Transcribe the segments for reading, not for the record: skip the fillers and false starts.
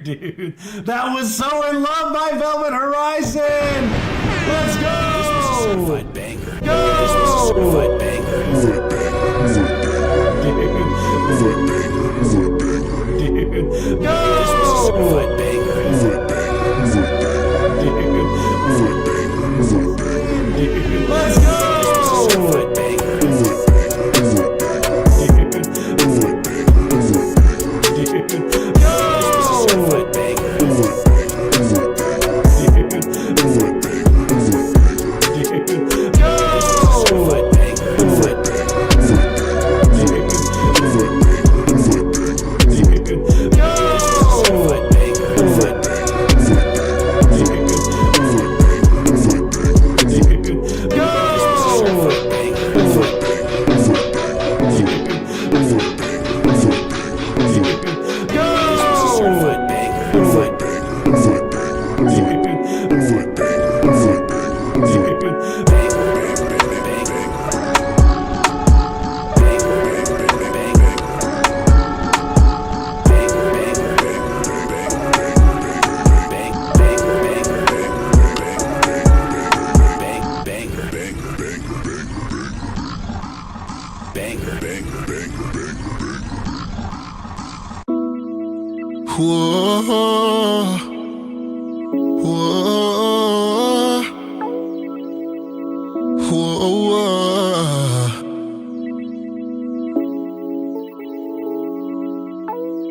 Dude, that was So In Love by Velvet Horizon. Let's go. Go. Dude. Go. Let's go. Whoa, whoa, whoa.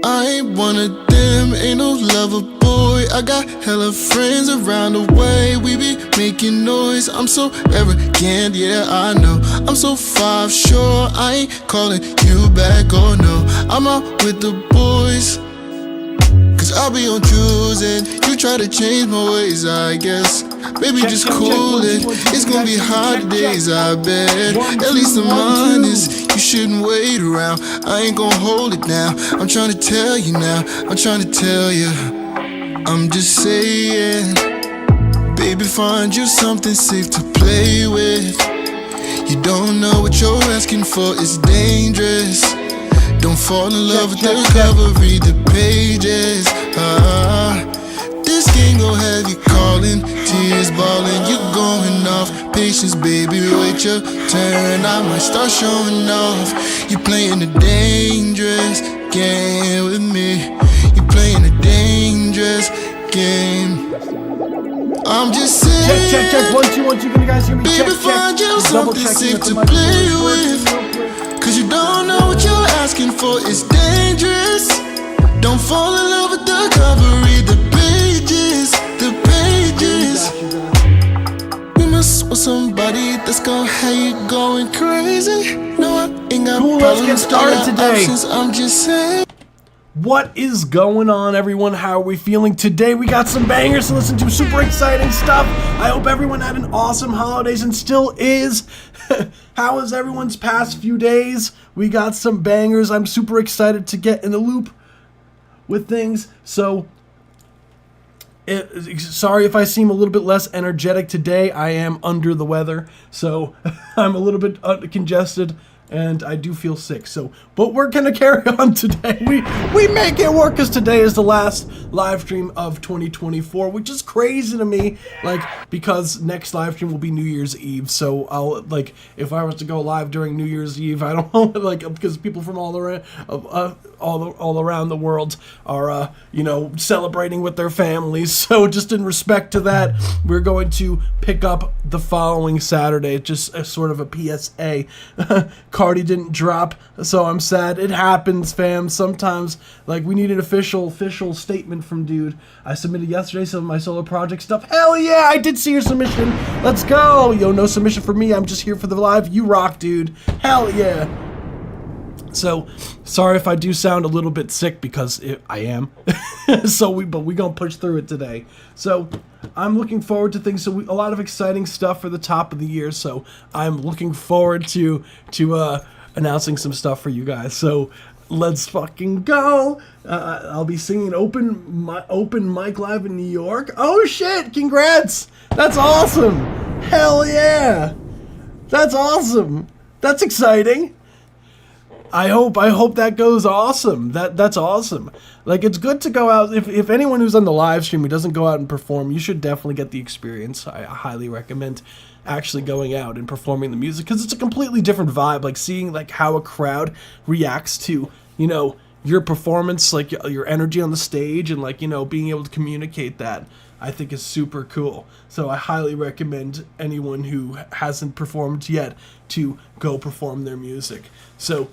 I ain't one of them, ain't no lover boy. I got hella friends around the way. We be making noise, I'm so arrogant, yeah I know. I'm so five sure, I ain't calling you back, oh no. I'm out with the boys, cause I'll be on Tuesday. You try to change my ways, I guess. Baby, just cool it. It's gonna be hard days, I bet. At least I'm honest, you shouldn't wait around. I ain't gonna hold it now. I'm trying to tell you now, I'm trying to tell you. I'm just saying, baby, find you something safe to play with. You don't know what you're asking for, it's dangerous. Don't fall in love with the cover, read the pages. This game gon' have you calling, tears balling, you going off. Patience, baby, wait your turn, I might start showing off. You playing a dangerous game with me. You playing a dangerous game. I'm just saying, Check. 1, 2, 1, 2. Can you guys hear me? Baby, find you something safe to play with. Cause you don't know what you're asking for, it's dangerous. Don't fall in love with the cover, read the pages, the pages. We must want somebody that's gonna have you going crazy. No, I ain't got Cool, let's get started today. Options, I'm just saying. What is going on, everyone? How are we feeling today? We got some bangers to listen to, super exciting stuff. I hope everyone had an awesome holidays and still is. How was everyone's past few days? We got some bangers. I'm super excited to get in the loop with things. So, sorry if I seem a little bit less energetic today. I am under the weather, so I'm a little bit congested. And I do feel sick, but we're gonna carry on today. We make it work, because today is the last live stream of 2024, which is crazy to me, because next live stream will be New Year's Eve. So I'll, if I was to go live during New Year's Eve, I don't know, because people from all around the world are, celebrating with their families. So just in respect to that, we're going to pick up the following Saturday, just a sort of a PSA. Cardi didn't drop, so I'm sad. It happens, fam. Sometimes, like, we need an official statement from dude. I submitted yesterday some of my solo project stuff. Hell yeah, I did see your submission. Let's go. Yo, no submission for me. I'm just here for the live. You rock, dude. Hell yeah. So, sorry if I do sound a little bit sick because I am. But we gonna push through it today. So, I'm looking forward to things. So, a lot of exciting stuff for the top of the year. So, I'm looking forward to announcing some stuff for you guys. So, let's fucking go. I'll be singing open mic live in New York. Oh shit! Congrats! That's awesome. Hell yeah! That's awesome. That's exciting. I hope that goes awesome. That's awesome. Like, it's good to go out. If anyone who's on the live stream who doesn't go out and perform, you should definitely get the experience. I highly recommend actually going out and performing the music, because it's a completely different vibe. Like, seeing like how a crowd reacts to, you know, your performance, like your energy on the stage, and like, you know, being able to communicate that, I think is super cool. So I highly recommend anyone who hasn't performed yet to go perform their music. So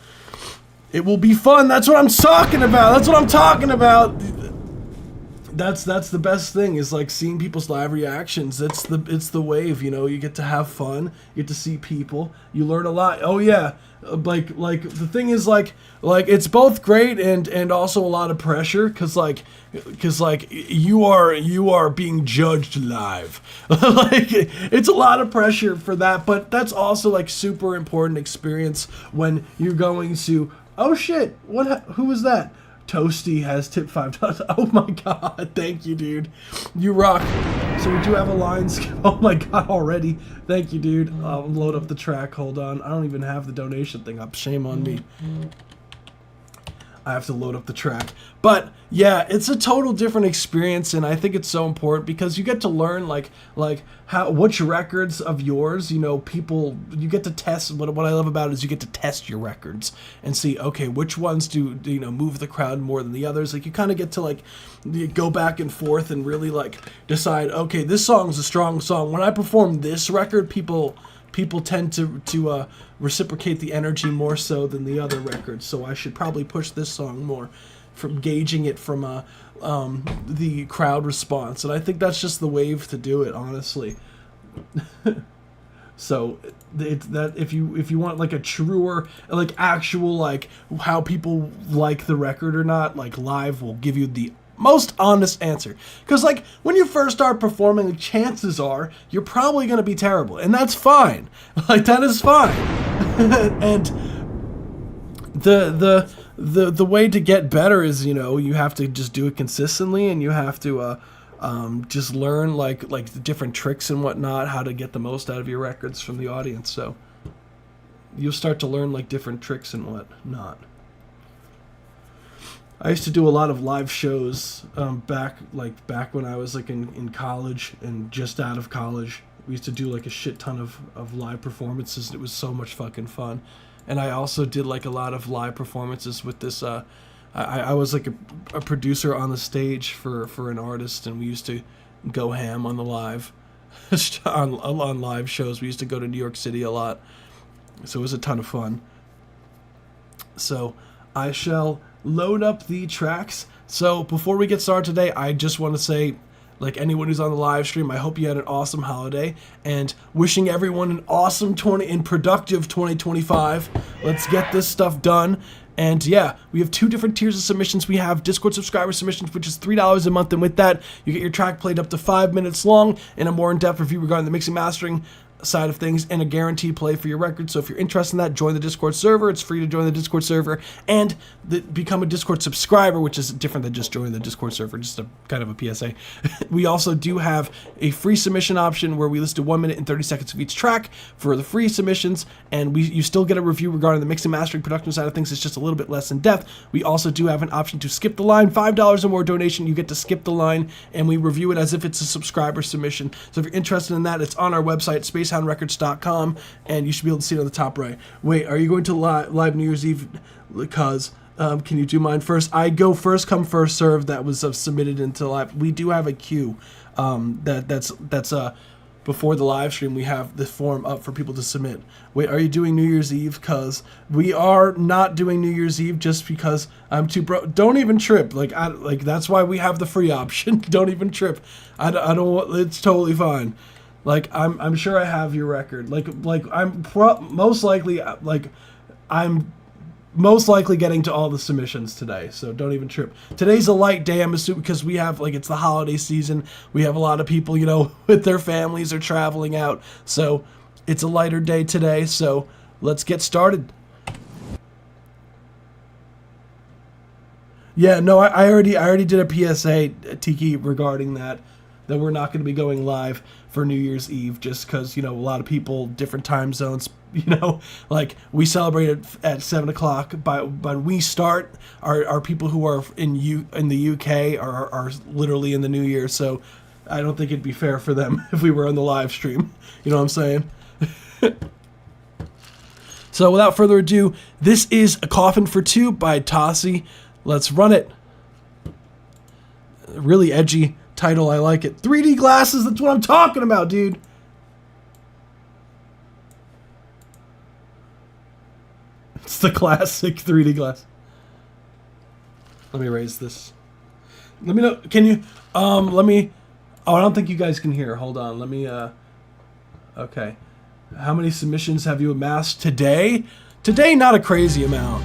it will be fun. That's what I'm talking about. That's what I'm talking about. That's the best thing, is like seeing people's live reactions. It's the wave, you know. You get to have fun. You get to see people. You learn a lot. Oh yeah. Like the thing is like it's both great and also a lot of pressure, cause you are being judged live. Like, it's a lot of pressure for that, but that's also like super important experience when you're going to, oh shit, who was that? Toasty has tipped $5. Oh my god, thank you, dude. You rock. So we do have a line skip. Oh my god, already. Thank you, dude. I'll load up the track. Hold on. I don't even have the donation thing up. Shame on me. I have to load up the track. But yeah, it's a total different experience, and I think it's so important because you get to learn like which records of yours, you know, you get to test. What I love about it is you get to test your records and see, okay, which ones do you know, move the crowd more than the others. Like, you kind of get to like go back and forth and really like decide, okay, this song is a strong song. When I perform this record, people tend to reciprocate the energy more so than the other records, so I should probably push this song more, from gauging it from the crowd response, and I think that's just the wave to do it, honestly. So that if you want like a truer, like actual, like how people like the record or not, like live will give you the most honest answer. Because like when you first start performing, the chances are you're probably going to be terrible, and that's fine. Like, that is fine. And the way to get better is, you know, you have to just do it consistently, and you have to just learn like the different tricks and whatnot, how to get the most out of your records from the audience. So you'll start to learn like different tricks and whatnot. I used to do a lot of live shows back when I was like in college and just out of college. We used to do like a shit ton of live performances. It was so much fucking fun. And I also did like a lot of live performances with this. I was like a producer on the stage for an artist, and we used to go ham on the live on live shows. We used to go to New York City a lot, so it was a ton of fun. So I shall load up the tracks. So before we get started today, I just want to say, like anyone who's on the live stream, I hope you had an awesome holiday, and wishing everyone an awesome and productive 2025. Let's get this stuff done. And yeah, we have two different tiers of submissions. We have Discord subscriber submissions, which is $3 a month, and with that, you get your track played up to 5 minutes long and a more in-depth review regarding the mixing mastering side of things, and a guaranteed play for your record. So if you're interested in that, join the Discord server. It's free to join the Discord server, and become a Discord subscriber, which is different than just joining the Discord server, just a kind of a PSA. We also do have a free submission option where we list to 1 minute and 30 seconds of each track for the free submissions, and you still get a review regarding the mixing, mastering, production side of things. It's just a little bit less in depth. We also do have an option to skip the line. $5 or more donation, you get to skip the line, and we review it as if it's a subscriber submission. So if you're interested in that, it's on our website, spacehoundrecords.com, and you should be able to see it on the top right. Wait, are you going to live New Year's Eve? Because can you do mine first? I go first come first serve. That was submitted into live. We do have a queue. That's before the live stream, we have the form up for people to submit. Wait, are you doing New Year's Eve? Because we are not doing New Year's Eve just because I'm too broke. Don't even trip. Like that's why we have the free option. Don't even trip. I don't want, it's totally fine. Like I'm sure I have your record. I'm most likely getting to all the submissions today, so don't even trip. Today's a light day, I'm assuming, because we have, it's the holiday season. We have a lot of people, with their families or traveling out, so it's a lighter day today, so let's get started. Yeah, no, I already did a PSA, Tiki, regarding that we're not going to be going live for New Year's Eve just because, a lot of people, different time zones, we celebrate it at 7 o'clock. But we start, our people who are in the UK are literally in the New Year. So I don't think it'd be fair for them if we were on the live stream. You know what I'm saying? So without further ado, this is A Coffin for Two by Tossie. Let's run it. Really edgy title, I like it. 3D glasses, that's what I'm talking about, dude. It's the classic 3D glass. Let me raise this. Let me know, can you, let me, oh, I don't think you guys can hear. Hold on, let me, okay. How many submissions have you amassed today? Today, not a crazy amount.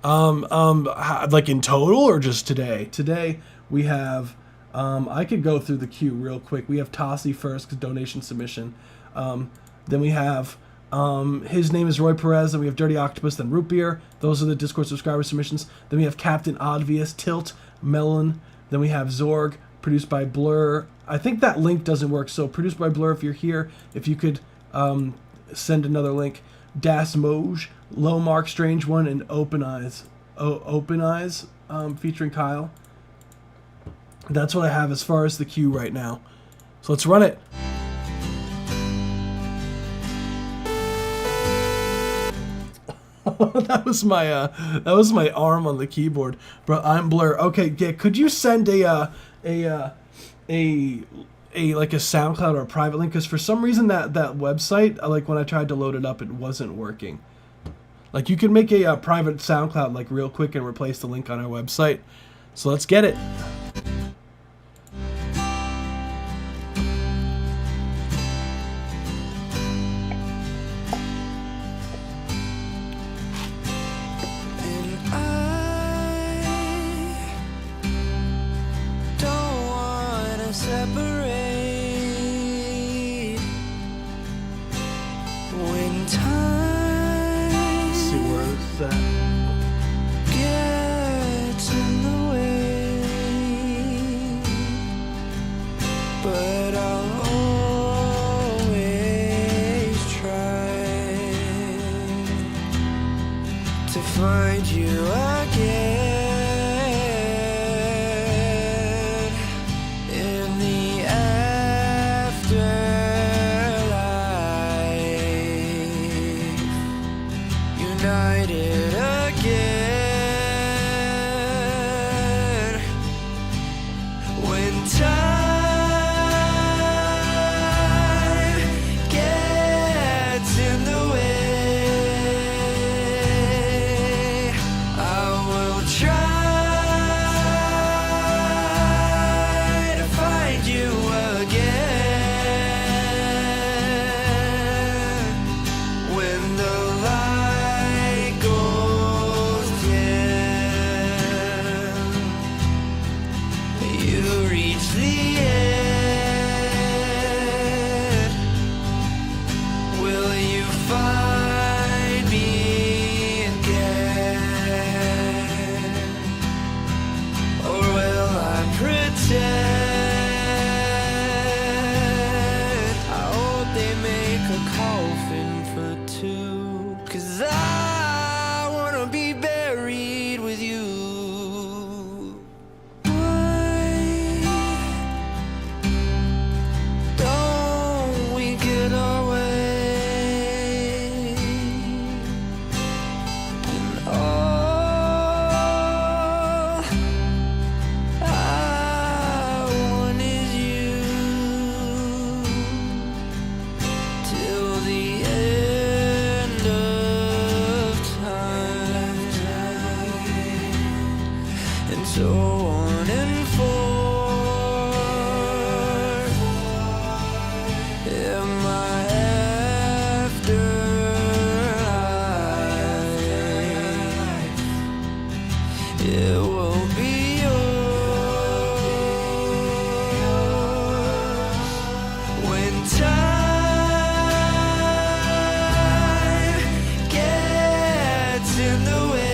Like in total or just today? Today, we have, I could go through the queue real quick. We have Tossie first, because donation submission. Then we have, his name is Roy Perez. Then we have Dirty Octopus, then Root Beer. Those are the Discord subscriber submissions. Then we have Captain Obvious, Tilt, Melon. Then we have Zorg, produced by Blur. I think that link doesn't work, so produced by Blur, if you're here, if you could send another link. Das Moj, Low Mark, Strange One, and Open Eyes. Open Eyes, featuring Kyle. That's what I have as far as the queue right now. So let's run it. that was my arm on the keyboard, bro. I'm Blur. Okay, yeah. Could you send a SoundCloud or a private link? Because for some reason that website, when I tried to load it up, it wasn't working. You can make a private SoundCloud real quick and replace the link on our website. So let's get it. Find you again in the afterlife, united again when time gets in the way. Try so on and forth. In my afterlife, it will be yours. When time gets in the way,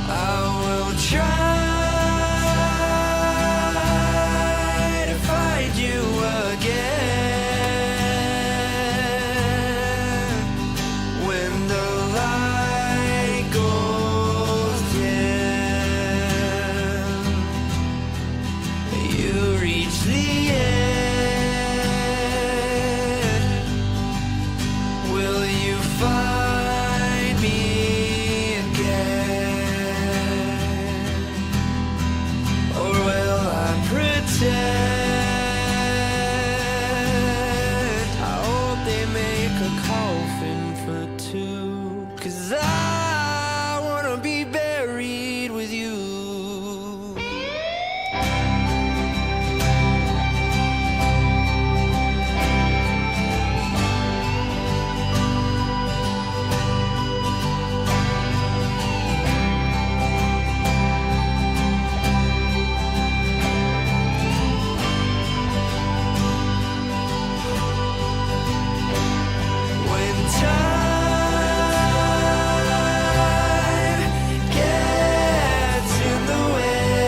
I will try to find you again. When the light goes dim, you reach the end. Will you find me again? Or will I pretend? I hope they make a coffin for two, 'cause I wanna be buried with you. When time gets in the way,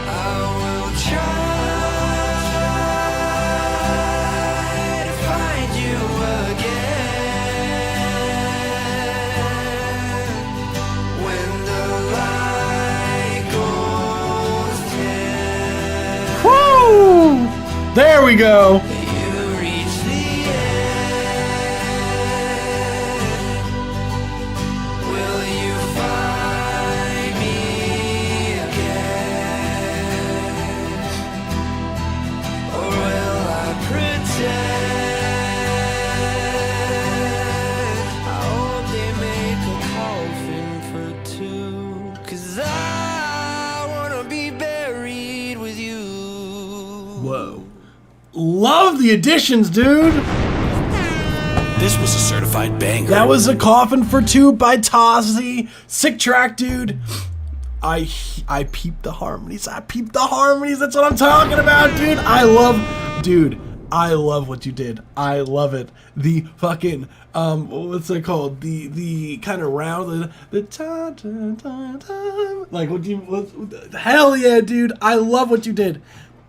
I will try to find you again. When the light goes dim, Woo! There we go. you reach the end. Will you find me again? Or will I pretend? I hope they make a coffin for two, 'cause I wanna be buried with you. Whoa. Love the additions, dude. This was a certified banger. That was A Coffin for Two by Tazi. Sick track, dude. I peeped the harmonies. That's what I'm talking about, dude. I love what you did. I love it. The fucking what's it called? The kind of round the ta ta ta ta. Like hell yeah, dude. I love what you did.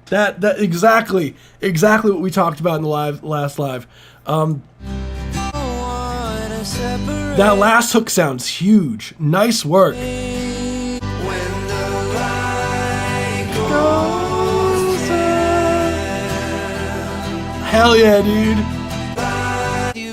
That exactly what we talked about in the last live. Wanna separate That last hook sounds huge. Nice work. when the light goes dim. Hell yeah, dude. You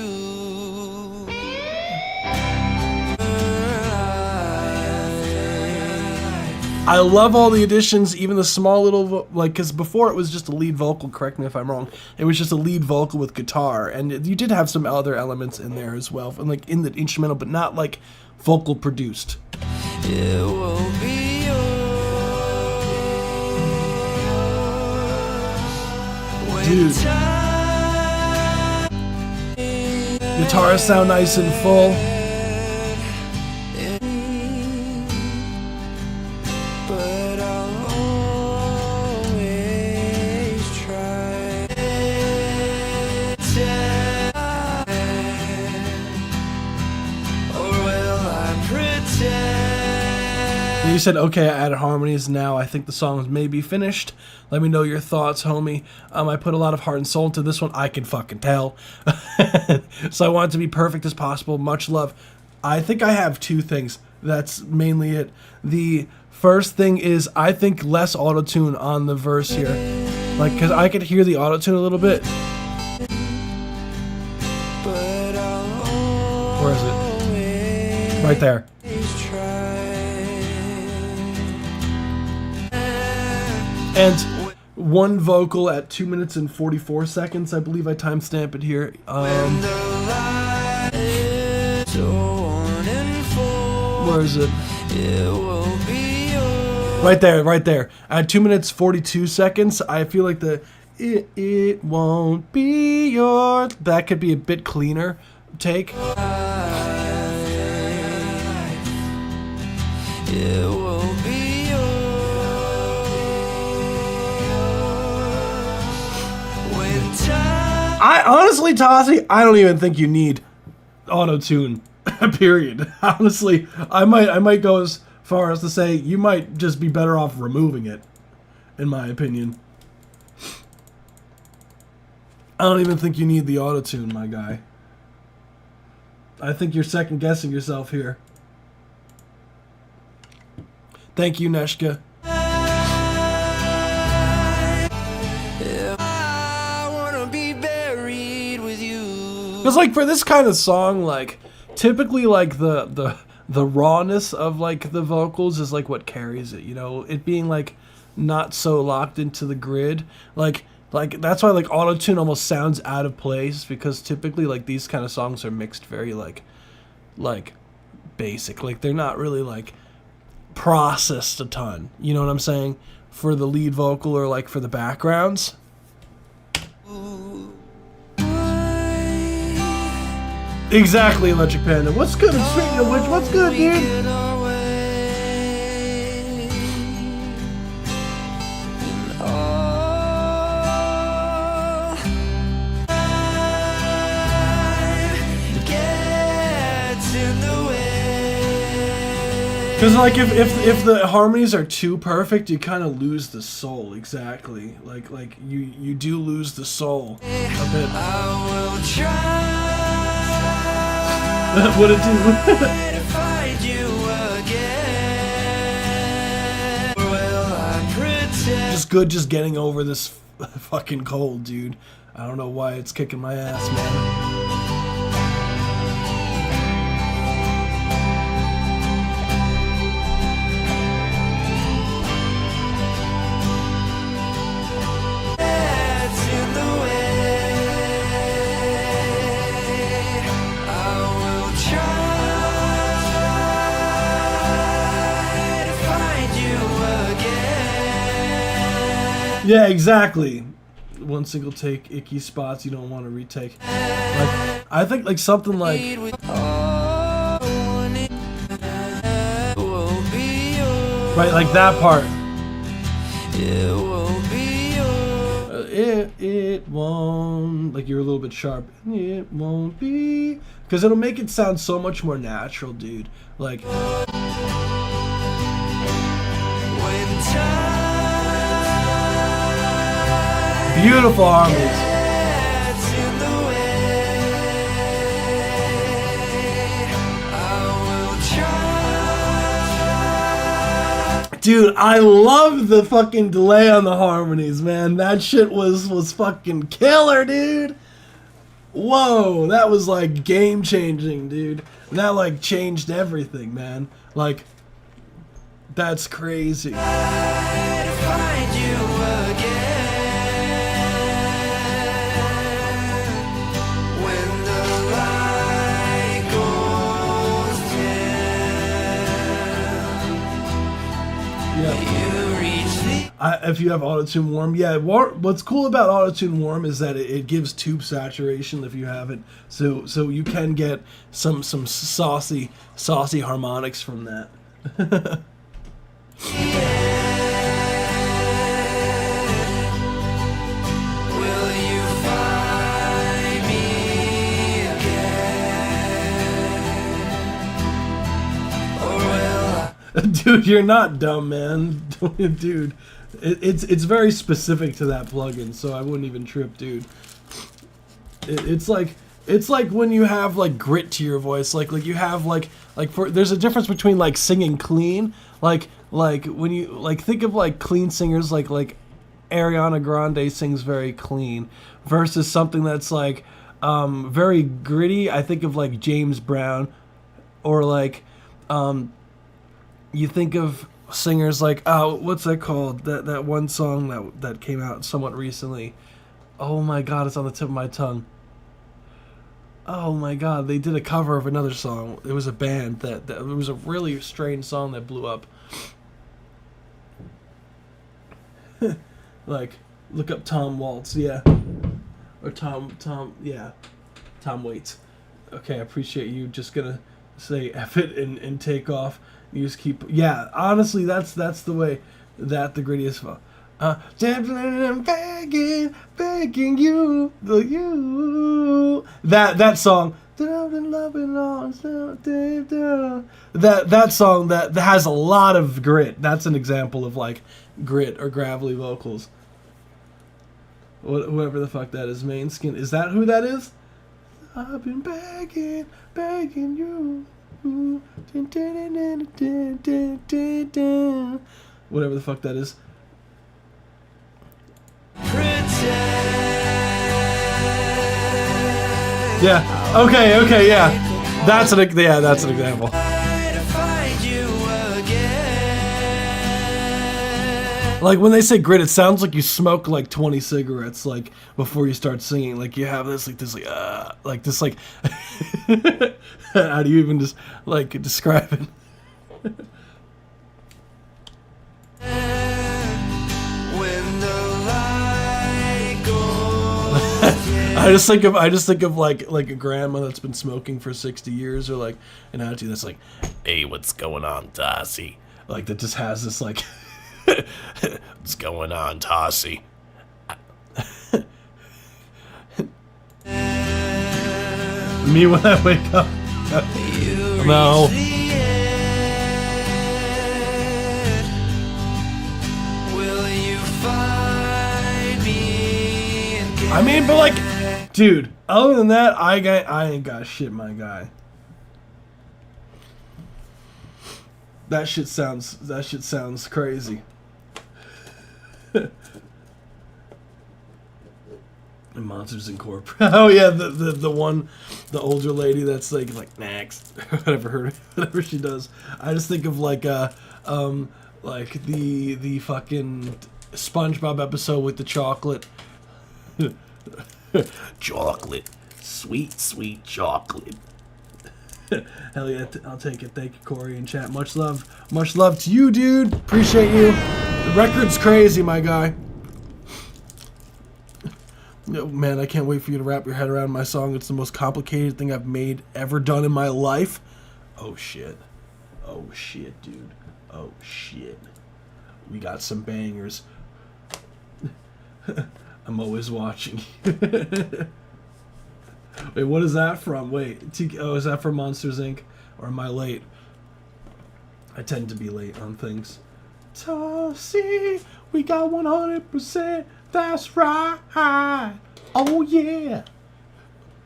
I love all the additions, even the small little, because before it was just a lead vocal, correct me if I'm wrong, it was just a lead vocal with guitar, and you did have some other elements in there as well, and like in the instrumental, but not like vocal produced. It will be yours. When Dude. time Guitars sound nice and full. but I'll always try. Or will I pretend? You said, okay, I added harmonies. Now I think the song may be finished. Let me know your thoughts, homie. I put a lot of heart and soul into this one. I can fucking tell. So I want it to be perfect as possible. Much love. I think I have two things. That's mainly it. The first thing is I think less auto-tune on the verse here. Like, because I could hear the auto-tune a little bit. But I'll Where is it? Right there. always try. And one vocal at 2 minutes and 44 seconds. I believe I timestamp it here. The light is so Where is it? It will be yours. Right there, right there. At 2 minutes 42 seconds, I feel like the it won't be yours. That could be a bit cleaner take. It will be yours. When time I honestly, Tossie, I don't even think you need auto-tune. Period. Honestly, I might go as far as to say you might just be better off removing it, in my opinion. I don't even think you need the auto-tune, my guy. I think you're second guessing yourself here. Thank you, Neshka. I wanna be buried with you. Because like for this kind of song, like typically like the rawness of like the vocals is like what carries it, you know, it being like not so locked into the grid, like that's why like auto-tune almost sounds out of place, because typically like these kind of songs are mixed very like basic, like they're not really like processed a ton, you know what I'm saying, for the lead vocal or like for the backgrounds. Exactly, Electric Panda. What's good? Speaking of which, what's good, dude? Get away. And all time gets in the way. Because like if the harmonies are too perfect, you kind of lose the soul. Exactly. Like you do lose the soul a bit. I will try What it do? to find you again. Will I pretend? Just good, just getting over this fucking cold, dude. I don't know why it's kicking my ass, man. Gets in the way. I will try to find you again. Yeah, exactly. One single take, icky spots you don't want to retake. Like, I think like something like right, like that part. It will be yours. It won't, like you're a little bit sharp. It won't be, because it'll make it sound so much more natural, dude. Like When time beautiful harmonies. gets in the way, I will try. Dude, I love the fucking delay on the harmonies, man. That shit was fucking killer, dude. Whoa, that was like game changing, dude. That like changed everything, man. Like, that's crazy. To find you again. When the light goes dim, Yeah. you reach the If you have auto-tune warm, yeah. What's cool about auto-tune warm is that it gives tube saturation if you have it, so you can get some saucy harmonics from that. Will you find me again? Or will I? Dude, you're not dumb, man. Dude, it's very specific to that plugin, so I wouldn't even trip, dude. It's like when you have like grit to your voice, like you have like for there's a difference between like singing clean, like when you like think of like clean singers like Ariana Grande sings very clean, versus something that's like very gritty. I think of like James Brown, or like you think of singers like, oh, what's that called? That one song that came out somewhat recently. Oh my god, it's on the tip of my tongue. Oh my god, they did a cover of another song. It was a band that it was a really strange song that blew up. Like, look up Tom Waltz, yeah. Or Tom Waits. Okay, I appreciate you. Just gonna say F it and take off. You just keep, yeah, honestly, that's the way that the grittiest fun. I'm begging you. That song. That song that has a lot of grit. That's an example of like grit or gravelly vocals. Whoever the fuck that is, Main Skin. Is that who that is? I've been begging you. Whatever the fuck that is. Yeah. Okay. Yeah. That's an example. Like when they say grit, it sounds like you smoke like 20 cigarettes like before you start singing. Like you have this how do you even just like describe it? I just think of like a grandma that's been smoking for 60 years, or like an auntie that's like, "Hey, what's going on, Tassie?" Like that just has this like, "What's going on, Tassie?" Me when I wake up. No. I mean, but like, dude, other than that, I ain't got shit, my guy. That shit sounds crazy. And Monsters Incorporated. Oh yeah, the one, the older lady that's like next, whatever she does. I just think of like the fucking SpongeBob episode with the chocolate. Chocolate. Sweet chocolate. Hell yeah, I'll take it. Thank you, Corey, in chat. Much love to you, dude. Appreciate you. The record's crazy, my guy. Oh, man, I can't wait for you to wrap your head around my song. It's the most complicated thing I've ever done in my life. Oh shit, dude. Oh shit. We got some bangers. I'm always watching. Wait, what is that from? Wait, is that from Monsters Inc? Or am I late? I tend to be late on things. Tossy, we got 100%. That's right. Oh yeah.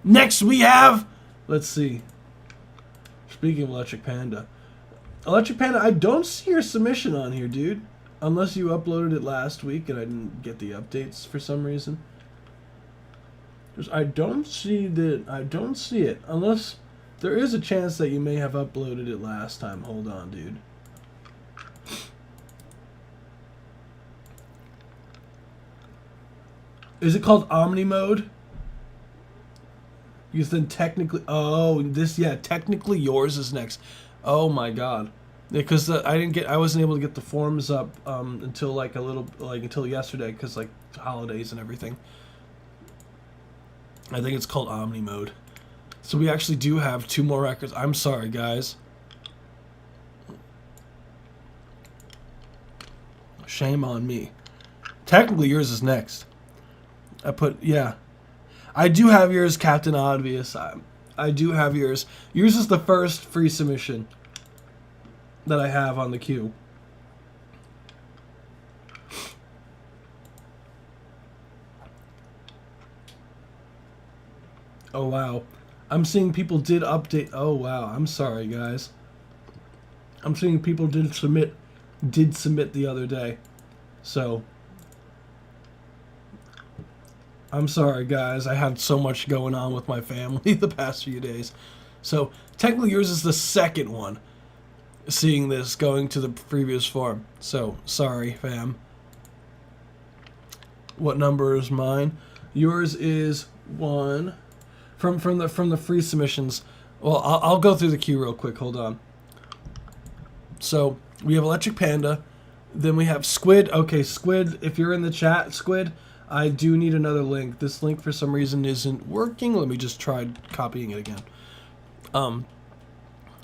Next we have, let's see. Speaking of Electric Panda, I don't see your submission on here, dude. Unless you uploaded it last week and I didn't get the updates for some reason. I don't see it. Unless there is a chance that you may have uploaded it last time. Hold on, dude. Is it called Omni Mode? Because then technically, technically yours is next. Oh my god. Because I wasn't able to get the forms up until until yesterday, because like holidays and everything. I think it's called Omni Mode. So we actually do have 2 more records. I'm sorry, guys. Shame on me. Technically yours is next. I do have yours, Captain Obvious. I do have yours. Yours is the first free submission that I have on the queue. Oh wow. I'm seeing people did update. Oh wow. I'm sorry, guys. I'm seeing people did submit the other day. So I'm sorry, guys. I had so much going on with my family the past few days. So technically yours is the second one. Seeing this going to the previous form. So sorry, fam. What number is mine? Yours is 1. from the free submissions. Well, I'll go through the queue real quick. Hold on. So we have Electric Panda, then we have Squid. Okay, Squid, if you're in the chat, Squid, I do need another link. This link for some reason isn't working. Let me just try copying it again.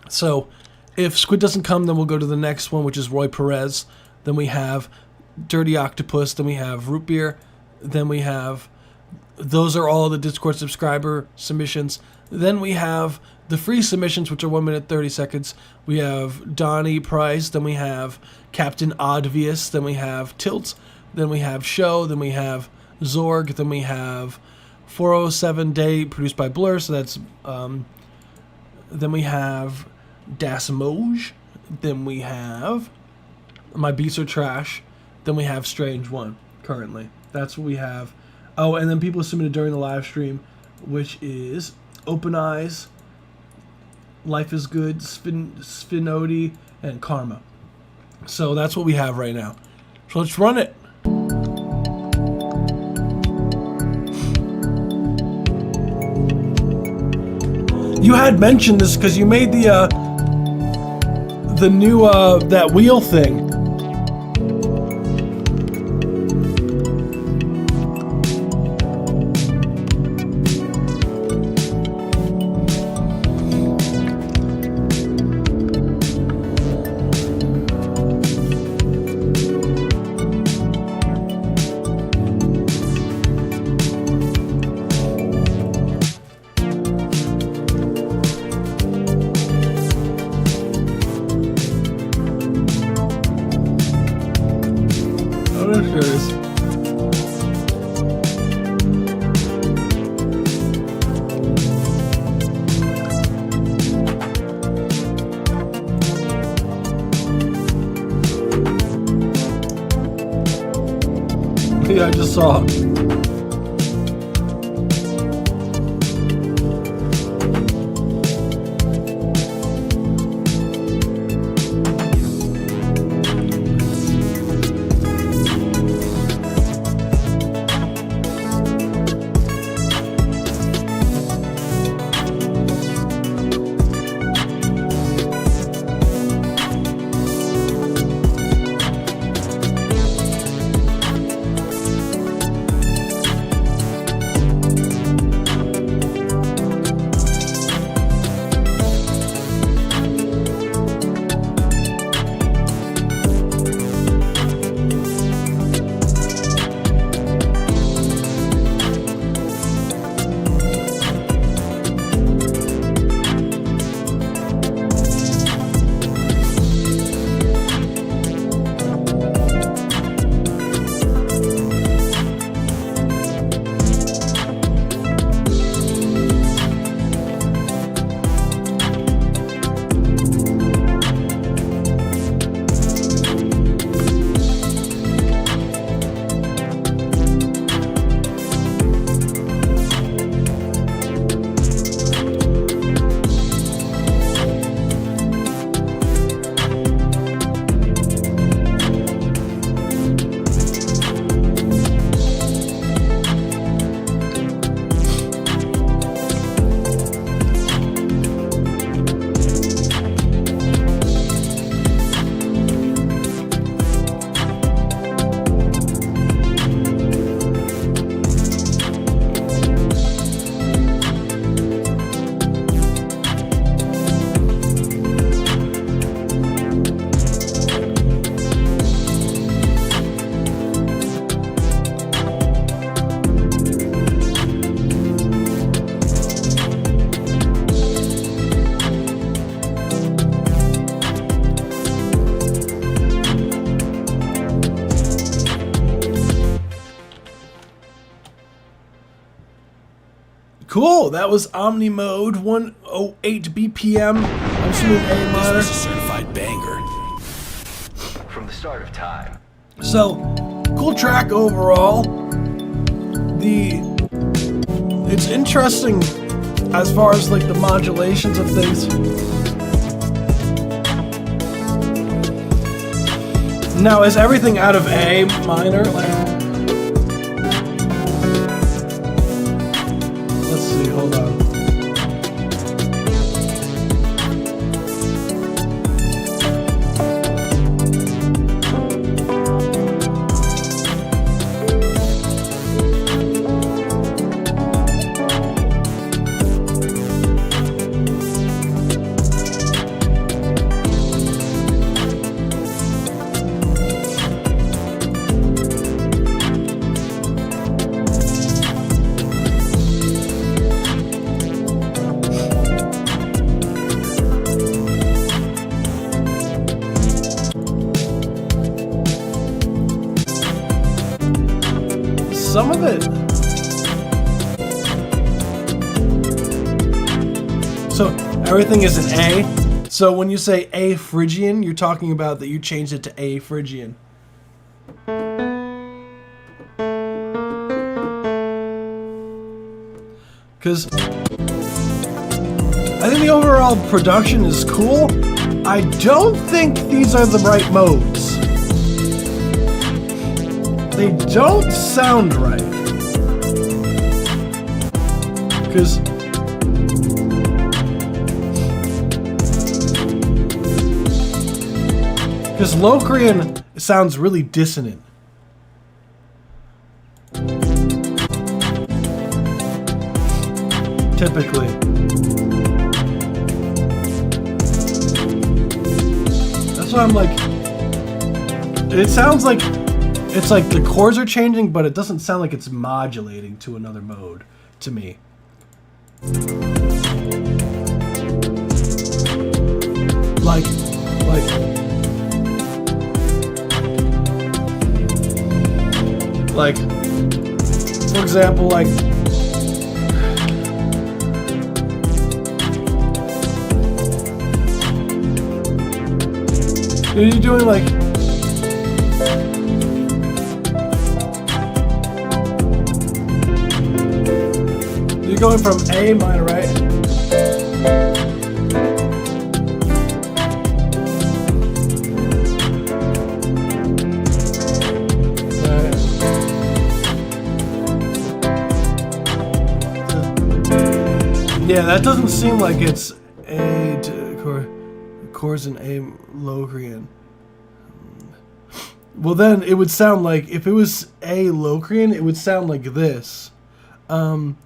So if Squid doesn't come, then we'll go to the next one, which is Roy Perez. Then we have Dirty Octopus. Then we have Root Beer. Then we have, those are all the Discord subscriber submissions. Then we have the free submissions, which are 1 minute 30 seconds. We have Donnie Price. Then we have Captain Obvious. Then we have Tilt. Then we have Show. Then we have Zorg. Then we have 407 Day, produced by Blur. So that's, then we have Das Moj. Then we have My Beats Are Trash. Then we have Strange One, currently. That's what we have. Oh, and then people submitted during the live stream, which is Open Eyes, Life is Good, Spinodi, and Karma. So that's what we have right now. So let's run it. You had mentioned this because you made the new that wheel thing. Yeah, I just saw. Cool, that was Omni Mode, 108 BPM. I'm assuming A This minor. was a certified banger. From the start of time. So, cool track overall. It's interesting as far as like the modulations of things. Now, is everything out of A minor? Like, let's see, hold on. some of it. So everything is an A. So when you say A Phrygian, you're talking about that you changed it to A Phrygian. Because I think the overall production is cool. I don't think these are the right modes. They don't sound right. Because Locrian sounds really dissonant. Typically. That's why I'm like, it sounds like it's like the chords are changing, but it doesn't sound like it's modulating to another mode to me. Like for example, like you're doing like you're going from A minor, right? Yeah, that doesn't seem like it's A chords in A Locrian. Well, then it would sound like if it was A Locrian, it would sound like this. It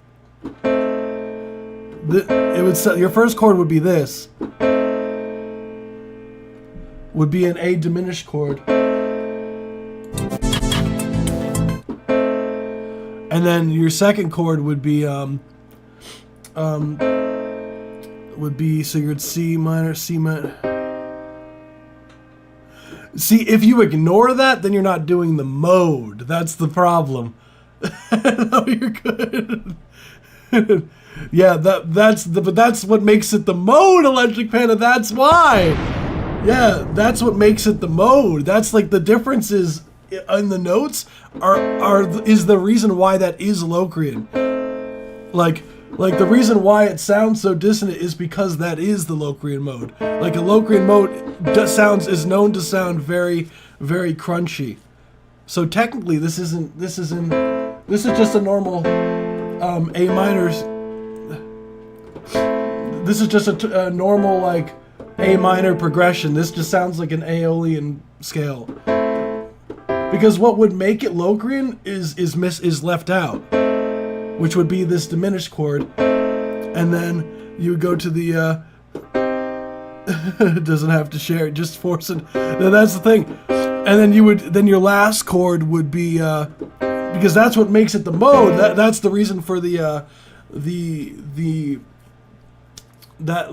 would your first chord would be this. Would be an A diminished chord. And then your second chord would be so you'd C minor, C minor. See, if you ignore that, then you're not doing the mode. That's the problem. No, you're good. Yeah, but that's what makes it the mode, Electric Panda. That's why. Yeah, that's what makes it the mode. That's like the differences in the notes is the reason why that is Locrian. Like the reason why it sounds so dissonant is because that is the Locrian mode. Like a Locrian mode is known to sound very, very crunchy. So technically, this is just a normal A minor. This is just a normal like A minor progression. This just sounds like an Aeolian scale. Because what would make it Locrian is left out, which would be this diminished chord, and then you would go to the it doesn't have to share it, just force it. That's the thing. And then then your last chord would be because that's what makes it the mode. That's the reason for that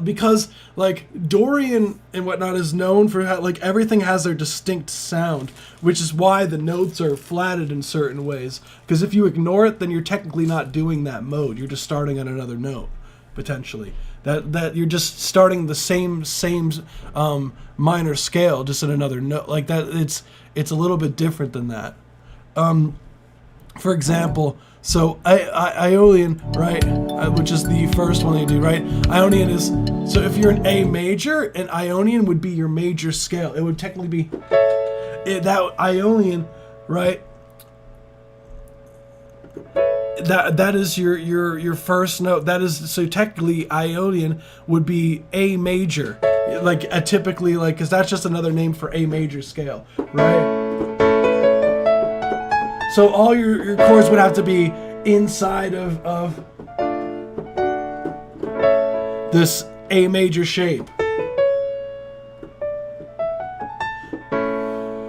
because like Dorian and whatnot is known for like everything has their distinct sound, which is why the notes are flatted in certain ways. Because if you ignore it, then you're technically not doing that mode. You're just starting on another note, potentially. That you're just starting the same minor scale, just in another note. Like that, it's a little bit different than that. For example, so Aeolian, right, which is the first one you do, right? Ionian is, so if you're an A major, an Ionian would be your major scale. It would technically be that Ionian, right? That is your first note. That is, so technically Ionian would be A major, like typically, like, because that's just another name for A major scale, right? So all your chords would have to be inside of this A major shape.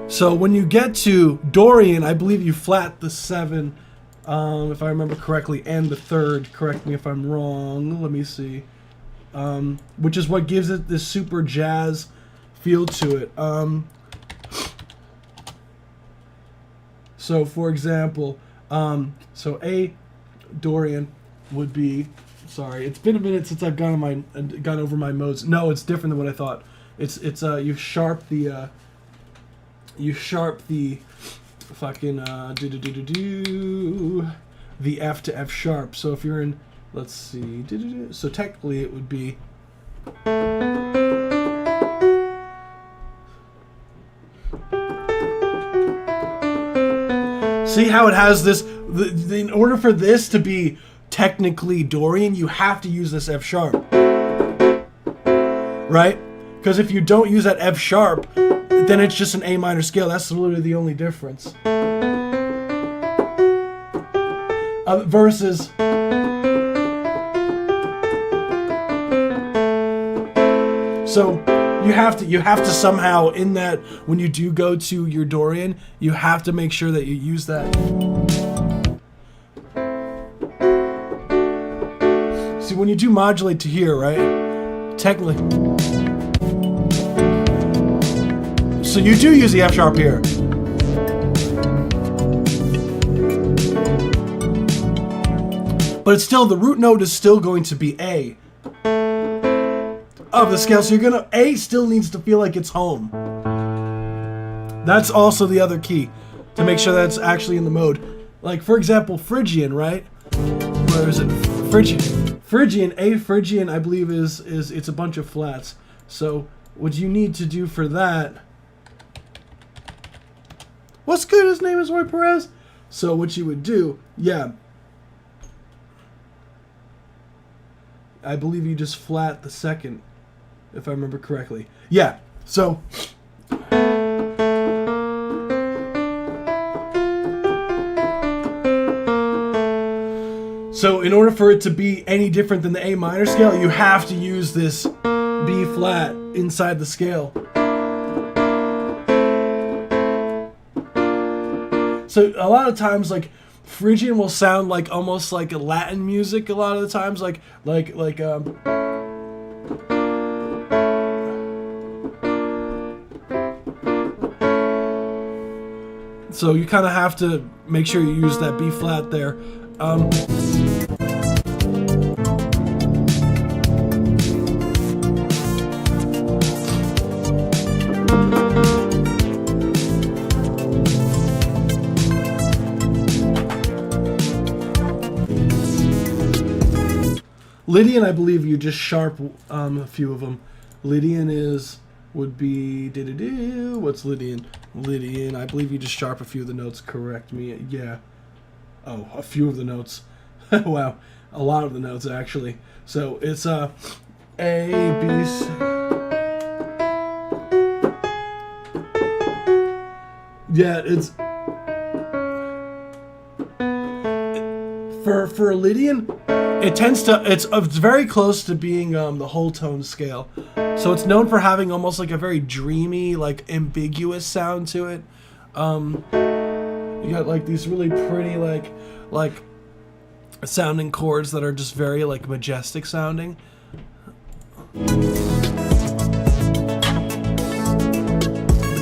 So when you get to Dorian, I believe you flat the 7, if I remember correctly, and the 3rd. Correct me if I'm wrong. Let me see. Which is what gives it this super jazz feel to it. So, for example, So A Dorian would be. Sorry, it's been a minute since I've gone over my modes. No, it's different than what I thought. It's you sharp the fucking the F to F sharp. So if you're in, let's see, so technically it would be. See how it has this? In order for this to be technically Dorian, you have to use this F sharp, right? Because if you don't use that F sharp, then it's just an A minor scale. That's literally the only difference. Versus so you have to somehow, in that, when you do go to your Dorian, you have to make sure that you use that. See, when you do modulate to here, right? Technically. So you do use the F sharp here. But it's still, the root note is still going to be A of the scale. So A still needs to feel like it's home. That's also the other key to make sure that's actually in the mode. Like, for example, Phrygian, right? Where is it? Phrygian, A Phrygian, I believe is it's a bunch of flats. So what you need to do for that. What's good? His name is Roy Perez. So what you would do, yeah. I believe you just flat the second, if I remember correctly. Yeah. So in order for it to be any different than the A minor scale, you have to use this B flat inside the scale. So a lot of times, like, Phrygian will sound like almost like a Latin music a lot of the times, so you kind of have to make sure you use that B flat there. Lydian, I believe you just sharp a few of them. Lydian would be what's Lydian? Lydian, I believe you just sharp a few of the notes. Correct me. Yeah. Oh, a few of the notes. Wow, a lot of the notes actually. So it's A, B, C. Yeah, it's for Lydian. It's very close to being the whole tone scale. So it's known for having almost like a very dreamy, like ambiguous sound to it. You got like these really pretty like sounding chords that are just very like majestic sounding. But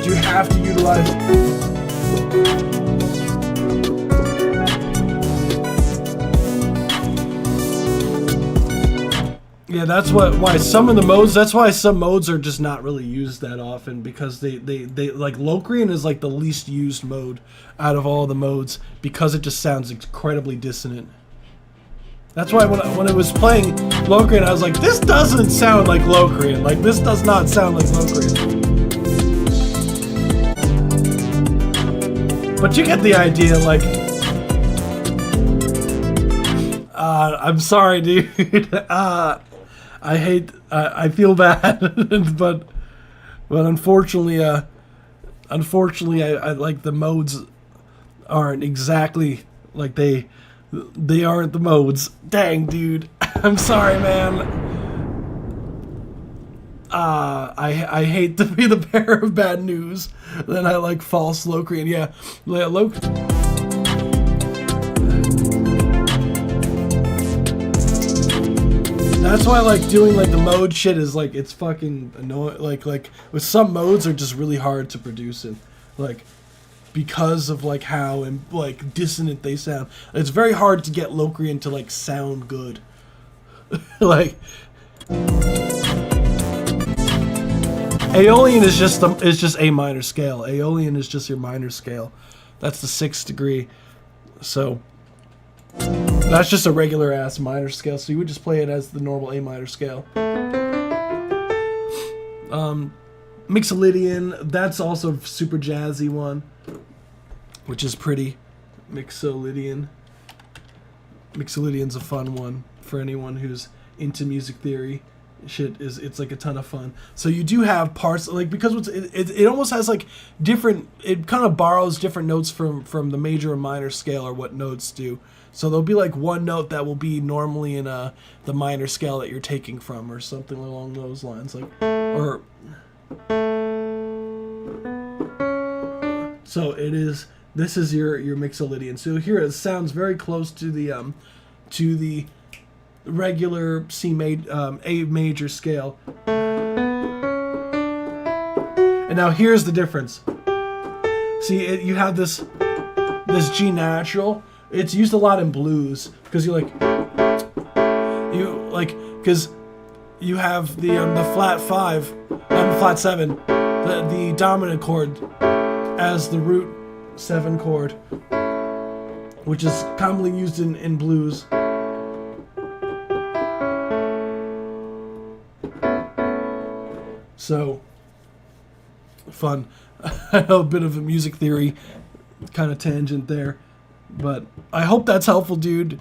you have to utilize Yeah, that's why some of the modes. That's why some modes are just not really used that often, because they like Locrian is like the least used mode out of all the modes, because it just sounds incredibly dissonant. That's why when it was playing Locrian, I was like, this doesn't sound like Locrian. Like, this does not sound like Locrian. But you get the idea, like. I'm sorry, dude. I feel bad, but unfortunately, I like the modes aren't exactly like they aren't the modes. Dang, dude. I'm sorry, man. I hate to be the bearer of bad news. Then I like false Locrian. Yeah, That's why, like, doing, like, the mode shit is, like, it's fucking annoying. Like, with some modes are just really hard to produce in. Like, because of like how and like dissonant they sound. It's very hard to get Locrian to like sound good. Like Aeolian is just A minor scale. Aeolian is just your minor scale. That's the 6th degree. So that's just a regular ass minor scale. So you would just play it as the normal A minor scale. Mixolydian, that's also a super jazzy one, which is pretty. Mixolydian's a fun one for anyone who's into music theory. It's like a ton of fun. So you do have parts like, because it almost has like different, it kind of borrows different notes from the major and minor scale, or what notes do. So there'll be like one note that will be normally in the minor scale that you're taking from, or something along those lines, like, or so it is. This is your Mixolydian. So here it sounds very close to the regular A major scale. And now here's the difference. See, you have this G natural. It's used a lot in blues because because you have the flat 5 and flat 7, the dominant chord as the root 7 chord, which is commonly used in blues. So fun. I know, a bit of a music theory kind of tangent there, but I hope that's helpful, dude.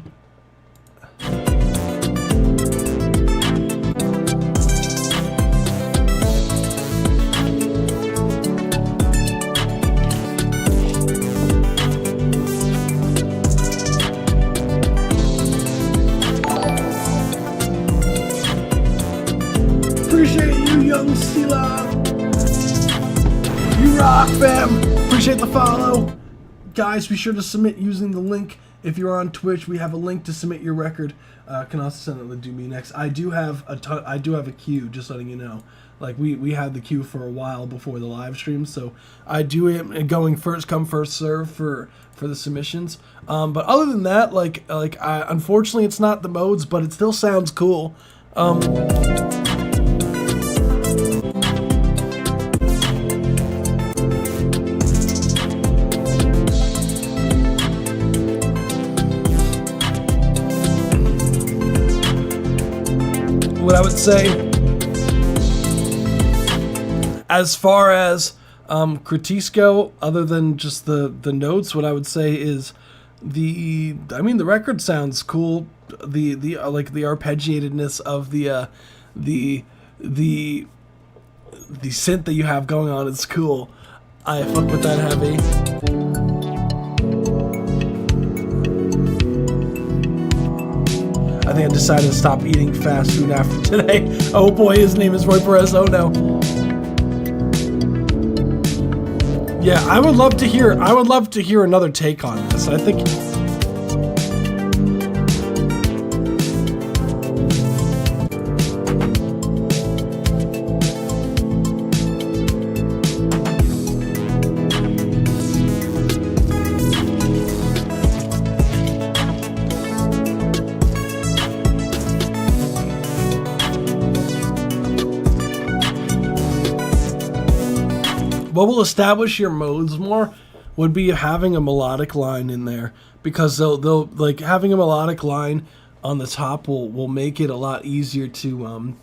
Appreciate you, young Sila. You rock, fam. Appreciate the follow. Guys, be sure to submit using the link. If you're on Twitch, we have a link to submit your record. Can also send it to Do Me Next. I do have a queue, just letting you know. Like we had the queue for a while before the live stream, so I do it going first come first serve for the submissions. But other than that, unfortunately it's not the modes, but it still sounds cool. What I would say, as far as critiques go, other than just the notes, what I would say is the record sounds cool. The arpeggiatedness of the synth that you have going on is cool. I fuck with that heavy. I think I decided to stop eating fast food after today. Oh boy, his name is Roy Perez. Oh no. Yeah, I would love to hear another take on this. I think what will establish your modes more would be having a melodic line in there, because they'll like having a melodic line on the top will make it a lot easier to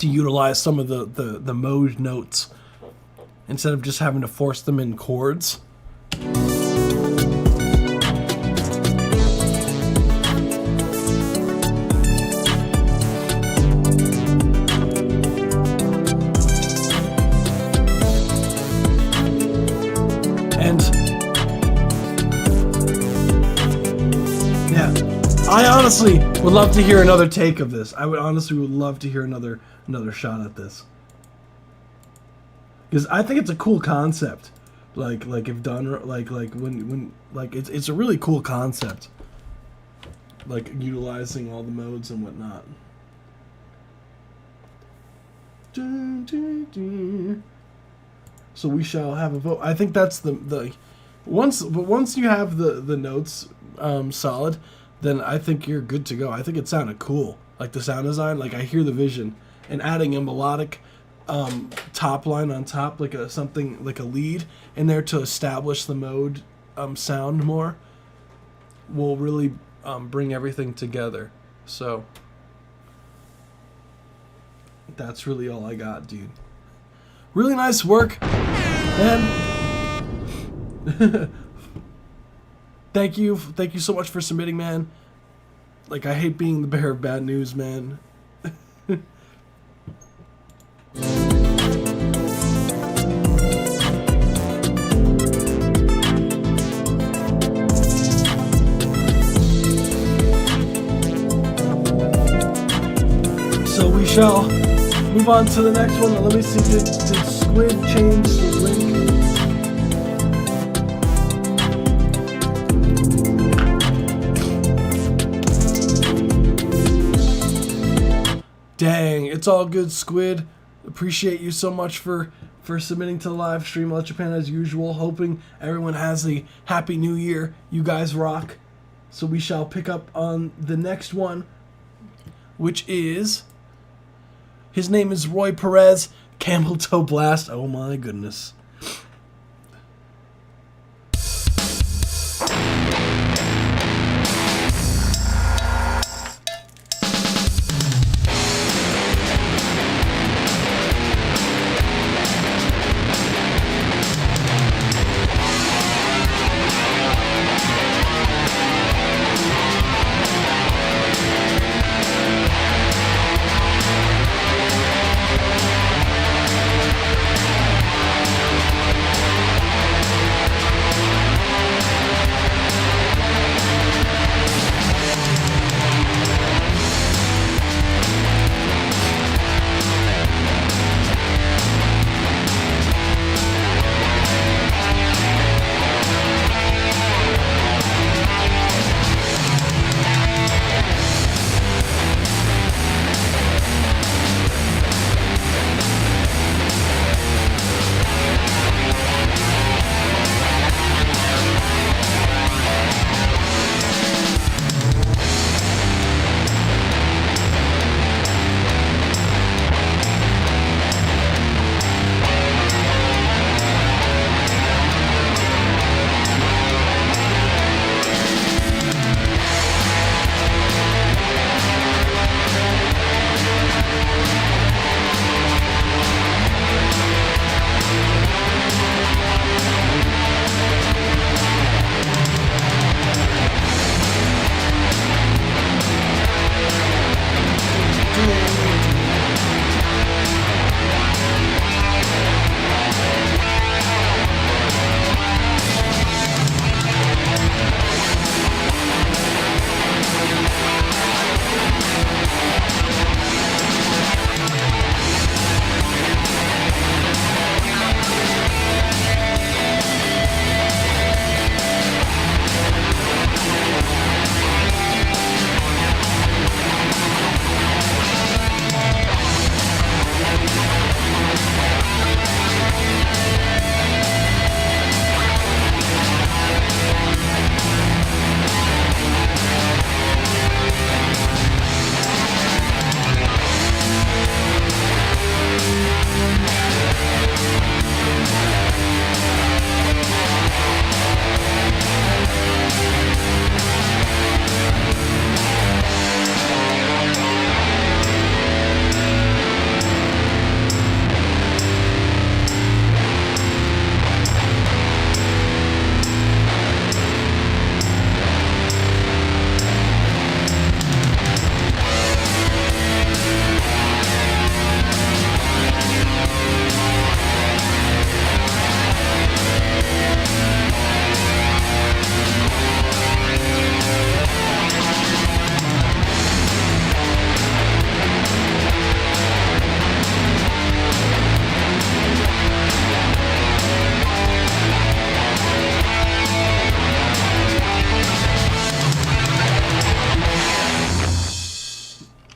utilize some of the mode notes instead of just having to force them in chords. I honestly would love to hear another take of this. I would love to hear another shot at this, because I think it's a cool concept. Like if done when it's a really cool concept. Like utilizing all the modes and whatnot. So we shall have a vote. I think that's the once you have the notes solid, then I think you're good to go. I think it sounded cool, like the sound design. Like I hear the vision, and adding a melodic top line on top, like something like a lead in there to establish the mode sound more, will really bring everything together. So that's really all I got, dude. Really nice work, man. Thank you so much for submitting, man. Like, I hate being the bearer of bad news, man. So we shall move on to the next one. Let me see, did Squid change the link? Dang, it's all good, Squid. Appreciate you so much for submitting to the live stream. Let Japan as usual. Hoping everyone has a happy new year. You guys rock. So we shall pick up on the next one, which is, his name is Roy Perez, Camel Toe Blast. Oh my goodness.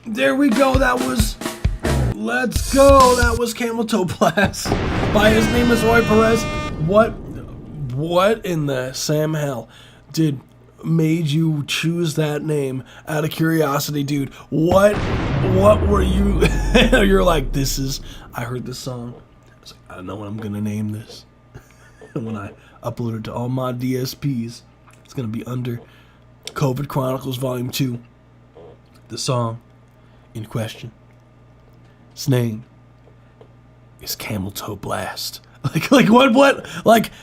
There we go. Let's go. That was Camel Toe Blast by his name is Roy Perez. what in the Sam hell made you choose that name out of curiosity, dude? What were you? You're like, I heard this song. I was like, I know what I'm gonna name this. And when I upload it to all my DSPs, it's gonna be under COVID Chronicles Volume 2. The song in question, its name is Camel Toe Blast.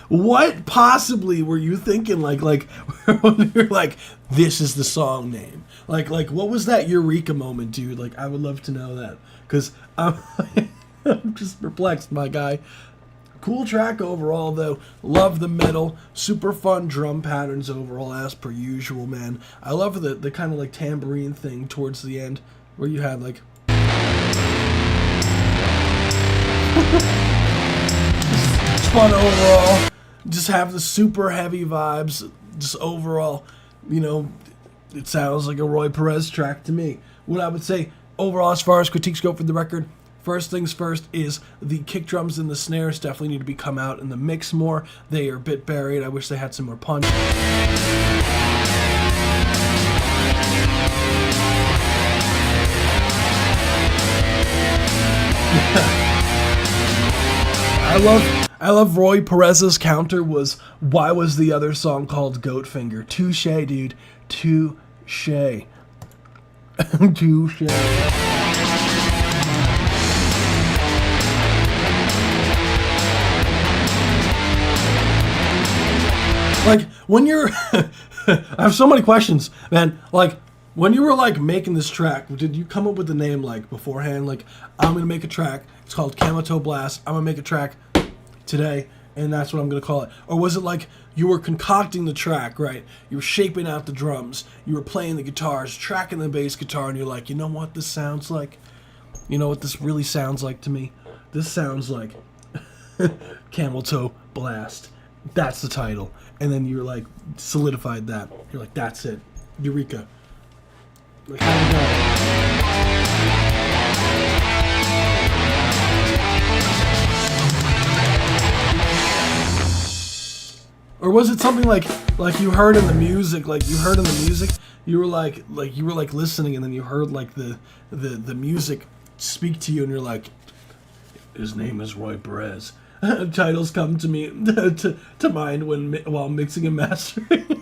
What possibly were you thinking? When you're like, this is the song name. What was that eureka moment, dude? Like, I would love to know that, because I'm just perplexed, my guy. Cool track overall, though. Love the metal. Super fun drum patterns overall, as per usual, man. I love the kind of like tambourine thing towards the end, where you had like. It's fun overall. Just have the super heavy vibes. Just overall, it sounds like a Roy Perez track to me. What I would say overall, as far as critiques go for the record, first things first is the kick drums and the snares definitely need to come out in the mix more. They are a bit buried. I wish they had some more punch. I love Roy Perez's counter was, why was the other song called Goatfinger? Touche, dude. Touche. Touche. Like, when you're... I have so many questions, man. Like, when you were, like, making this track, did you come up with the name, like, beforehand? Like, I'm going to make a track. It's called Camel Toe Blast. I'm going to make a track today, and that's what I'm going to call it. Or was it like you were concocting the track, right? You were shaping out the drums. You were playing the guitars, tracking the bass guitar, and you're like, you know what this sounds like? You know what this really sounds like to me? This sounds like Camel Toe Blast. That's the title. And then you're like, solidified that. You're like, that's it. Eureka. Like, how do you know? Or was it something like you heard in the music, you were like listening, and then you heard like the music speak to you, and you're like, his name is Roy Perez. Titles come to me to mind while mixing and mastering.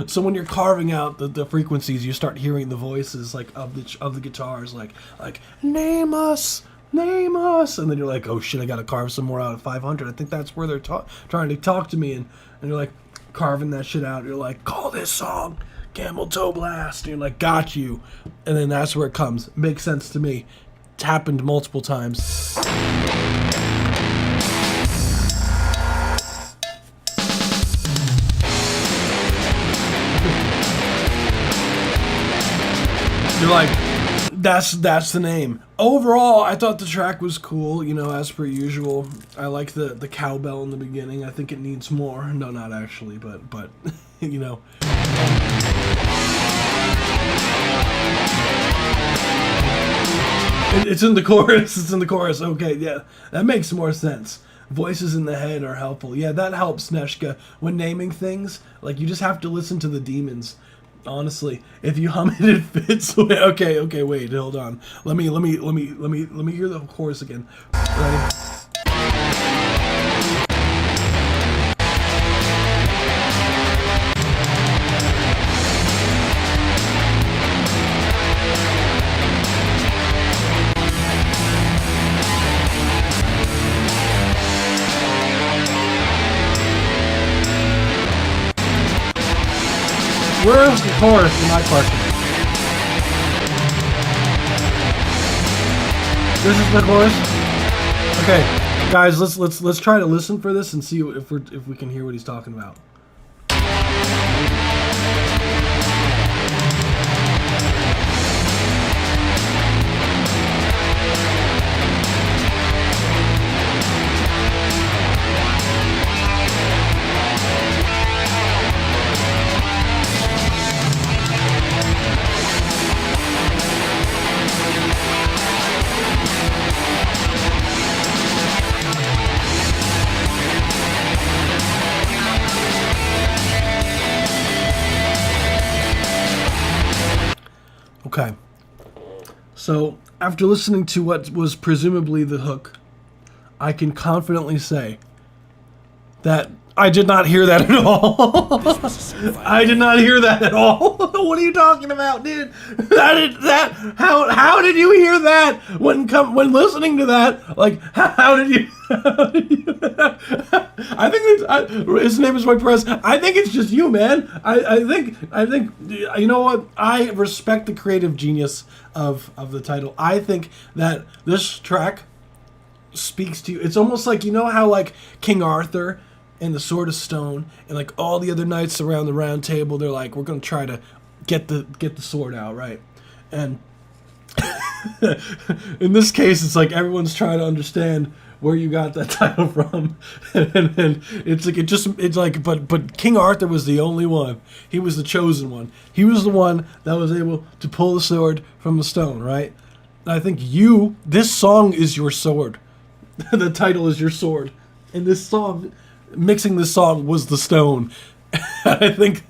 So when you're carving out the frequencies, you start hearing the voices like of the guitars, like name us. And then you're like, oh shit, I gotta carve some more out of 500. I think that's where they're trying to talk to me, and you're like carving that shit out. You're like, call this song Camel Toe Blast. And you're like, got you. And then that's where it comes. It makes sense to me. It's happened multiple times. You're like, that's the name. Overall, I thought the track was cool, as per usual. I like the cowbell in the beginning. I think it needs more. No, not actually, but It's in the chorus. It's in the chorus. Okay, yeah. That makes more sense. Voices in the head are helpful. Yeah, that helps, Neshka. When naming things, like, you just have to listen to the demons. Honestly, if you hum it, it fits. Okay, wait, hold on. Let me hear the chorus again. Ready? Where's the chorus in my question? This is the chorus? Okay, guys, let's try to listen for this and see if we can hear what he's talking about. So, after listening to what was presumably the hook, I can confidently say that I did not hear that at all. I did not hear that at all. What are you talking about, dude? How did you hear that when listening to that? Like, how did you? I think his name is Roy Perez. I think it's just you, man. I think you know what? I respect the creative genius of the title. I think that this track speaks to you. It's almost like, you know how like King Arthur and the Sword of Stone and like all the other knights around the round table, they're like, we're gonna try to get the sword out, right? And in this case, it's like everyone's trying to understand where you got that title from, and it's like but King Arthur was the only one. He was the chosen one. He was the one that was able to pull the sword from the stone, right? And I think this song is your sword. The title is your sword, and this song, mixing this song was the stone. I think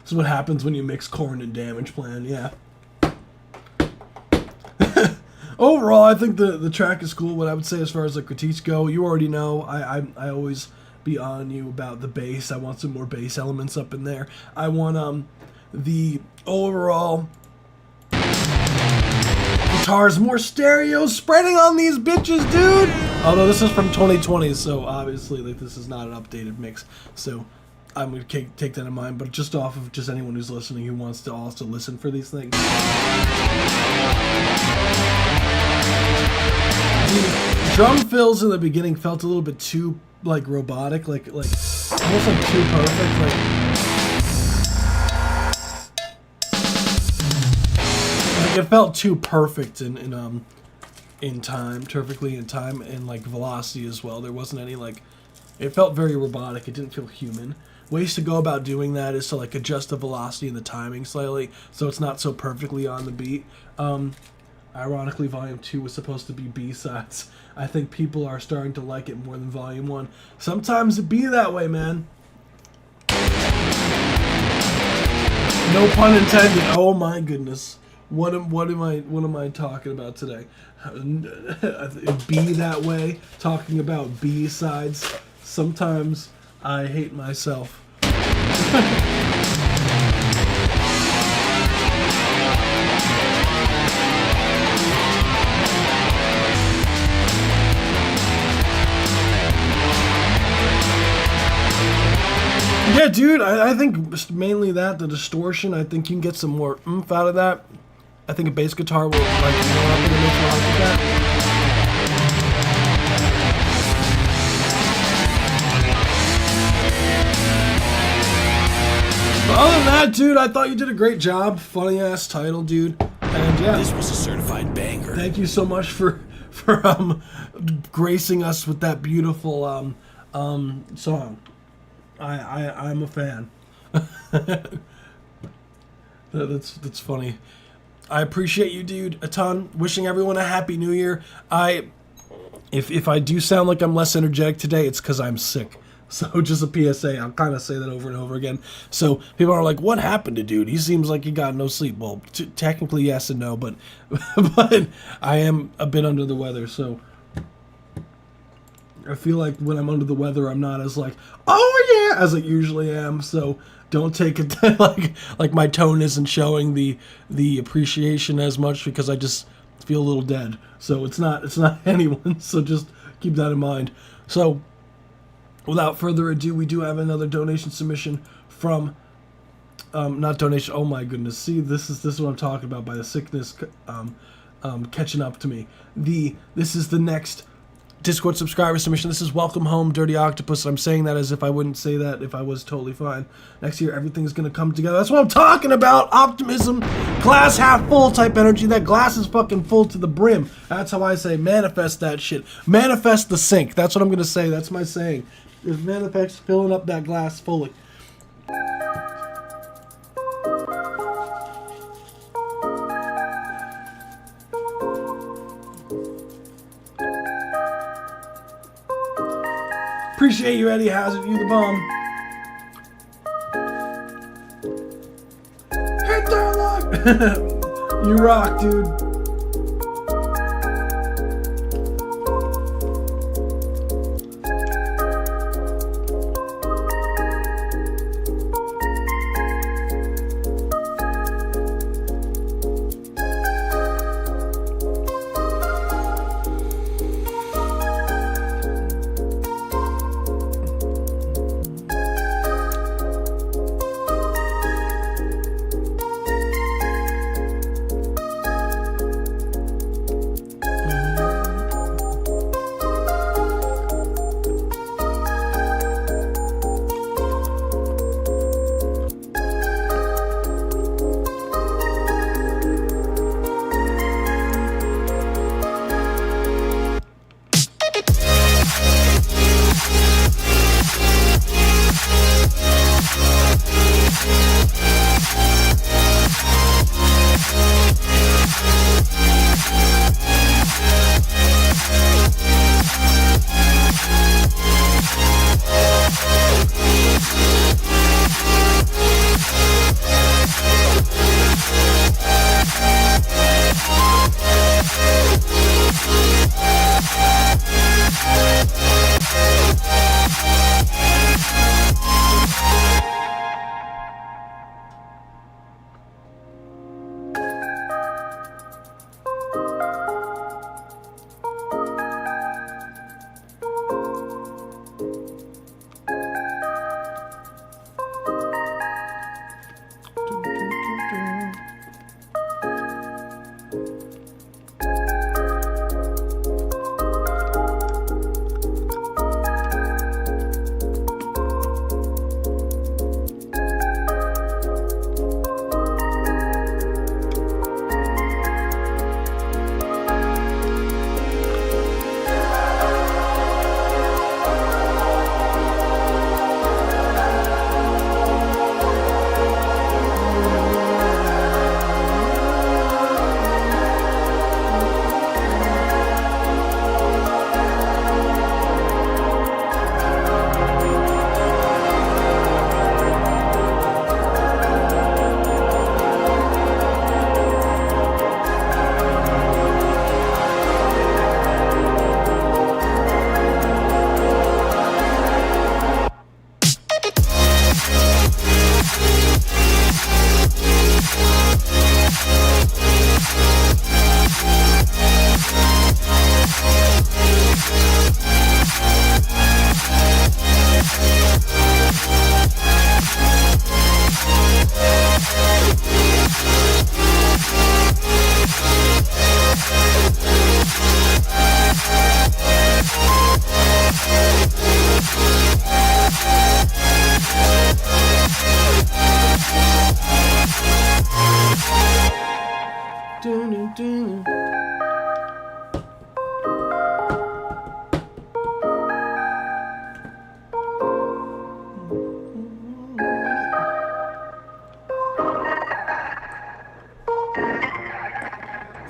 this is what happens when you mix Korn and Damage Plan, yeah. Overall, I think the track is cool. What I would say as far as the critiques go, you already know, I always be on you about the bass. I want some more bass elements up in there. I want the overall guitars more stereo spreading on these bitches, dude. Although this is from 2020, so obviously like this is not an updated mix. So I'm gonna take that in mind. But just off of just anyone who's listening who wants to also listen for these things. The drum fills in the beginning felt a little bit too like robotic, like almost like too perfect, like it felt too perfect in time, perfectly in time, and like velocity as well. There wasn't any like, it felt very robotic. It didn't feel human. Ways to go about doing that is to like adjust the velocity and the timing slightly so it's not so perfectly on the beat. Ironically, Volume 2 was supposed to be B-sides. I think people are starting to like it more than Volume 1. Sometimes it be that way, man. No pun intended. Oh my goodness. What am I talking about today? Be that way. Talking about B-sides. Sometimes I hate myself. Yeah, dude, I think mainly that, the distortion, I think you can get some more oomph out of that. I think a bass guitar will, like, you know, I think it makes a lot of that. But other than that, dude, I thought you did a great job. Funny ass title, dude. And yeah, This was a certified banger. thank you so much for gracing us with that beautiful song. I'm a fan. That's funny. I appreciate you, dude, a ton. Wishing everyone a happy new year. If I do sound like I'm less energetic today, it's because I'm sick. So just a PSA. I'll kind of say that over and over again. So people are like, "What happened to dude? He seems like he got no sleep." Well, technically yes and no, but but I am a bit under the weather. So I feel like when I'm under the weather, I'm not as like, "Oh yeah," as I usually am. So don't take it like my tone isn't showing the appreciation as much because I just feel a little dead. So it's not anyone. So just keep that in mind. So without further ado, we do have another donation submission from not donation. Oh my goodness! See, this is what I'm talking about by the sickness catching up to me. This is the next Discord subscriber submission. This is Welcome Home, Dirty Octopus. I'm saying that as if I wouldn't say that if I was totally fine. Next year, everything's going to come together. That's what I'm talking about. Optimism, glass half full type energy. That glass is fucking full to the brim. That's how I say manifest that shit. Manifest the sink. That's what I'm going to say. That's my saying. Is manifest filling up that glass fully. Appreciate you, Eddie Hazard. You the bomb. Hit their luck. You rock, dude.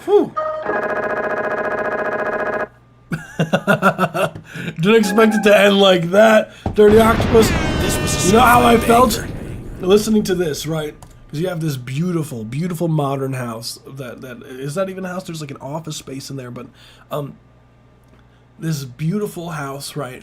Whew. Didn't expect it to end like that. Dirty Octopus. This was a You know how I certified felt banger. listening to this, right? Because you have this beautiful, beautiful modern house. That is not even a house. There's like an office space in there, but this beautiful house, right?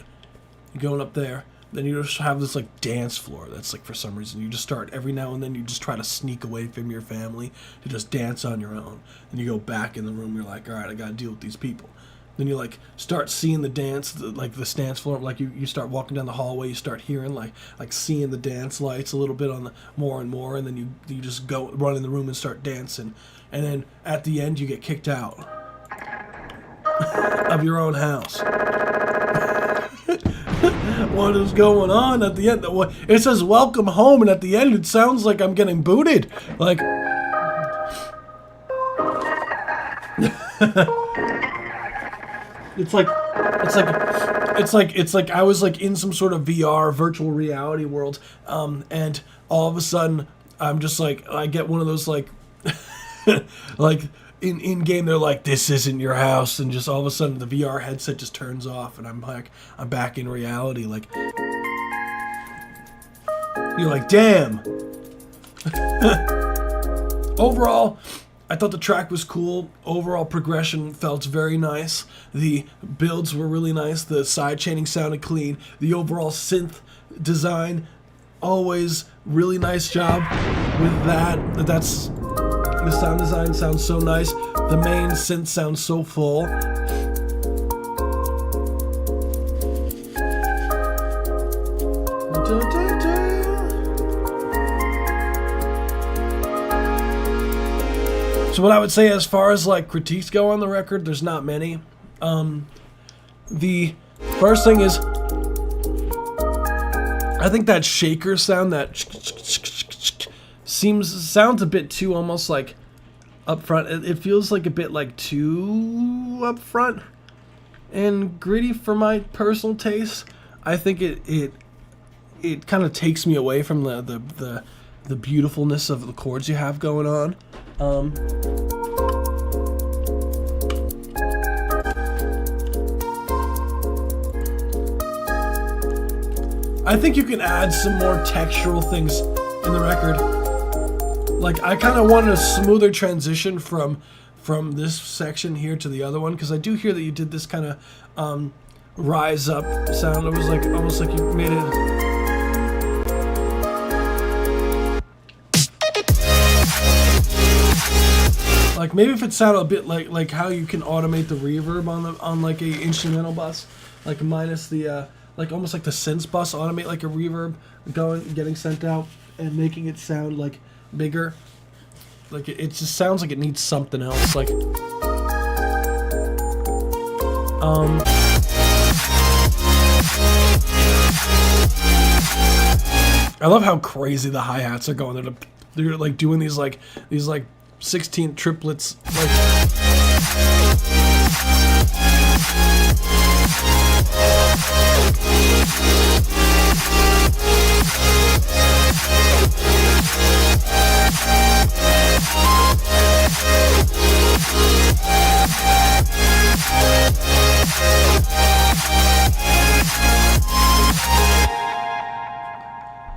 You're going up there. Then you just have this like dance floor that's like for some reason you just start every now and then you just try to sneak away from your family to just dance on your own. And you go back in the room. You're like, all right, I got to deal with these people. Then you like start seeing the dance, like the dance floor. Like you start walking down the hallway. You start hearing like seeing the dance lights a little bit on the more and more. And then you just go run in the room and start dancing. And then at the end you get kicked out of your own house. What is going on at the end? It says welcome home, and at the end it sounds like I'm getting booted. Like it's like I was like in some sort of VR virtual reality world, and all of a sudden I'm just like I get one of those like like in game they're like, this isn't your house, and just all of a sudden the VR headset just turns off, and I'm like, I'm back in reality. Like, you're like, damn. Overall, I thought the track was cool. Overall progression felt very nice. The builds were really nice. The side chaining sounded clean. The overall synth design, always really nice job with that. The sound design sounds so nice. The main synth sounds so full. So what I would say as far as like critiques go on the record, there's not many. The first thing is, I think that shaker sound, that sounds a bit too almost like upfront. It feels like a bit like too upfront and gritty for my personal taste. I think it kind of takes me away from the beautifulness of the chords you have going on. I think you can add some more textural things in the record. Like, I kind of wanted a smoother transition from this section here to the other one, because I do hear that you did this kind of rise up sound. It was like almost like you made it. Like, maybe if it sounded a bit like how you can automate the reverb on like a instrumental bus, like minus the like almost like the synth bus, automate like a reverb getting sent out and making it sound like bigger. Like it just sounds like it needs something else. Like I love how crazy the hi-hats are going. They're like doing these 16 triplets, like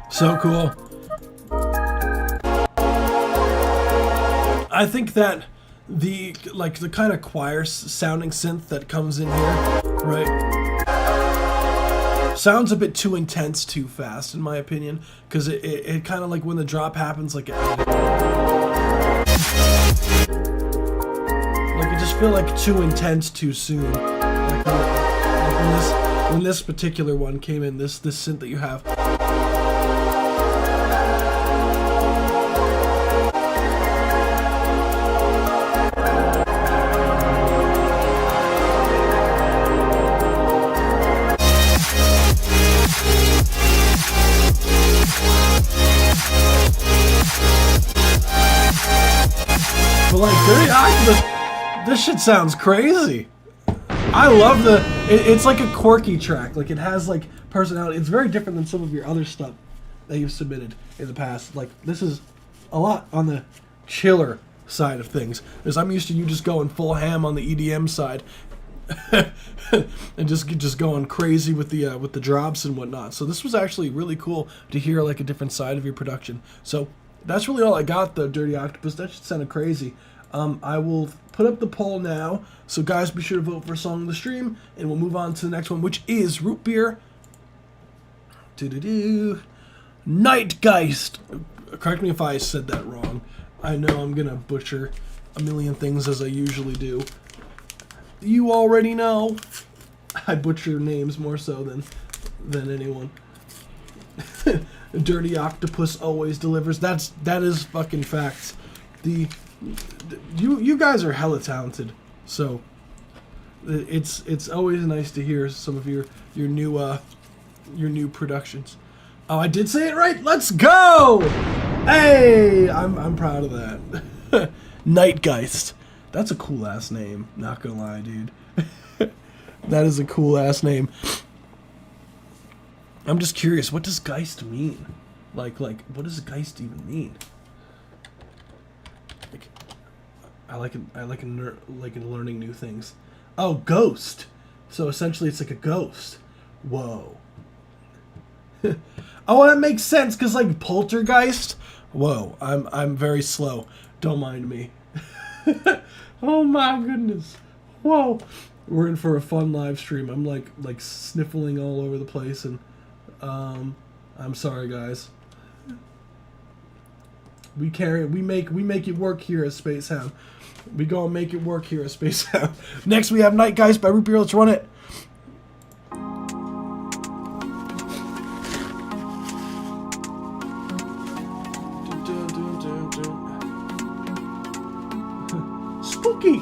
so cool. I think that the kind of choir sounding synth that comes in here, right, sounds a bit too intense too fast in my opinion, because it kind of like when the drop happens, like it just feel like too intense too soon. Like when this particular one came in, this synth that you have. But like Dirty Octopus, this shit sounds crazy. I love it's like a quirky track. Like it has like personality. It's very different than some of your other stuff that you've submitted in the past. Like this is a lot on the chiller side of things, because I'm used to you just going full ham on the EDM side, and just going crazy with the drops and whatnot. So this was actually really cool to hear like a different side of your production. So that's really all I got though, Dirty Octopus. That shit sounded crazy. I will put up the poll now, so guys, be sure to vote for a song of the stream, and we'll move on to the next one, which is Root Beer. Nightgeist. Correct me if I said that wrong. I know I'm gonna butcher a million things as I usually do. You already know I butcher names more so than anyone. Dirty Octopus always delivers. That is fucking facts. You guys are hella talented, so it's always nice to hear some of your new productions. Oh, I did say it right. Let's go. Hey, I'm proud of that. Nightgeist. That's a cool ass name. Not gonna lie, dude. That is a cool ass name. I'm just curious, what does Geist mean? Like what does Geist even mean? Like, I like learning new things. Oh, ghost. So essentially, it's like a ghost. Whoa. Oh, that makes sense because like poltergeist. Whoa, I'm very slow. Don't mind me. Oh my goodness. Whoa. We're in for a fun live stream. I'm like sniffling all over the place, and I'm sorry, guys. We make it work here at Space Hound. We gonna make it work here at Space Hound. Next we have Night Guys by Root Beer. Let's run it. Spooky.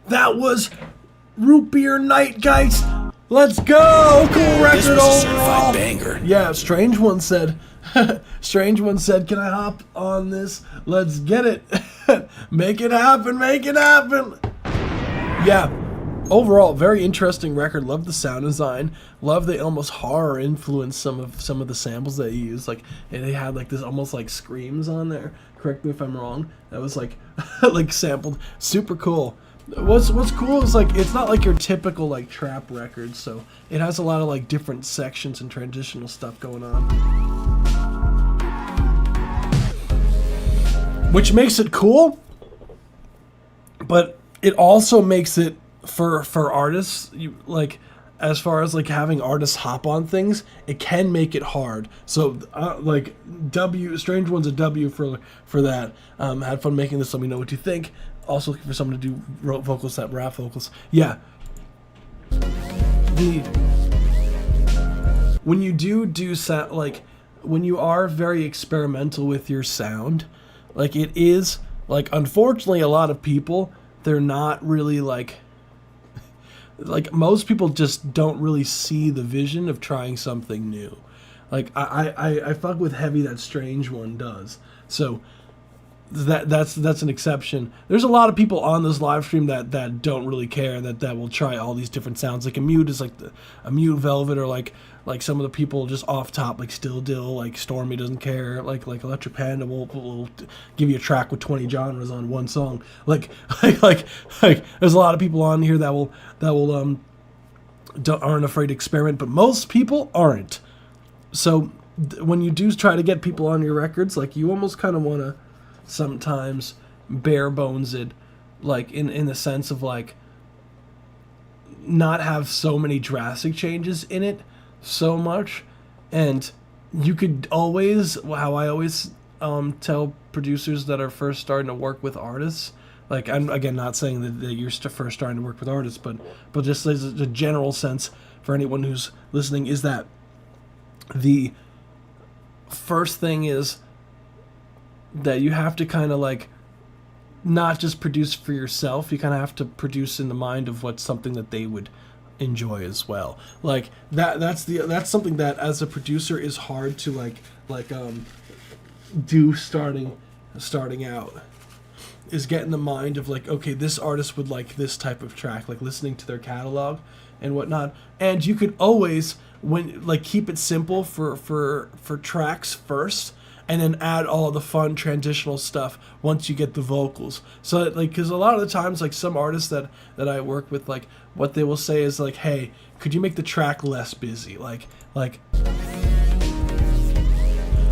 That was Root Beer Night, guys. Let's go! Cool record This was a overall. certified banger. Yeah, Strange One said, Strange One said, can I hop on this? Let's get it. Make it happen, make it happen. Yeah, overall, very interesting record. Love the sound design. Love the almost horror influence some of the samples that he used. Like, and they had like this almost like screams on there. Correct me if I'm wrong. That was like like sampled. Super cool. What's cool is like it's not like your typical like trap record, so it has a lot of like different sections and transitional stuff going on, which makes it cool. But it also makes it for artists, you like as far as like having artists hop on things, it can make it hard. So like Strange One's a W for that. Had fun making this. Let me know what you think. Also looking for someone to do vocals, that rap vocals. Yeah. When you do sound, like when you are very experimental with your sound, like it is like unfortunately a lot of people, they're not really like most people just don't really see the vision of trying something new. Like I fuck with Heavy, that Strange One does. So that's an exception. There's a lot of people on this live stream that don't really care, that will try all these different sounds. Like a Mute is like a Mute Velvet, or like some of the people just off top, like Still Dill, like Stormy doesn't care, like Electric Panda will give you a track with 20 genres on one song. Like there's a lot of people on here that aren't afraid to experiment, but most people aren't. So when you do try to get people on your records, like you almost kind of want to sometimes bare bones it, like in the sense of like not have so many drastic changes in it so much. And you could always, how I always tell producers that are first starting to work with artists, like, I'm again not saying that you're first starting to work with artists, but just as a general sense for anyone who's listening, is that the first thing is that you have to kind of like not just produce for yourself. You kind of have to produce in the mind of what's something that they would enjoy as well. Like that's something that as a producer is hard to do starting out, is get in the mind of like, okay, this artist would like this type of track, like listening to their catalog and whatnot. And you could always keep it simple for tracks first, and then add all the fun transitional stuff once you get the vocals. So that, like, because a lot of the times, like, some artists that I work with, like, what they will say is like, hey, could you make the track less busy? Like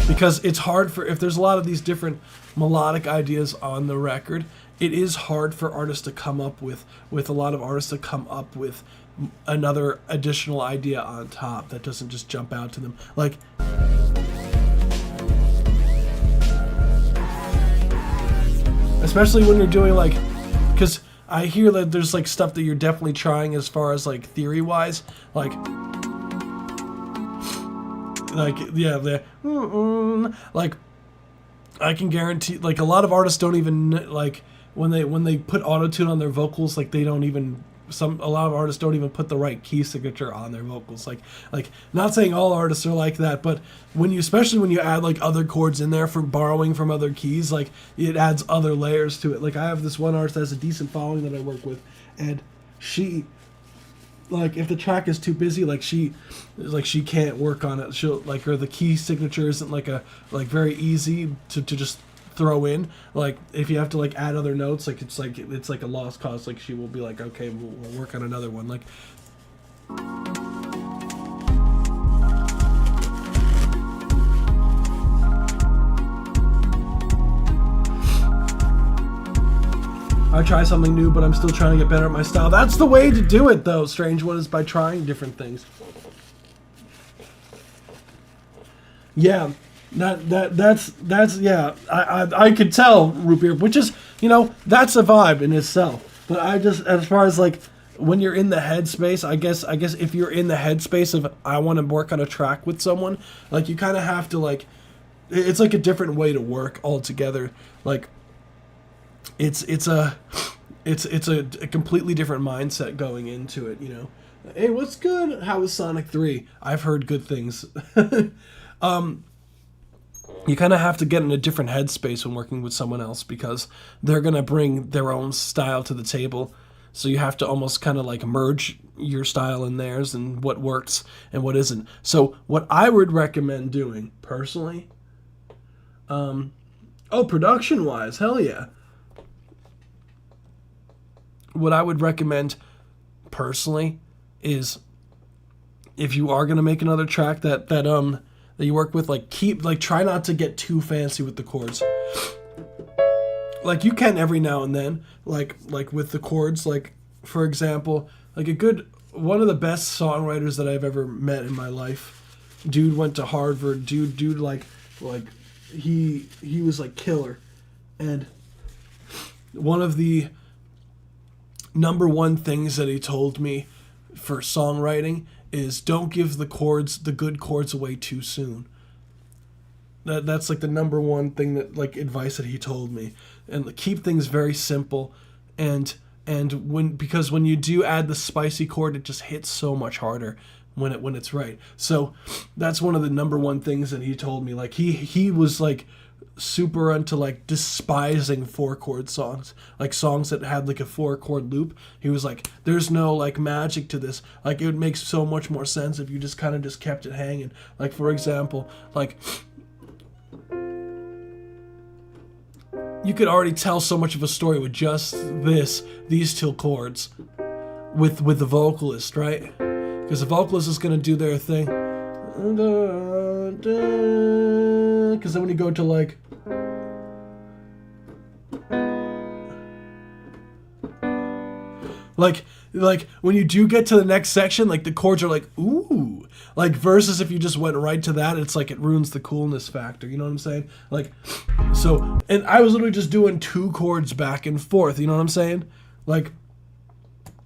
because it's hard if there's a lot of these different melodic ideas on the record, it is hard for artists to come up with a lot of artists to come up with another additional idea on top that doesn't just jump out to them. Like, especially when you're doing like, because I hear that there's like stuff that you're definitely trying as far as like theory wise, like yeah, like I can guarantee, like, a lot of artists don't even, like, when they put autotune on their vocals, like, they don't even, a lot of artists don't even put the right key signature on their vocals. Like not saying all artists are like that, but especially when you add like other chords in there from borrowing from other keys, like, it adds other layers to it. Like, I have this one artist that has a decent following that I work with, and she, like, if the track is too busy, she can't work on it. She'll, like, or the key signature isn't very easy to just throw in. Like, if you have to like add other notes, it's like a lost cause. Like, she will be like, okay, we'll work on another one. Like, I try something new, but I'm still trying to get better at my style. That's the way to do it, though, Strange One, is by trying different things. Yeah, that's yeah. I could tell, Root Beer, which is, that's a vibe in itself. But I just, as far as like when you're in the headspace, I guess if you're in the headspace of I want to work on a track with someone, like, you kind of have to, like, it's like a different way to work altogether. Like, it's a completely different mindset going into it, Hey, what's good? How was Sonic 3? I've heard good things. You kind of have to get in a different headspace when working with someone else, because they're going to bring their own style to the table. So you have to almost kind of like merge your style and theirs, and what works and what isn't. So what I would recommend doing personally, production wise, hell yeah. What I would recommend personally is, if you are going to make another track that you work with, try not to get too fancy with the chords. Like, you can every now and then, like with the chords, like, for example, like one of the best songwriters that I've ever met in my life. Dude went to Harvard. Dude, like he was like killer. And one of the number one things that he told me for songwriting is, don't give the good chords away too soon. That's like the number one thing that, like, advice that he told me. And keep things very simple, and because when you do add the spicy chord, it just hits so much harder when it's right. So that's one of the number one things that he told me. Like, he was like super into like despising 4-chord songs, like songs that had like a 4-chord loop. He was like, there's no like magic to this. Like, it would make so much more sense if you just kind of just kept it hanging. Like, for example, like, you could already tell so much of a story with just these 2 chords with the vocalist, right? Because the vocalist is going to do their thing. Because then when you go to like, Like when you do get to the next section, like the chords are like, ooh. Like versus if you just went right to that, it's like it ruins the coolness factor. You know what I'm saying? Like, so, and I was literally just doing 2 chords back and forth. You know what I'm saying? Like,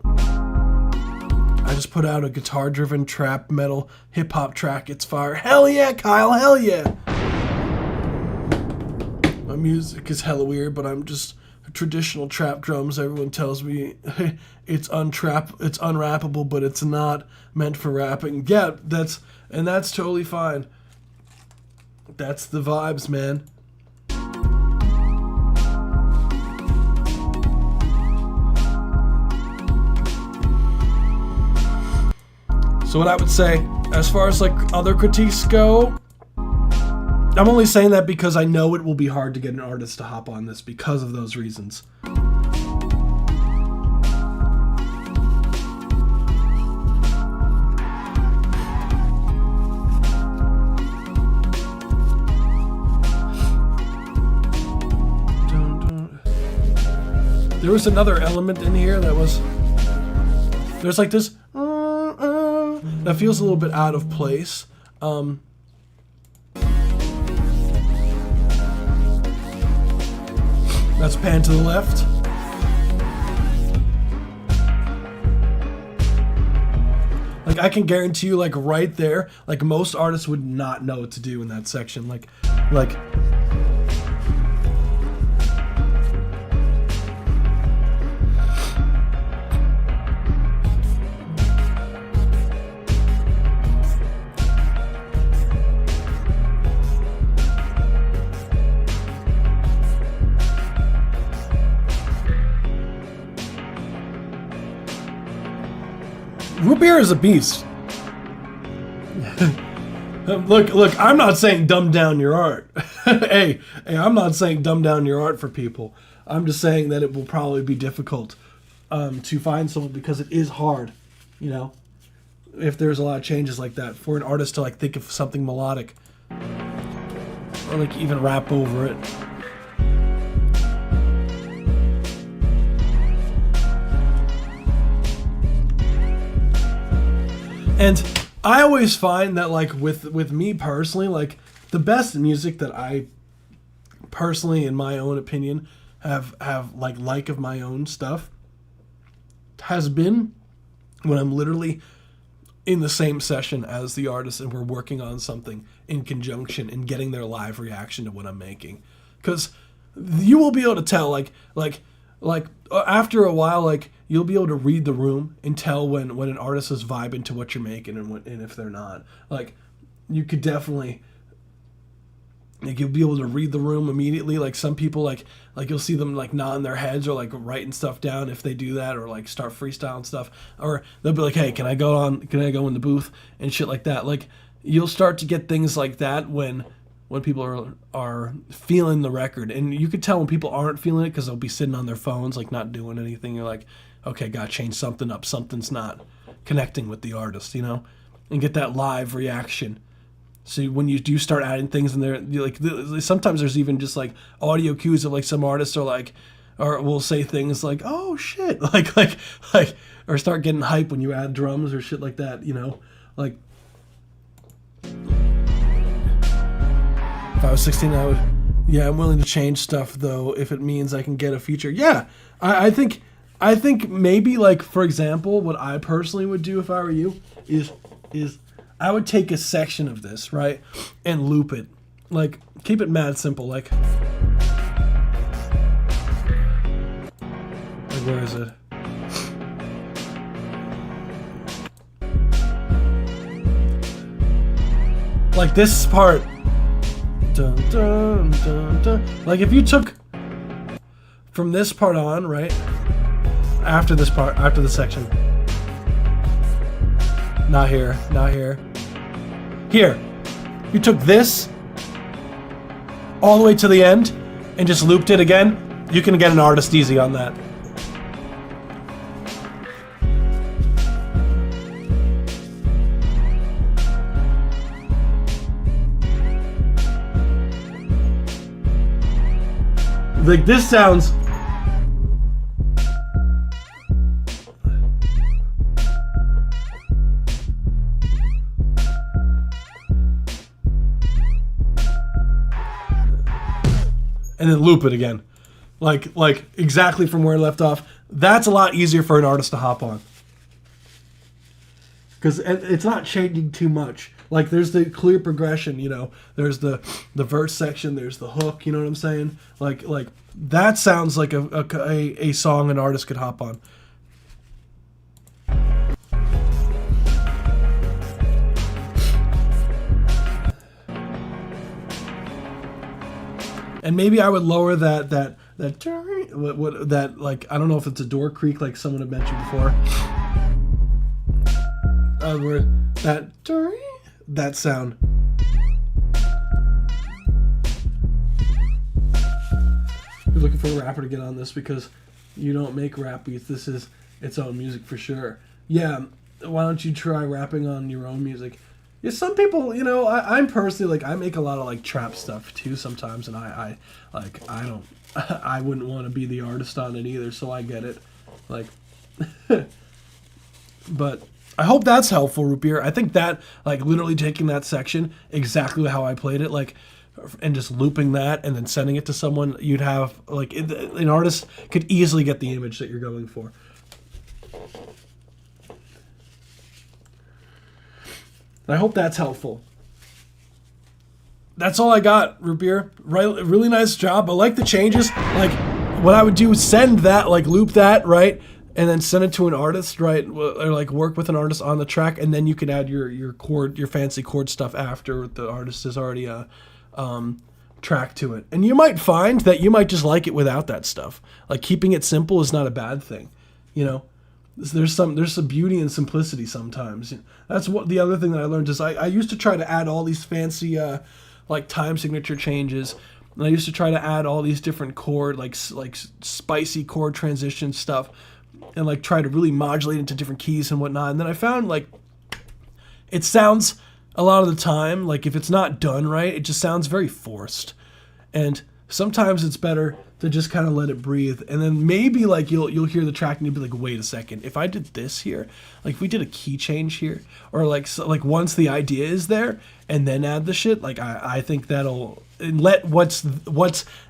I just put out a guitar-driven trap metal hip-hop track. It's fire. Hell yeah, Kyle. Hell yeah. My music is hella weird, but I'm just traditional trap drums. Everyone tells me it's unrappable, but it's not meant for rapping. Yeah, that's totally fine. That's the vibes, man. So what I would say, as far as like other critiques go, I'm only saying that because I know it will be hard to get an artist to hop on this because of those reasons. There was another element in here that was, there's like this that feels a little bit out of place. Let's pan to the left. Like I can guarantee you, like right there, like most artists would not know what to do in that section. Like Root Beer is a beast. Look, I'm not saying dumb down your art. hey, I'm not saying dumb down your art for people. I'm just saying that it will probably be difficult to find someone because it is hard, you know, if there's a lot of changes like that for an artist to like think of something melodic or like even rap over it. And I always find that like with me personally, like the best music that I personally, in my own opinion, have like of my own stuff has been when I'm literally in the same session as the artist and we're working on something in conjunction and getting their live reaction to what I'm making. Because you will be able to tell like after a while, like you'll be able to read the room and tell when an artist is vibing to what you're making and if they're not. Like you could definitely, like you'll be able to read the room immediately. Like some people like you'll see them like nodding their heads or like writing stuff down if they do that, or like start freestyling stuff, or they'll be like, hey, can I go in the booth and shit like that. Like you'll start to get things like that when people are feeling the record. And you could tell when people aren't feeling it because they'll be sitting on their phones, like not doing anything. You're like, okay, gotta change something up. Something's not connecting with the artist, you know? And get that live reaction. So when you do start adding things in there, you like sometimes there's even just like audio cues of like some artists are like, or will say things like, oh shit, like, or start getting hype when you add drums or shit like that, you know? Like, if I was 16, I would, yeah, I'm willing to change stuff though if it means I can get a feature. Yeah, I think maybe like, for example, what I personally would do if I were you is I would take a section of this, right, and loop it. Like, keep it mad simple. Like where is it? Like this part. Dun, dun, dun, dun. Like if you took from this part on, right, after this part, after the section, not here, here, you took this all the way to the end and just looped it again, you can get an artist easy on that. Like this sounds, and then loop it again. Like exactly from where it left off. That's a lot easier for an artist to hop on. Because it's not changing too much. Like, there's the clear progression, you know. There's the verse section. There's the hook, you know what I'm saying? Like that sounds like a song an artist could hop on. And maybe I would lower that like, I don't know if it's a door creak like someone had mentioned before. Where that sound. You're looking for a rapper to get on this because you don't make rap beats. This is its own music for sure. Yeah, why don't you try rapping on your own music? Yeah, some people, you know, I'm personally, like, I make a lot of, like, trap stuff too sometimes, and I don't, I wouldn't want to be the artist on it either, so I get it. Like, but I hope that's helpful, Root Beer. I think that, like, literally taking that section, exactly how I played it, like, and just looping that and then sending it to someone, you'd have, like, an artist could easily get the image that you're going for. I hope that's helpful. That's all I got, Root Beer. Right, really nice job. I like the changes. Like, what I would do is send that, like, loop that, right? And then send it to an artist, right? Or like work with an artist on the track, and then you can add your chord, your fancy chord stuff after the artist has already track to it. And you might find that you might just like it without that stuff. Like, keeping it simple is not a bad thing, you know. There's some beauty in simplicity sometimes. That's what the other thing that I learned is I used to try to add all these fancy like time signature changes. And I used to try to add all these different chord, like spicy chord transition stuff, and like try to really modulate into different keys and whatnot. And then I found, like, it sounds a lot of the time, like, if it's not done right, it just sounds very forced. And sometimes it's better to just kind of let it breathe. And then maybe, like, you'll hear the track and you'll be like, wait a second, if I did this here, like, if we did a key change here, or like, so, like, once the idea is there and then add the shit, like, I think that'll let what's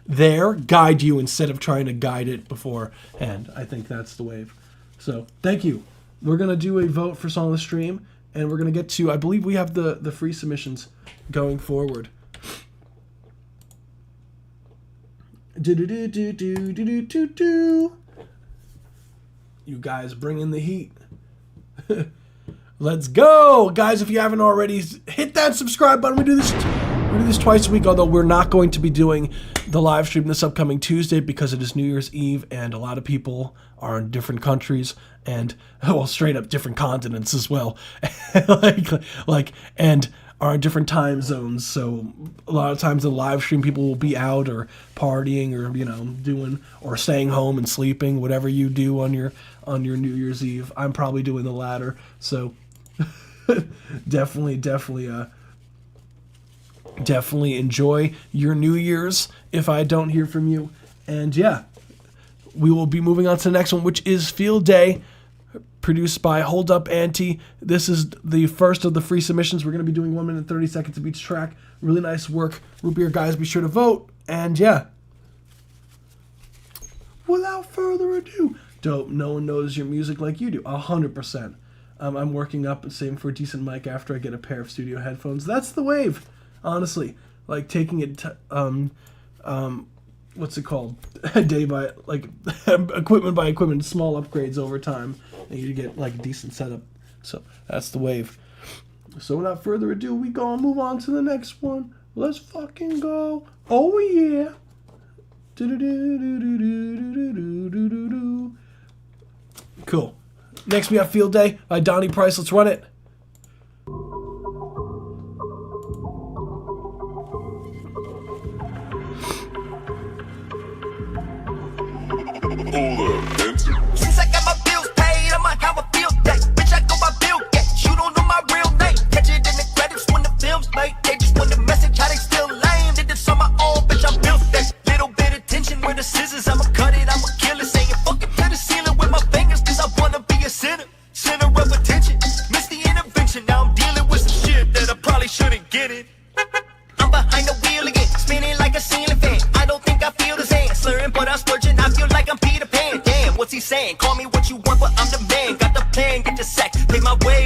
there guide you instead of trying to guide it beforehand. I think that's the wave. So thank you. We're gonna do a vote for song of the stream, and we're gonna get to, I believe we have the free submissions going forward. You guys bring in the heat. Let's go, guys! If you haven't already, hit that subscribe button. We do this twice a week, although we're not going to be doing the live stream this upcoming Tuesday because it is New Year's Eve and a lot of people are in different countries and, well, straight up different continents as well, and are in different time zones. So a lot of times the live stream people will be out or partying or, you know, doing or staying home and sleeping, whatever you do on your New Year's Eve. I'm probably doing the latter. So definitely enjoy your New Year's if I don't hear from you. And yeah, we will be moving on to the next one, which is Field Day, produced by Hold Up Auntie. This is the first of the free submissions. We're going to be doing 1 minute and 30 seconds of each track. Really nice work. Root Beer guys, be sure to vote. And yeah, without further ado, dope. No one knows your music like you do. 100%. I'm working up and saving for a decent mic after I get a pair of studio headphones. That's the wave, honestly. Like, taking it, what's it called? Day by, like, equipment by equipment, small upgrades over time, and you get, like, a decent setup. So that's the wave. So without further ado, we gonna move on to the next one. Let's fucking go. Oh yeah. Cool. Next we have Field Day by Donnie Price. Let's run it. Since I got my bills paid, I might have a field day. Bitch, I go by Bill Gates. You don't know my real name. Catch it in the credits when the film's made. They just want the message, how they still lame. Did this on my own, bitch, I built that. Little bit of tension with the scissors. I'ma cut it, I'ma kill it. Saying fuck it to the ceiling with my fingers, cause I wanna be a center of attention. Miss the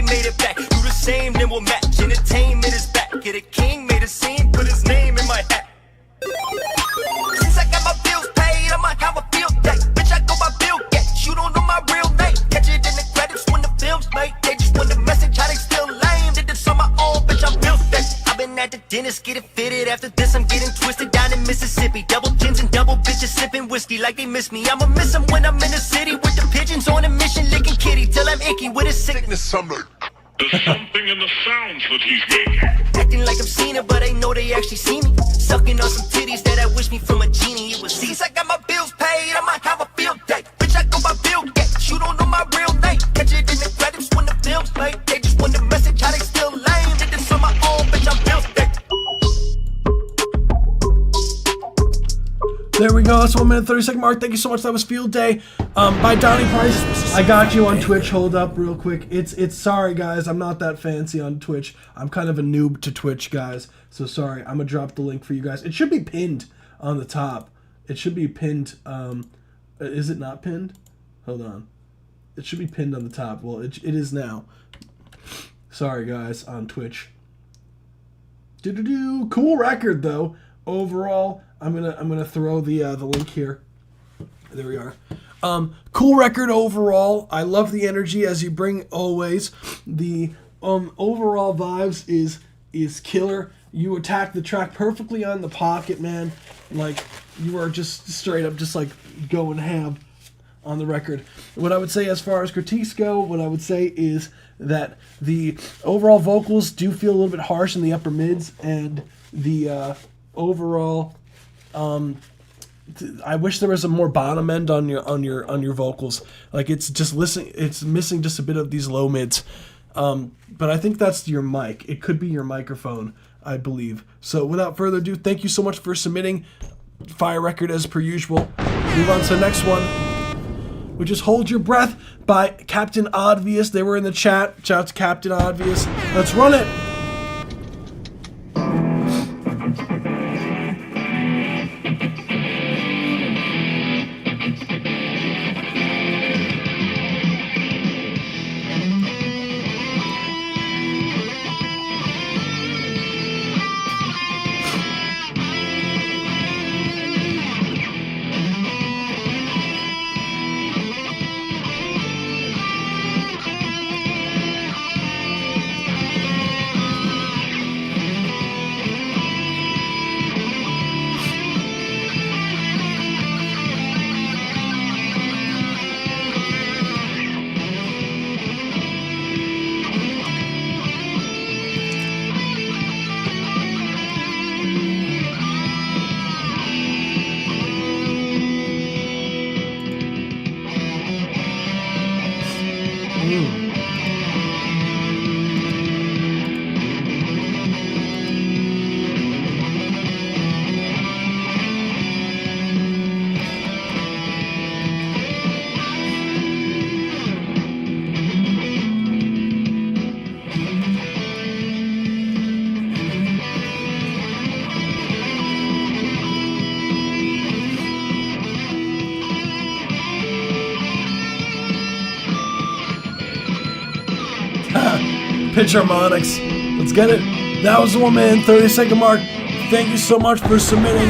they made it back. Do the same, then we'll match. Entertainment is back. Get a king, made a scene, put his name in my hat. Since I got my bills paid, I might have a field day. Bitch, I go by Bill Gates. You don't know my real name. Catch it in the credits when the film's made. They just want the message, how they still lame. Did this on my own, bitch, I'm built that. I've been at the dentist, getting fitted. After this, I'm getting twisted down in Mississippi. Double gins and double bitches sipping whiskey like they miss me. I'ma miss them when I'm in the city with the pigeons on a mission, licking kitty till I'm icky with a sickness. There's something in the sounds that he's making. Acting like I'm seen it, but I know they actually see me. Sucking on some titties that I wish me from a genie. It was since I got my bills paid, I might have a field day. Bitch, I go by Bill Gates. You don't know my real name. Catch it in the credits when the film's made. They just want the message, how they still lame. Did this on my own, bitch, I'm built that. There we go. That's 1 minute 30-second mark. Thank you so much. That was Field Day by Donnie Price. I got you on Twitch. Hold up real quick. It's sorry guys. I'm not that fancy on Twitch. I'm kind of a noob to Twitch, guys. So sorry. I'm gonna drop the link for you guys. It should be pinned on the top. It should be pinned. Is it not pinned? Hold on. It should be pinned on the top. Well, it is now. Sorry guys on Twitch. Cool record though. Overall, I'm gonna throw the link here. There we are. Cool record overall. I love the energy as you bring always. The overall vibes is killer. You attack the track perfectly on the pocket, man. Like you are just straight up just like going ham on the record. What I would say as far as critiques go, what I would say is that the overall vocals do feel a little bit harsh in the upper mids, and the overall I wish there was a more bottom end on your vocals. Like it's missing just a bit of these low mids. But I think that's your mic. It could be your microphone, I believe. So without further ado, thank you so much for submitting. Fire record as per usual. Move on to the next one, which is Hold Your Breath by Captain Obvious. They were in the chat. Shout out to Captain Obvious. Let's run it. Pitch harmonics. Let's get it. That was the 1 minute 30-second mark. Thank you so much for submitting.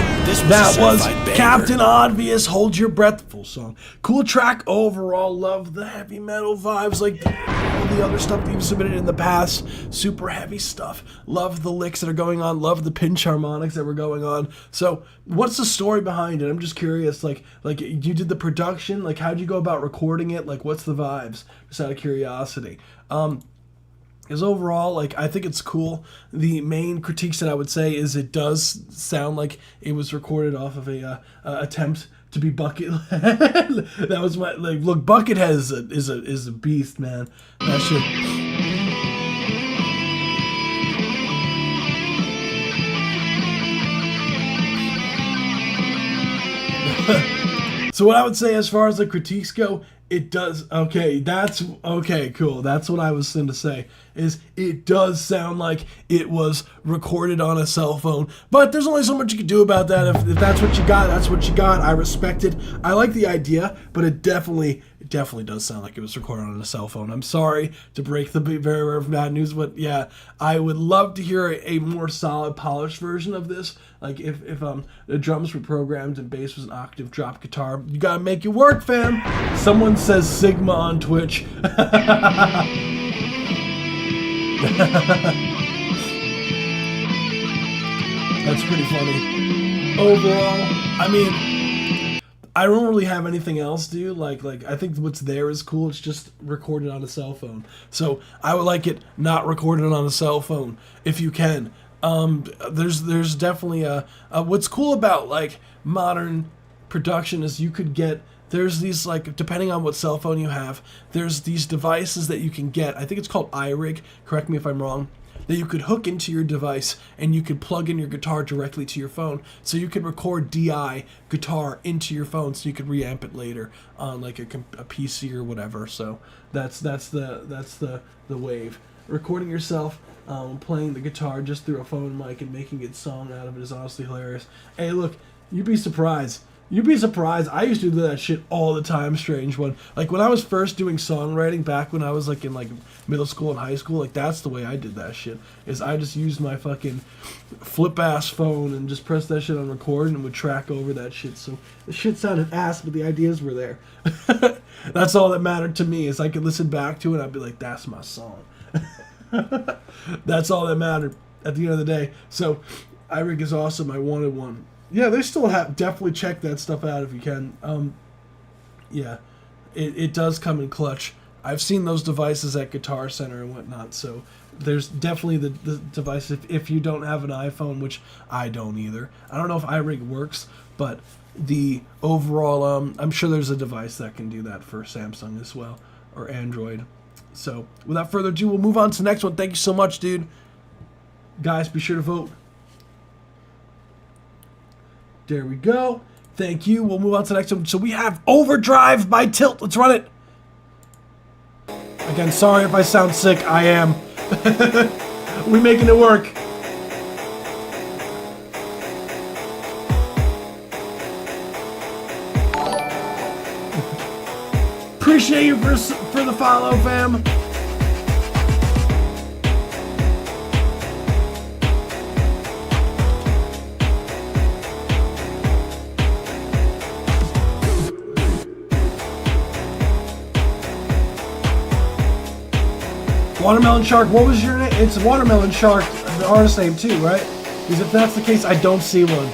That was Captain Obvious, Hold Your Breath. Full song. Cool track overall. Love the heavy metal vibes, like all the other stuff that you've submitted in the past. Super heavy stuff. Love the licks that are going on. Love the pinch harmonics that were going on. So what's the story behind it? I'm just curious. Like you did the production. Like how'd you go about recording it? Like what's the vibes? Just out of curiosity. Because overall, like, I think it's cool. The main critiques that I would say is it does sound like it was recorded off of a attempt to be Buckethead. That was my, like, look, Buckethead is a beast, man. That shit. So what I would say as far as the critiques go, it does, okay, that's, okay, cool. That's what I was going to say, is it does sound like it was recorded on a cell phone. But there's only so much you can do about that. If that's what you got, that's what you got. I respect it. I like the idea, but it definitely definitely does sound like it was recorded on a cell phone. I'm sorry to break the bearer of bad news, but yeah, I would love to hear a more solid, polished version of this. Like if the drums were programmed and bass was an octave drop guitar. You gotta make it work, fam. Someone says Sigma on Twitch. That's pretty funny. Overall, I mean, I don't really have anything else, dude. Like I think what's there is cool. It's just recorded on a cell phone. So I would like it not recorded on a cell phone if you can. There's definitely what's cool about like modern production is you could get. There's these, like, depending on what cell phone you have, there's these devices that you can get. I think it's called iRig, correct me if I'm wrong, that you could hook into your device and you could plug in your guitar directly to your phone. So you could record DI guitar into your phone so you could reamp it later on like a PC or whatever. So that's the wave. Recording yourself playing the guitar just through a phone mic and making a song out of it is honestly hilarious. Hey, look, you'd be surprised. You'd be surprised. I used to do that shit all the time, Strange One. Like, when I was first doing songwriting back when I was, like, in, like, middle school and high school, like, that's the way I did that shit. Is I just used my fucking flip-ass phone and just pressed that shit on record and would track over that shit. So the shit sounded ass, but the ideas were there. That's all that mattered to me, is I could listen back to it and I'd be like, that's my song. That's all that mattered at the end of the day. So, iRig is awesome. I wanted one. Yeah, they still have. Definitely check that stuff out if you can. Yeah, it does come in clutch. I've seen those devices at Guitar Center and whatnot, so there's definitely the device if you don't have an iPhone, which I don't either. I don't know if iRig works, but the overall, I'm sure there's a device that can do that for Samsung as well, or Android. So, without further ado, we'll move on to the next one. Thank you so much, dude. Guys, be sure to vote. There we go. Thank you. We'll move on to the next one. So we have Overdrive by Tilt. Let's run it. Again, sorry if I sound sick. I am. We making it work. Appreciate you for the follow, fam. Watermelon Shark, what was your name? It's Watermelon Shark, the artist name too, right? Because if that's the case, I don't see one.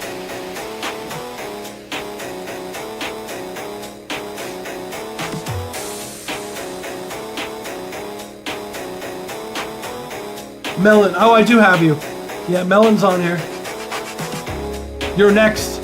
Melon, oh, I do have you. Yeah, Melon's on here. You're next.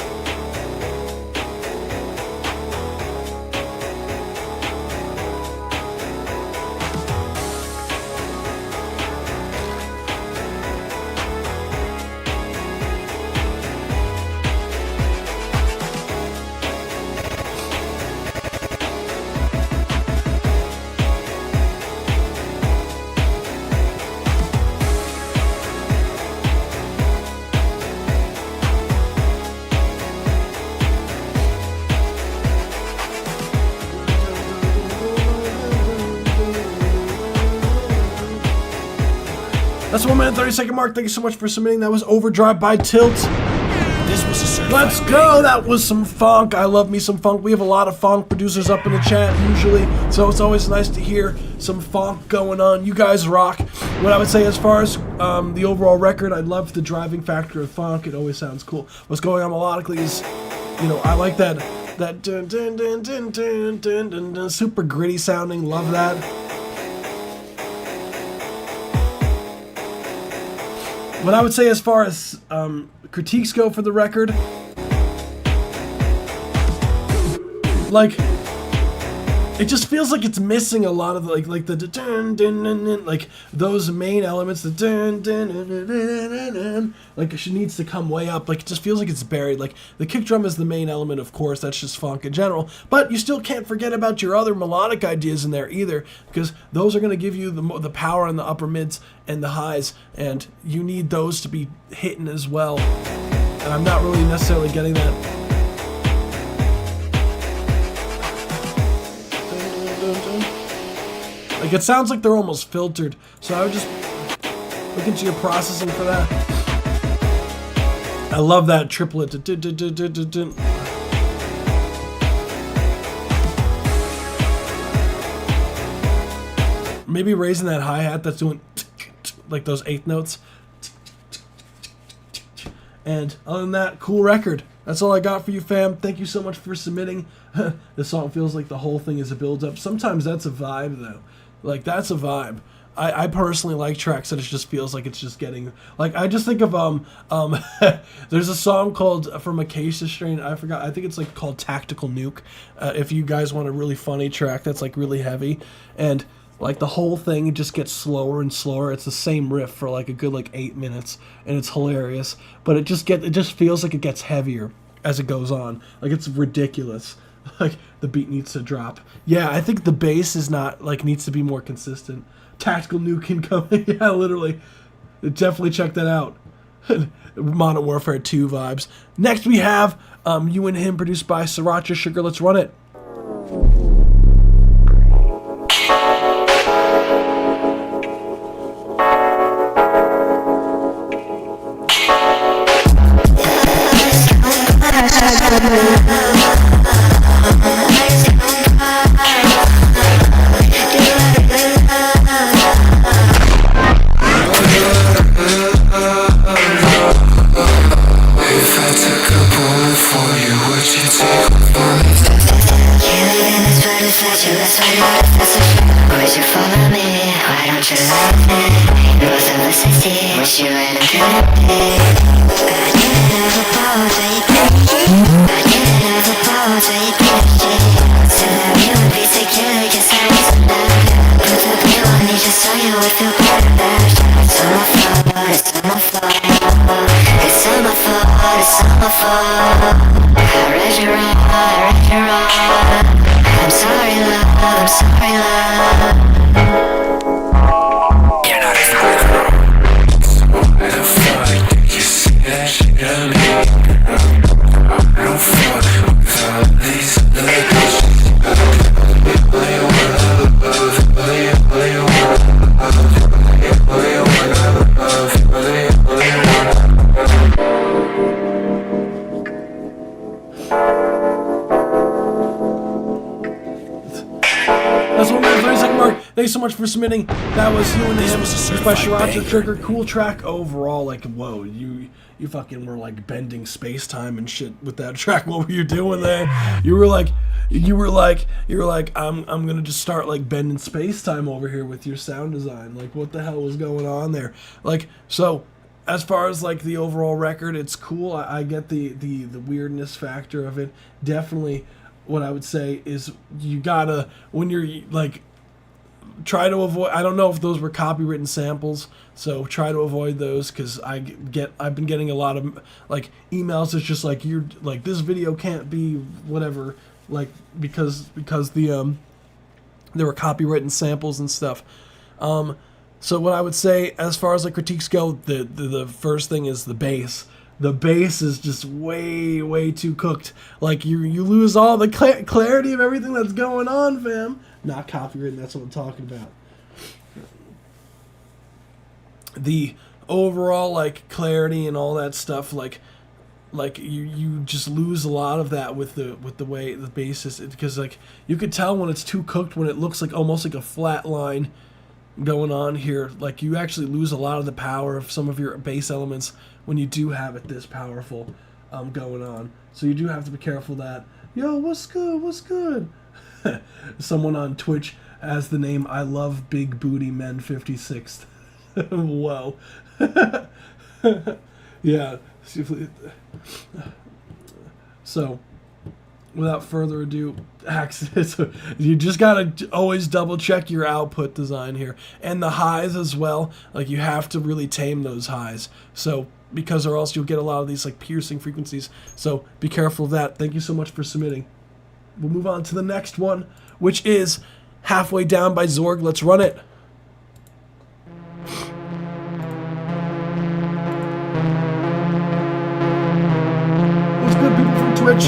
That's 1 minute 30-second mark. Thank you so much for submitting. That was Overdrive by Tilt. This was a certified Let's go. That was some funk. I love me some funk. We have a lot of funk producers up in the chat usually, so it's always nice to hear some funk going on. You guys rock. What I would say as far as the overall record, I love the driving factor of funk. It always sounds cool. What's going on melodically is, you know, I like that dun dun dun dun dun dun dun dun, super gritty sounding. Love that. What I would say as far as critiques go for the record, like, it just feels like it's missing a lot of like the dun dun dun dun, like those main elements, the dun dun dun dun dun dun, like it needs to come way up. Like it just feels like it's buried. Like the kick drum is the main element, of course. That's just funk in general. But you still can't forget about your other melodic ideas in there either, because those are going to give you the power in the upper mids and the highs, and you need those to be hitting as well. And I'm not really necessarily getting that. Like, it sounds like they're almost filtered. So I would just look into your processing for that. I love that triplet. Maybe raising that hi-hat that's doing like those eighth notes. And other than that, cool record. That's all I got for you, fam. Thank you so much for submitting. The song feels like the whole thing is a build-up. Sometimes that's a vibe, though. Like, that's a vibe. I personally like tracks that it just feels like it's just getting... Like, I just think of, there's a song called, from Acacia Strain, I forgot, I think it's, like, called Tactical Nuke. If you guys want a really funny track that's, like, really heavy. And... like, the whole thing just gets slower and slower. It's the same riff for, like, a good, like, 8 minutes, and it's hilarious. But it just feels like it gets heavier as it goes on. Like, it's ridiculous. Like, the beat needs to drop. Yeah, I think the bass is not, like, needs to be more consistent. Tactical Nuke incoming. Yeah, literally. Definitely check that out. Modern Warfare 2 vibes. Next we have You and Him, produced by Sriracha Sugar. Let's run it. Would you follow me? Why don't you love me? It was a necessity. Wish you had a good day. I didn't have a power to eat. I didn't have a power to eat. So that you would be secure, cause I was alive. Put the blue on me just so you would feel better. It's all my fault, it's all my fault. It's all my fault, it's all my fault. I read you wrong, I read you wrong. I'm sorry, love, I'm sorry, love. You're not as hard. The fuck did you see that shit on me? I don't fuck with all these other bitches. All you want, all you That's 1 minute 30-second mark. Thanks so much for submitting. That was You and Him, produced by Sriracha Sugar. Cool track overall. Like, whoa, you fucking were like bending space time and shit with that track. What were you doing there? You were like, I'm gonna just start like bending space time over here with your sound design. Like, what the hell was going on there? Like, so as far as like the overall record, it's cool. I get the weirdness factor of it. Definitely. What I would say is you gotta, when you're like, try to avoid, I don't know if those were copywritten samples, so try to avoid those, because I've been getting a lot of like emails that's just like, you're like, this video can't be whatever, like, because the there were copywritten samples and stuff. So what I would say as far as like critiques go, the first thing is the bass. The bass is just way too cooked. Like, you lose all the clarity of everything that's going on, fam. Not copywritten, that's what I'm talking about. The overall, like, clarity and all that stuff, like you just lose a lot of that with the way the bass is, because like you could tell when it's too cooked, when it looks like almost like a flat line going on here. Like, you actually lose a lot of the power of some of your bass elements when you do have it this powerful going on. So you do have to be careful that, yo, what's good? Someone on Twitch has the name I Love Big Booty Men 56th. Whoa. Yeah. So, without further ado, you just gotta always double check your output design here, and the highs as well. Like, you have to really tame those highs, so because or else you'll get a lot of these like piercing frequencies. So be careful of that. Thank you so much for submitting. We'll move on to the next one, which is Halfway Down by Zorg. Let's run it. What's good, people from Twitch?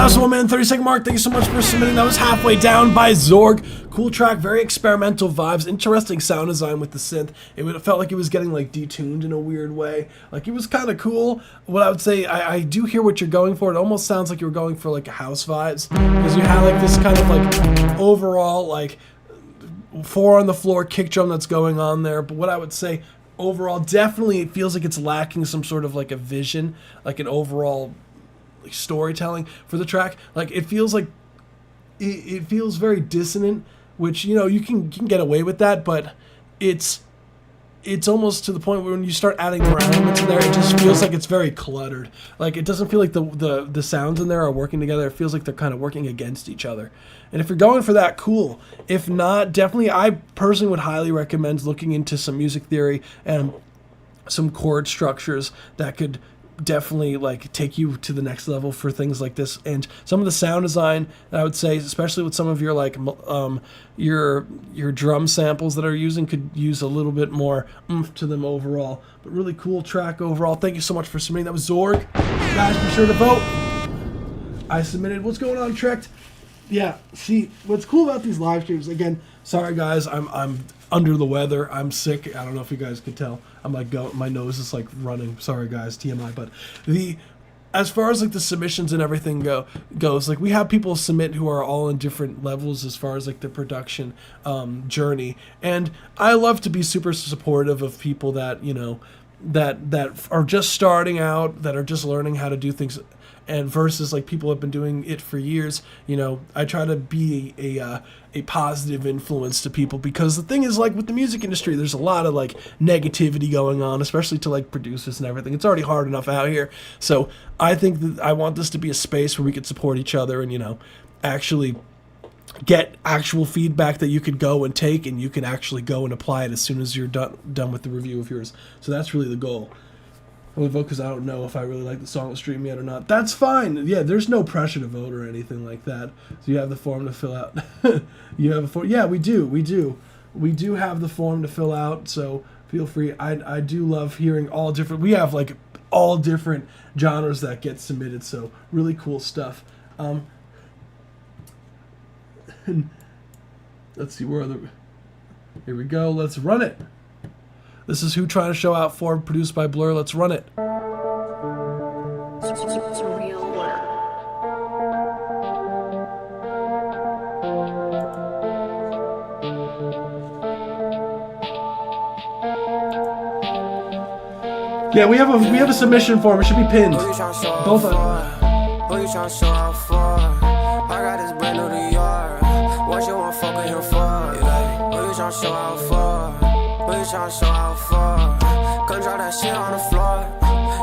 last 1 minute 30-second mark. Thank you so much for submitting. That was Halfway Down by Zorg. Cool track, very experimental vibes, interesting sound design with the synth. It felt like it was getting like detuned in a weird way. Like it was kind of cool. What I would say, I do hear what you're going for. It almost sounds like you were going for like a house vibes, because you had like this kind of like overall like 4 on the floor kick drum that's going on there. But what I would say overall, definitely it feels like it's lacking some sort of like a vision, like an overall like storytelling for the track. Like it feels like it feels very dissonant, which, you know, you can get away with that, but it's almost to the point where when you start adding more elements in there, it just feels like it's very cluttered. Like it doesn't feel like the sounds in there are working together. It feels like they're kind of working against each other. And if you're going for that, cool. If not, definitely, I personally would highly recommend looking into some music theory and some chord structures that could definitely like take you to the next level for things like this. And some of the sound design, I would say, especially with some of your like your drum samples that are using, could use a little bit more oomph to them overall. But really cool track overall. Thank you so much for submitting. That was Zorg. Guys, be sure to vote. I submitted. What's going on, Trekt? Yeah, see, what's cool about these live streams, again, sorry guys, I'm under the weather, I'm sick, I don't know if you guys could tell, I'm like, my nose is like running, sorry guys, TMI, but as far as like the submissions and everything goes, like we have people submit who are all in different levels as far as like the production journey, and I love to be super supportive of people that, you know, that are just starting out, that are just learning how to do things, and versus like people have been doing it for years. You know, I try to be a positive influence to people, because the thing is, like with the music industry, there's a lot of like negativity going on, especially to like producers and everything. It's already hard enough out here. So I think that I want this to be a space where we could support each other and, you know, actually get actual feedback that you could go and take, and you can actually go and apply it as soon as you're done with the review of yours. So that's really the goal. I would vote because I don't know if I really like the song Stream yet or not. That's fine. Yeah, there's no pressure to vote or anything like that. So you have the form to fill out. You have a form. Yeah, we do. We do have the form to fill out. So feel free. I do love hearing all different. We have like all different genres that get submitted. So really cool stuff. Let's see, where are the... Here we go. Let's run it. This is Who Trying to Show Out 4, produced by Blur. Let's run it. Yeah, we have a submission form. It should be pinned. Both of them. Who you trying to show out for? I got this brand new to yard. What you want fuck with him for? Who you trying to show out for? Who you tryna show out for? Come drop that shit on the floor.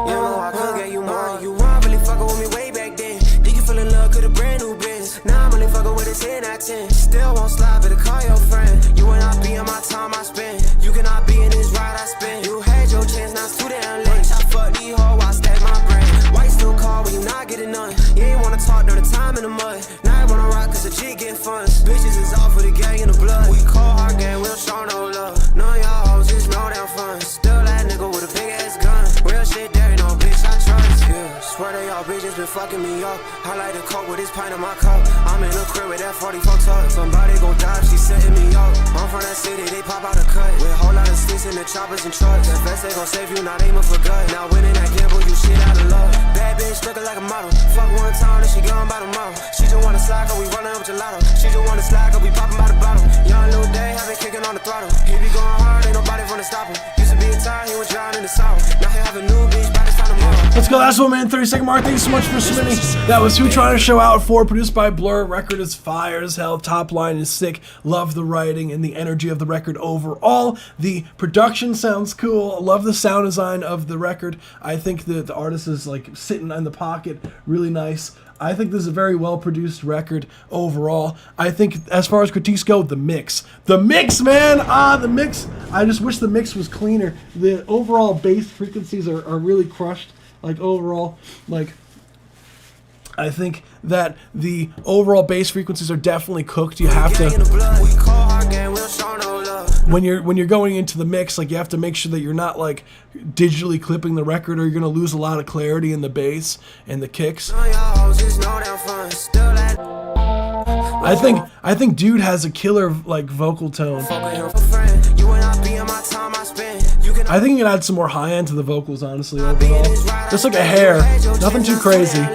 You know I could get you more. You weren't really fucking with me way back then. Did you feel in love, could a brand new biz? Now I'm only fucking with a 10 out 10. Still won't slide, better call your friend. You will not be in my time I spend. You cannot be in this ride I spend. You had your chance, now it's too damn late. I fuck these hoes, I stack my brain. Why you still call when you not getting none? You ain't wanna talk during the time in the mud. Now you wanna rock cause the jig get fun. Bitches is off for the gang in the blood. We call our gang, we don't show no love. None of y'all hoes just know damn fun. Still that nigga with a big ass gun. Real shit, there ain't no bitch I trust. Yeah, swear that y'all bitches been fucking me up. I like to coke with this pint in my cup. I'm in the crib with that 44 tuck. Somebody gon' die if she setting me up. I'm from that city, they pop out a cut. With a whole lot of sticks in the choppers and trucks. That vest ain't gon' save you, not aiming for gut. Now winning that gamble, you shit out of love. Bad bitch looking like a model. Fuck one time, then she gone by tomorrow. She just wanna slide, cause we running up gelato. She just wanna slide, cause we popping by the bottle. Young little day, have been kicking on the throttle. He be going hard, ain't nobody gonna stop him. Used to be a tire, he was drowning in the south. Now he have a new bitch, by this time tomorrow. Let's go, last 1 minute 30-second mark. Thank you so much for submitting. That was Who Trying to Show Out 4, produced by Blur. Record is fire as hell. Top line is sick. Love the writing and the energy of the record overall. The production sounds cool. Love the sound design of the record. I think that the artist is like sitting in the pocket really nice. I think this is a very well-produced record overall. I think as far as critiques go, the mix, man! The mix! I just wish the mix was cleaner. The overall bass frequencies are really crushed. Like, overall, like, I think that the overall bass frequencies are definitely cooked. You have to... When you're going into the mix, like, you have to make sure that you're not like digitally clipping the record, or you're gonna lose a lot of clarity in the bass and the kicks. hoes, it's no damn fun. Still at I think dude has a killer like vocal tone. fucking him for friend. You and I be in my time I spend. You can I think you can add some more high end to the vocals, honestly, overall. Just like a hair, nothing too crazy.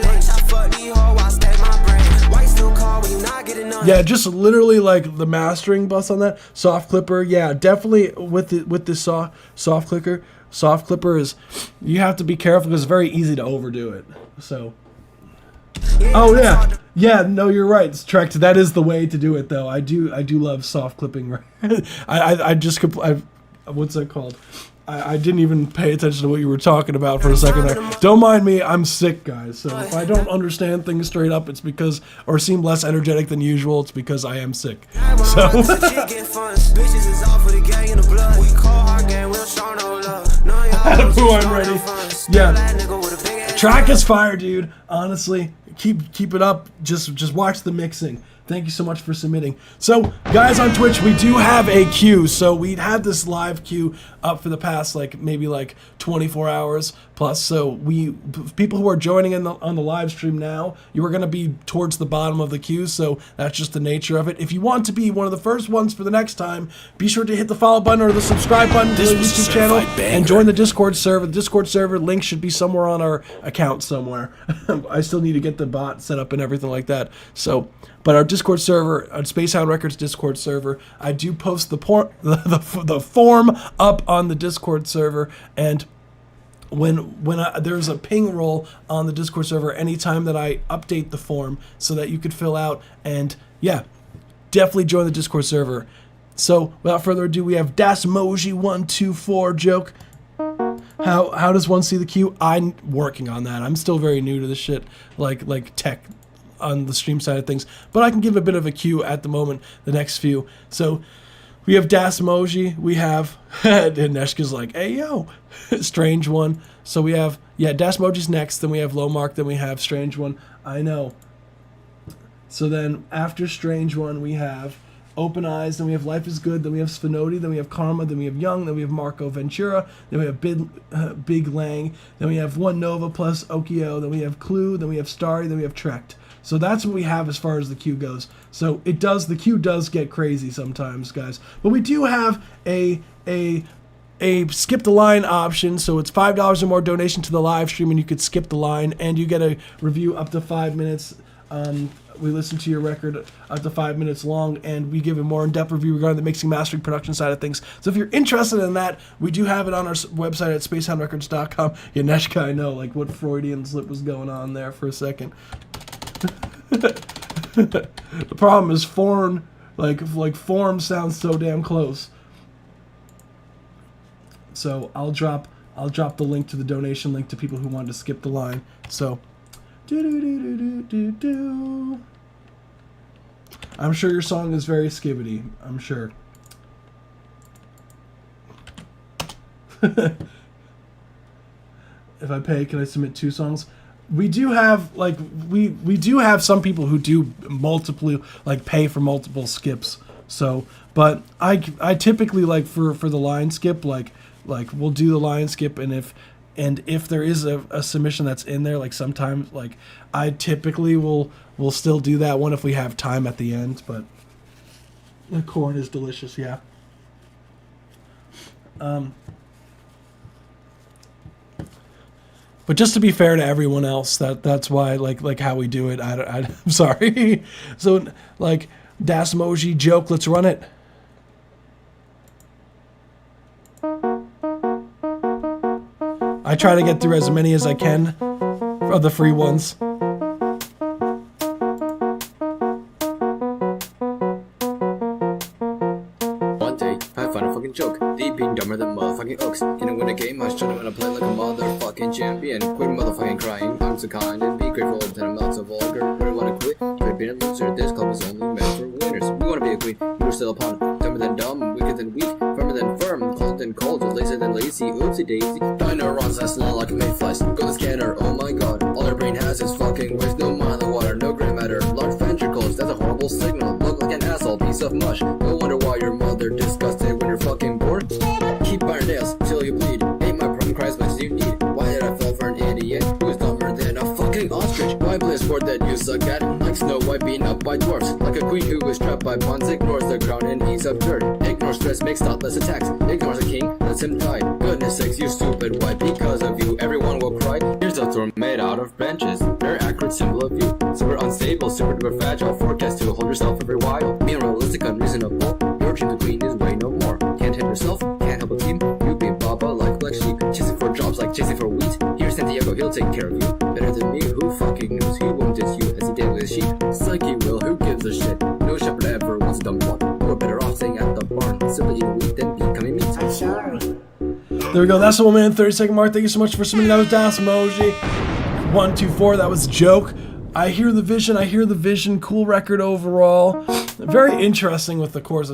Yeah, just literally like the mastering bus on that soft clipper. Yeah, definitely with the soft clipper is, you have to be careful because it's very easy to overdo it. So, oh yeah, no, you're right, Trek. That is the way to do it, though. I do love soft clipping. What's that called? I didn't even pay attention to what you were talking about for a second there. Don't mind me, I'm sick, guys. So if I don't understand things straight up, it's because, or seem less energetic than usual, it's because I am sick. So. Boo, I'm ready. Yeah. Track is fire, dude. Honestly, keep it up. Just watch the mixing. Thank you so much for submitting. So, guys on Twitch, we do have a queue. So we'd had this live queue up for the past maybe 24 hours plus. So people who are joining on the live stream now, you are going to be towards the bottom of the queue. So that's just the nature of it. If you want to be one of the first ones for the next time, be sure to hit the follow button or the subscribe button to the YouTube channel and join the Discord server. The Discord server link should be somewhere on our account somewhere. I still need to get the bot set up and everything like that. So. But our Discord server, our Spacehound Records Discord server, I do post the form up on the Discord server, and when there's a ping roll on the Discord server anytime that I update the form so that you could fill out, and yeah, definitely join the Discord server. So without further ado, we have Dasmoji124 joke. How does one see the queue? I'm working on that. I'm still very new to this shit, like tech on the stream side of things, but I can give a bit of a cue at the moment, the next few. So we have Dasmoji, we have and Neshka's like, hey yo, Strange One. So we have, yeah, Dasmoji's next, then we have Lowmark, then we have Strange One. I know. So then after Strange One we have Open Eyes, then we have Life is Good, then we have Sphinoti, then we have Karma, then we have Young, then we have Marco Ventura, then we have Big Lang, then we have One Nova plus Okio, then we have Clue, then we have Starry, then we have Trekt. So that's what we have as far as the queue goes. So the queue does get crazy sometimes, guys. But we do have a skip the line option, so it's $5 or more donation to the live stream, and you could skip the line, and you get a review up to 5 minutes. We listen to your record up to 5 minutes long, and we give a more in-depth review regarding the mixing, mastering, production side of things. So if you're interested in that, we do have it on our website at spacehoundrecords.com. Yeah, Neshka, I know, like what Freudian slip was going on there for a second. The problem is form, like form sounds so damn close. So I'll drop the link to the donation link to people who want to skip the line. So I'm sure your song is very skibbity. I'm sure. If I pay, can I submit 2 songs? We do have we do have some people who do multiple pay for multiple skips. So, but I typically for the line skip we'll do the line skip, and if there is a submission that's in there, sometimes I typically will still do that one if we have time at the end. But the corn is delicious, yeah. But just to be fair to everyone else, that's why how we do it. I'm sorry. So Dasmoji joke, let's run it. I try to get through as many as I can of the free ones. One day, I found a fucking joke. Deep being dumber than motherfucking oaks. Can I win a game? I should have wanna play like a motherfucking champion. Quit motherfucking crying. I'm so kind and be grateful that I'm not so vulgar. Where I wanna quit? Quit being a loser. This club is only meant for winners. We wanna be a queen. We're still a pawn. Dumber than dumb, wicked than weak, firmer than firm, cold than cold, lazy than lazy. Oopsie daisy. Dino runs as long like a mayflies. Go the scanner. Oh my god. All our brain has is fucking waste. No mind in water. No gray matter. Large ventricles. That's a horrible signal. Look like an asshole. Piece of mush. No wonder why your mother disgusted when you're fucking bored. Keep our nails till you bleed. Ain't my problem cries much as you need. Why did I fall for an idiot who is dumber than a fucking ostrich? Why bliss for the Snow White beaten up by dwarfs, like a queen who is trapped by pawns. Ignores the crown and eats up dirt. Ignores stress, makes thoughtless attacks. Ignores a king, lets him die. Goodness sakes, you stupid white. Because of you, everyone will cry. Here's a throne made out of branches, very accurate symbol of you. Super unstable, super duper fragile. Forecast to hold yourself every while. Being realistic, unreasonable. Your dream, the queen, is way no more. Can't hit yourself, can't help a team. You be Baba like black sheep, chasing for jobs like chasing for wheat. Here's Santiago, he'll take care of you. Better than me, who fucking knows? He won't diss you as he did with sheep. Psyche will, who gives a shit? No shepherd ever wants a dumb one. We're better off staying at the barn, simply eating wheat than becoming meat. I'm sorry. There we go. That's the 1 minute 30-second mark. Thank you so much for submitting. That was Das Emoji. 124. That was Joke. I hear the vision. I hear the vision. Cool record overall. Very interesting with the chorus.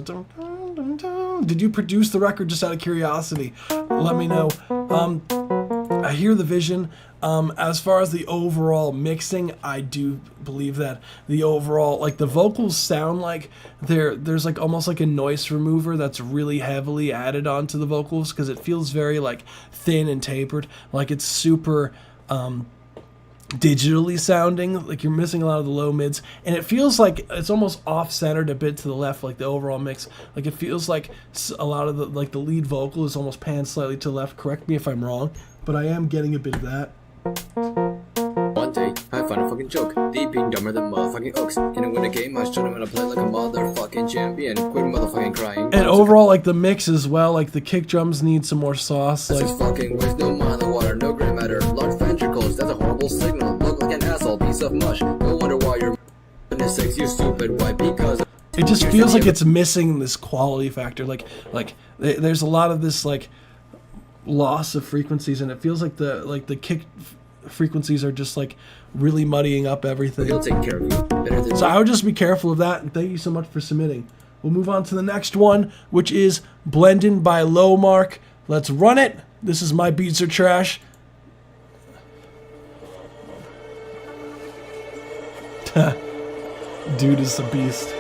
Did you produce the record just out of curiosity? Let me know. I hear the vision. As far as the overall mixing, I do believe that the overall, like the vocals sound like there's like almost like a noise remover that's really heavily added onto the vocals, because it feels very like thin and tapered, like it's super digitally sounding, like you're missing a lot of the low mids, and it feels like it's almost off-centered a bit to the left, like the overall mix. Like it feels like a lot of the the lead vocal is almost panned slightly to the left. Correct me if I'm wrong, but I am getting a bit of that. One day, I find a fucking joke. Deep being dumber than motherfucking oaks. Gonna win a game, I showed him how to play like a motherfucking champion. Quit motherfucking crying. And overall, like the mix as well, like the kick drums need some more sauce. That's Like just fucking waste, no mind the water, no gray matter. Large ventricles, that's a horrible signal. Look like an asshole, piece of mush. No wonder why you're goodness sakes, you stupid white. Because it just feels like it's missing this quality factor. Like there's a lot of this like loss of frequencies, and it feels like the kick frequencies are just like really muddying up everything. he'll take care of you better than So I would just be careful of that, and thank you so much for submitting. We'll move on to the next one, which is Blendin' by Lowmark. Let's run it. This is My Beats Are Trash. Dude is a beast.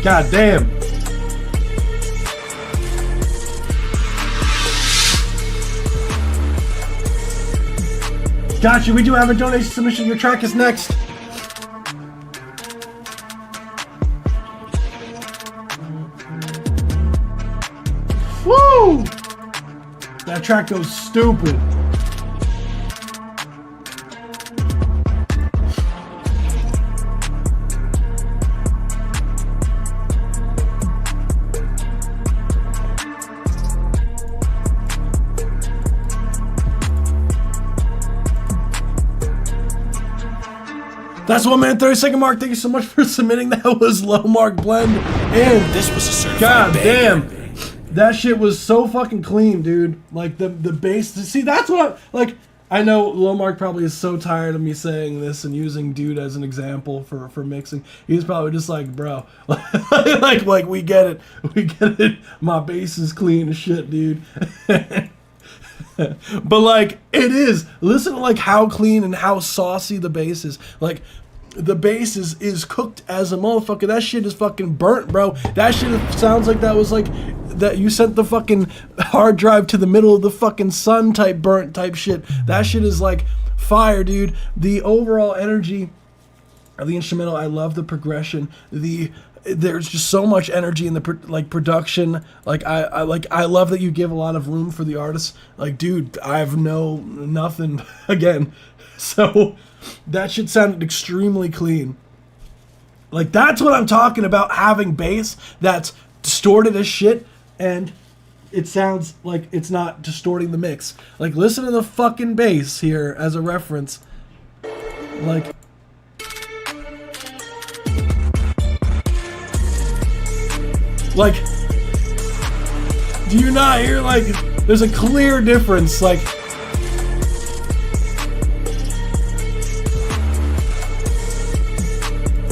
God damn. Gotcha, we do have a donation submission. Your track is next. Woo! That track goes stupid. That's 1 minute 30-second mark. Thank you so much for submitting. That was Lowmark Blend. And this was a certified God banger. damn. That shit was so fucking clean, dude. Like the bass. See, that's what like. I know Lowmark probably is so tired of me saying this and using Dude as an example for mixing. He's probably just like, bro, like we get it. My bass is clean as shit, dude. But like it is. Listen to like how clean and how saucy the bass is. Like the bass is cooked as a motherfucker. That shit is fucking burnt, bro. That shit sounds like that was like that you sent the fucking hard drive to the middle of the fucking sun type burnt type shit. That shit is like fire, dude. The overall energy of the instrumental, I love the progression. There's just so much energy in the production. Like I love that you give a lot of room for the artists. Like, dude, I have nothing again. So that shit sounded extremely clean. Like that's what I'm talking about, having bass that's distorted as shit and it sounds like it's not distorting the mix. Like listen to the fucking bass here as a reference. Like Like, do you not hear, like, there's a clear difference, like,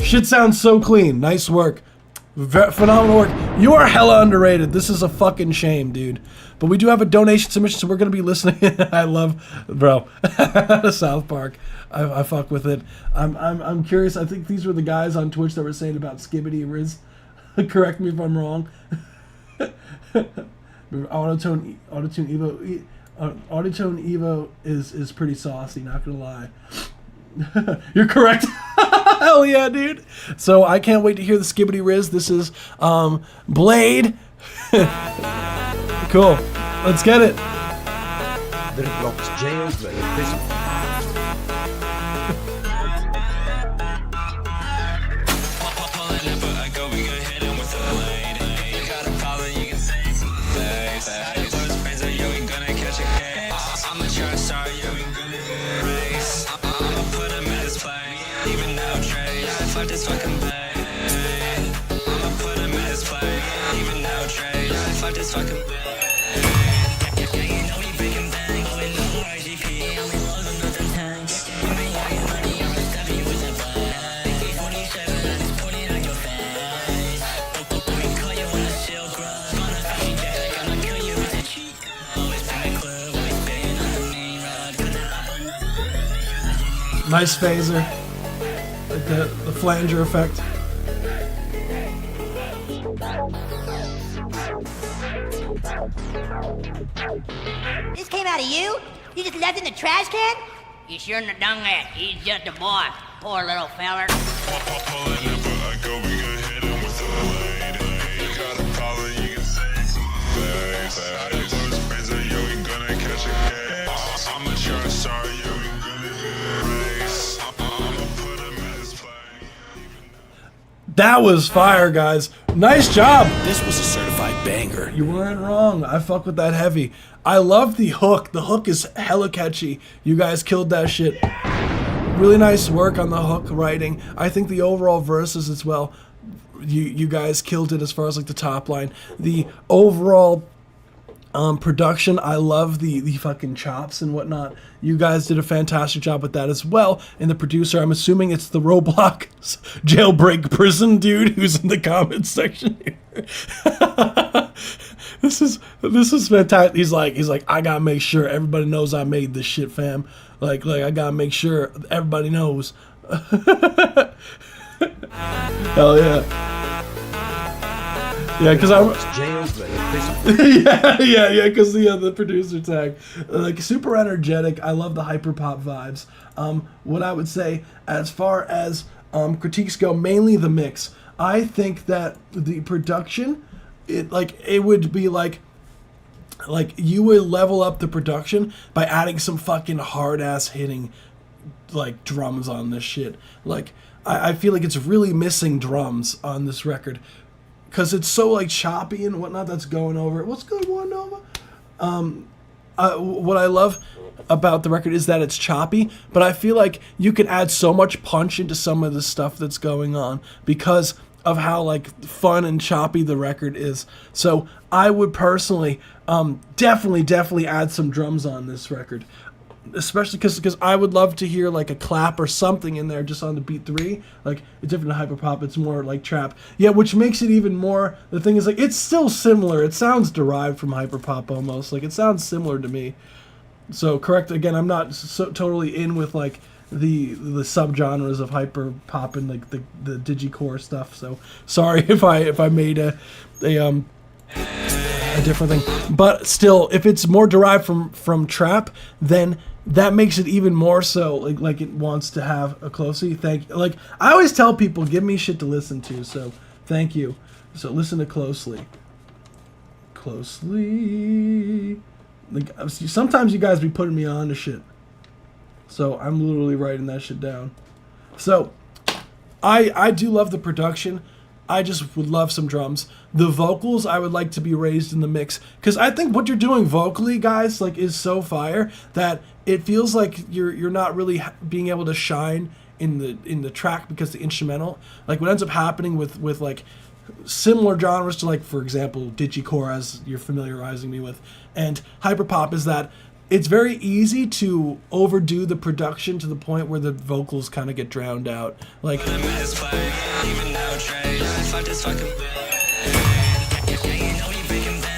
shit sounds so clean. Nice work. Phenomenal work. You are hella underrated. This is a fucking shame, dude. But we do have a donation submission, so we're gonna be listening. I love, bro, South Park. I fuck with it. I'm curious. I think these were the guys on Twitch that were saying about Skibbity Riz. Correct me if I'm wrong. Autotune Evo is pretty saucy. Not gonna lie. You're correct. Hell yeah, dude. So I can't wait to hear the Skibbity Riz. This is Blade. Cool. Let's get it. Dreadlocks jailbreak prison. This fucking bag. I'ma put him in his play. Even now, Trey. Fuck this fucking bag. Yeah, you know we breaking bang. Going no RGP. Only lows and nothing tanks. You ain't got your money. I'ma stab you with a bag. AK-47, I just put it on your face. We call you on a silk rug. On a fucking jack. I'ma kill you with a cheat. Always in the club. Always banging on the main road. Gonna hop on. Nice phaser. Like the flanger effect. This came out of you? You just left it in the trash can? You shouldn't have done that. He's just a boy. Poor little feller. That was fire, guys. Nice job. This was a certified banger. You weren't wrong. I fuck with that heavy. I love the hook. The hook is hella catchy. You guys killed that shit. Really nice work on the hook writing. I think the overall verses as well, you guys killed it as far as like the top line. The overall production, I love the fucking chops and whatnot. You guys did a fantastic job with that as well. And the producer, I'm assuming it's the Roblox jailbreak prison dude who's in the comments section here. This is fantastic. He's like, I gotta make sure everybody knows I made this shit, fam. Like I gotta make sure everybody knows. Hell yeah. Yeah, because yeah, because the producer tag, like super energetic. I love the hyper pop vibes. What I would say as far as critiques go, mainly the mix. I think that the production, it would be like you would level up the production by adding some fucking hard ass hitting like drums on this shit. Like I feel like it's really missing drums on this record. Because it's so like choppy and whatnot that's going over it. What's going on, Nova? What I love about the record is that it's choppy, but I feel like you can add so much punch into some of the stuff that's going on because of how like fun and choppy the record is. So I would personally definitely add some drums on this record. Especially because I would love to hear like a clap or something in there just on the beat 3. Like it's different than hyperpop, it's more like trap. Yeah, which makes it even more. The thing is like it's still similar. It sounds derived from hyperpop almost. Like it sounds similar to me. So correct again. I'm not so totally in with like the subgenres of hyperpop and like the digicore stuff. So sorry if I made a different thing. But still, if it's more derived from trap, then that makes it even more so like it wants to have a closely. Like I always tell people, give me shit to listen to. So thank you. So listen to closely. Like sometimes you guys be putting me on to shit. So I'm literally writing that shit down. So I do love the production. I just would love some drums. The vocals, I would like to be raised in the mix. Because I think what you're doing vocally, guys, like is so fire that it feels like you're not really being able to shine in the track because the instrumental. Like what ends up happening with like similar genres to, like, for example, digicore, as you're familiarizing me with, and hyperpop, is that it's very easy to overdo the production to the point where the vocals kind of get drowned out. Like,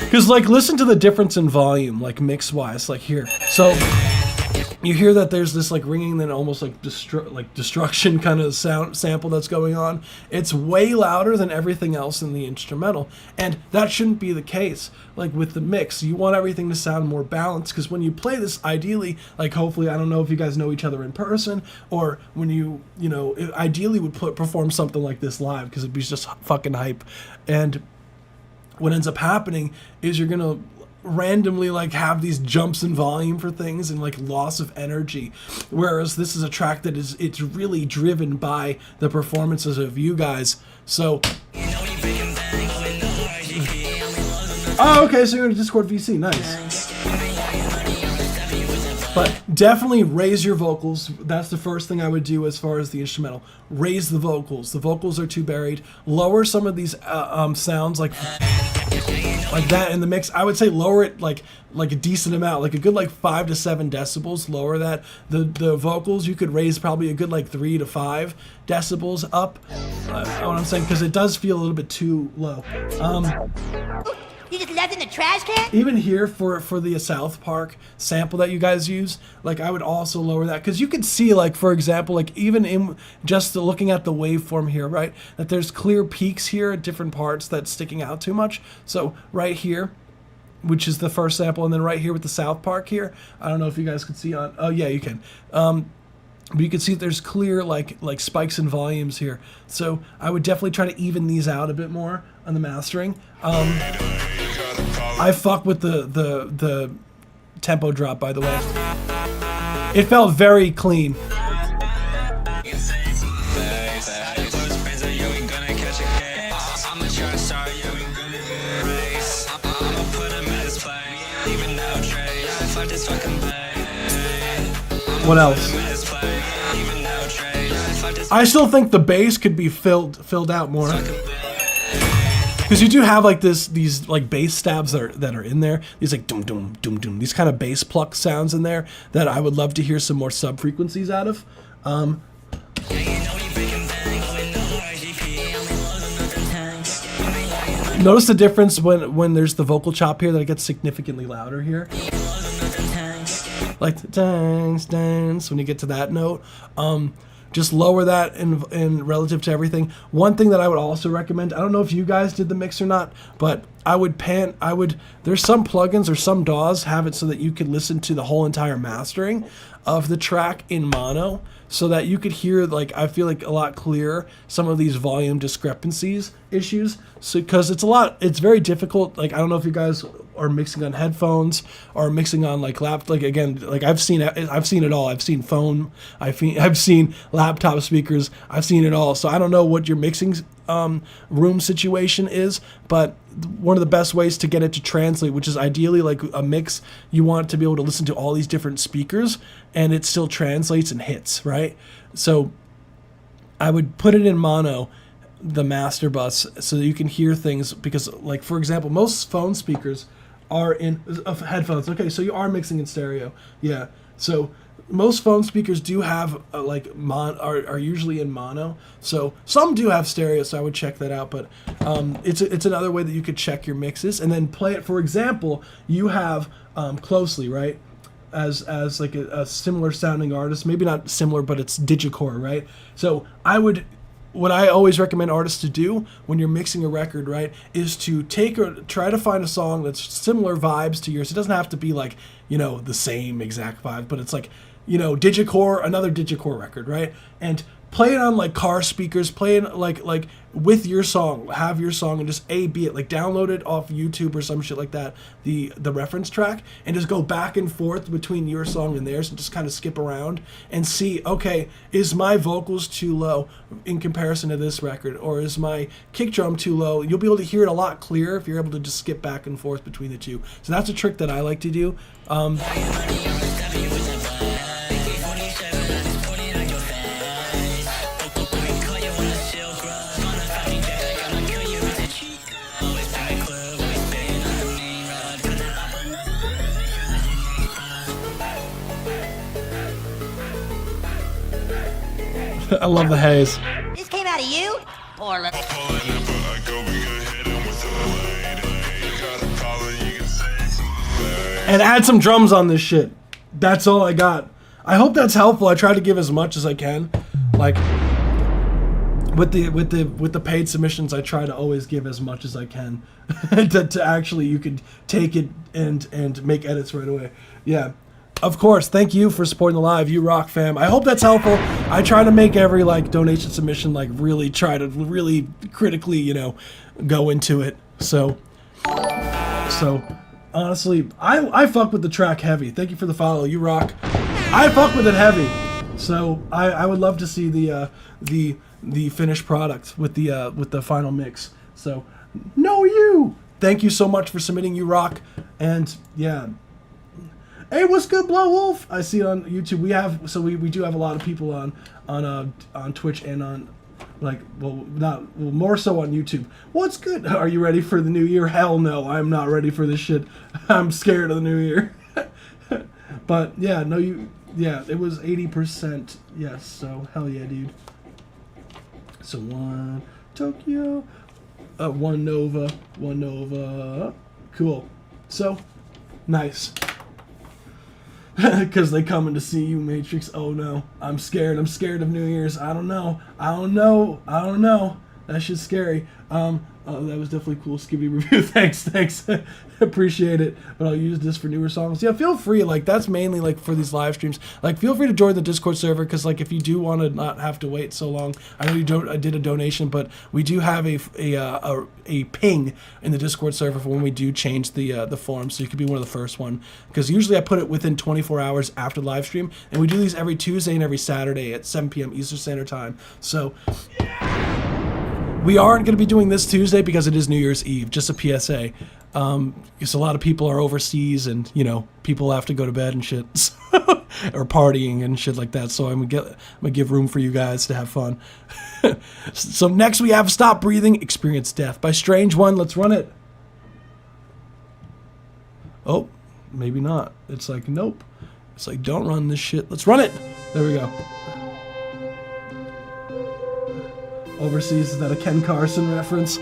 because, like, listen to the difference in volume, like, mix-wise, like here. So you hear that there's this, like, ringing, then almost like destruction kind of sound sample that's going on. It's way louder than everything else in the instrumental, and that shouldn't be the case. Like, with the mix, you want everything to sound more balanced, because when you play this, ideally, like, hopefully, I don't know if you guys know each other in person, or when you know, ideally would perform something like this live, because it'd be just fucking hype. And what ends up happening is you're gonna randomly, like, have these jumps in volume for things and, like, loss of energy, whereas this is a track that it's really driven by the performances of you guys. So okay, so you're in a Discord VC, nice. But definitely raise your vocals. That's the first thing I would do as far as the instrumental. Raise the vocals. The vocals are too buried. Lower some of these sounds, like that in the mix. I would say lower it like a decent amount, like a good, like, 5 to 7 decibels. Lower that. The vocals you could raise probably a good, like, 3 to 5 decibels up. What I'm saying, because it does feel a little bit too low. You just left in the trash can? Even here for the South Park sample that you guys use, like, I would also lower that, because you can see, like, for example, like, even in just looking at the waveform here, right, that there's clear peaks here at different parts that's sticking out too much. So right here, which is the first sample, and then right here with the South Park here, I don't know if you guys can see on, oh yeah, you can. But you can see there's clear, like spikes in volumes here. So I would definitely try to even these out a bit more on the mastering. I fuck with the tempo drop, by the way. It felt very clean. What else? I still think the bass could be filled out more, because you do have, like, these like bass stabs that are in there. These, like, dum dum dum dum. These kind of bass pluck sounds in there that I would love to hear some more sub frequencies out of. Notice the difference when there's the vocal chop here, that it gets significantly louder here. Like, dance, dance, when you get to that note. Just lower that in relative to everything. One thing that I would also recommend, I don't know if you guys did the mix or not, but there's some plugins or some DAWs have it so that you could listen to the whole entire mastering of the track in mono, so that you could hear, like, I feel like a lot clearer some of these volume discrepancies issues. So, because it's very difficult. Like, I don't know if you guys are mixing on headphones or mixing on, like, again, like, I've seen it all. I've seen phone, I've seen laptop speakers, I've seen it all. So I don't know what your mixing room situation is, but one of the best ways to get it to translate, which is ideally like a mix, you want to be able to listen to all these different speakers and it still translates and hits, right? So I would put it in mono, the master bus, so that you can hear things, because, like, for example, most phone speakers are in headphones. Okay, so you are mixing in stereo. Yeah. So most phone speakers do have are usually in mono. So some do have stereo, so I would check that out. But it's another way that you could check your mixes and then play it. For example, you have Closely, right? As like a similar sounding artist, maybe not similar, but it's digicore, right? So what I always recommend artists to do when you're mixing a record, right, is to try to find a song that's similar vibes to yours. It doesn't have to be like, the same exact vibe, but it's like, another digicore record, right? And play it on, like, car speakers, play it like with your song, have your song and just A/B it, like download it off YouTube or some shit like that, the reference track, and just go back and forth between your song and theirs and just kind of skip around and see, okay, is my vocals too low in comparison to this record, or is my kick drum too low? You'll be able to hear it a lot clearer if you're able to just skip back and forth between the two. So that's a trick that I like to do. I love the haze. This came out of you? Poor little. And add some drums on this shit. That's all I got. I hope that's helpful. I try to give as much as I can. Like with the paid submissions, I try to always give as much as I can. to actually you could take it and make edits right away. Yeah. Of course, thank you for supporting the live, you rock fam. I hope that's helpful. I try to make every like donation submission like really try to really critically, you know, go into it. So honestly, I fuck with the track heavy. Thank you for the follow, you rock. I fuck with it heavy. So I would love to see the finished product with the final mix. So no you. Thank you so much for submitting, you rock. And yeah. Hey, what's good, Blow Wolf? I see it on YouTube. We do have a lot of people on Twitch and on more so on YouTube. What's good? Are you ready for the new year? Hell no, I'm not ready for this shit. I'm scared of the new year. But yeah, no, it was 80%. Yes, so hell yeah, dude. So 1 Tokyo, 1 Nova, cool. So nice. Because they coming to see you, Matrix. Oh no, I'm scared. I'm scared of New Year's. I don't know. That shit's scary. That was definitely cool. Skibby review. Thanks. Appreciate it. But I'll use this for newer songs. Yeah, feel free. Like that's mainly like for these live streams. Like feel free to join the Discord server because like if you do want to not have to wait so long. I know I did a donation, but we do have a ping in the Discord server for when we do change the form, so you could be one of the first one. Because usually I put it within 24 hours after the live stream, and we do these every Tuesday and every Saturday at 7 p.m. Eastern Standard Time. So. We aren't going to be doing this Tuesday because it is New Year's Eve, just a PSA. Because a lot of people are overseas and, you know, people have to go to bed and shit. Or partying and shit like that. So I'm going to give room for you guys to have fun. So next we have Stop Breathing, Experience Death by Strange One. Let's run it. Oh, maybe not. It's like, nope. It's like, don't run this shit. Let's run it. There we go. Overseas, is that a Ken Carson reference?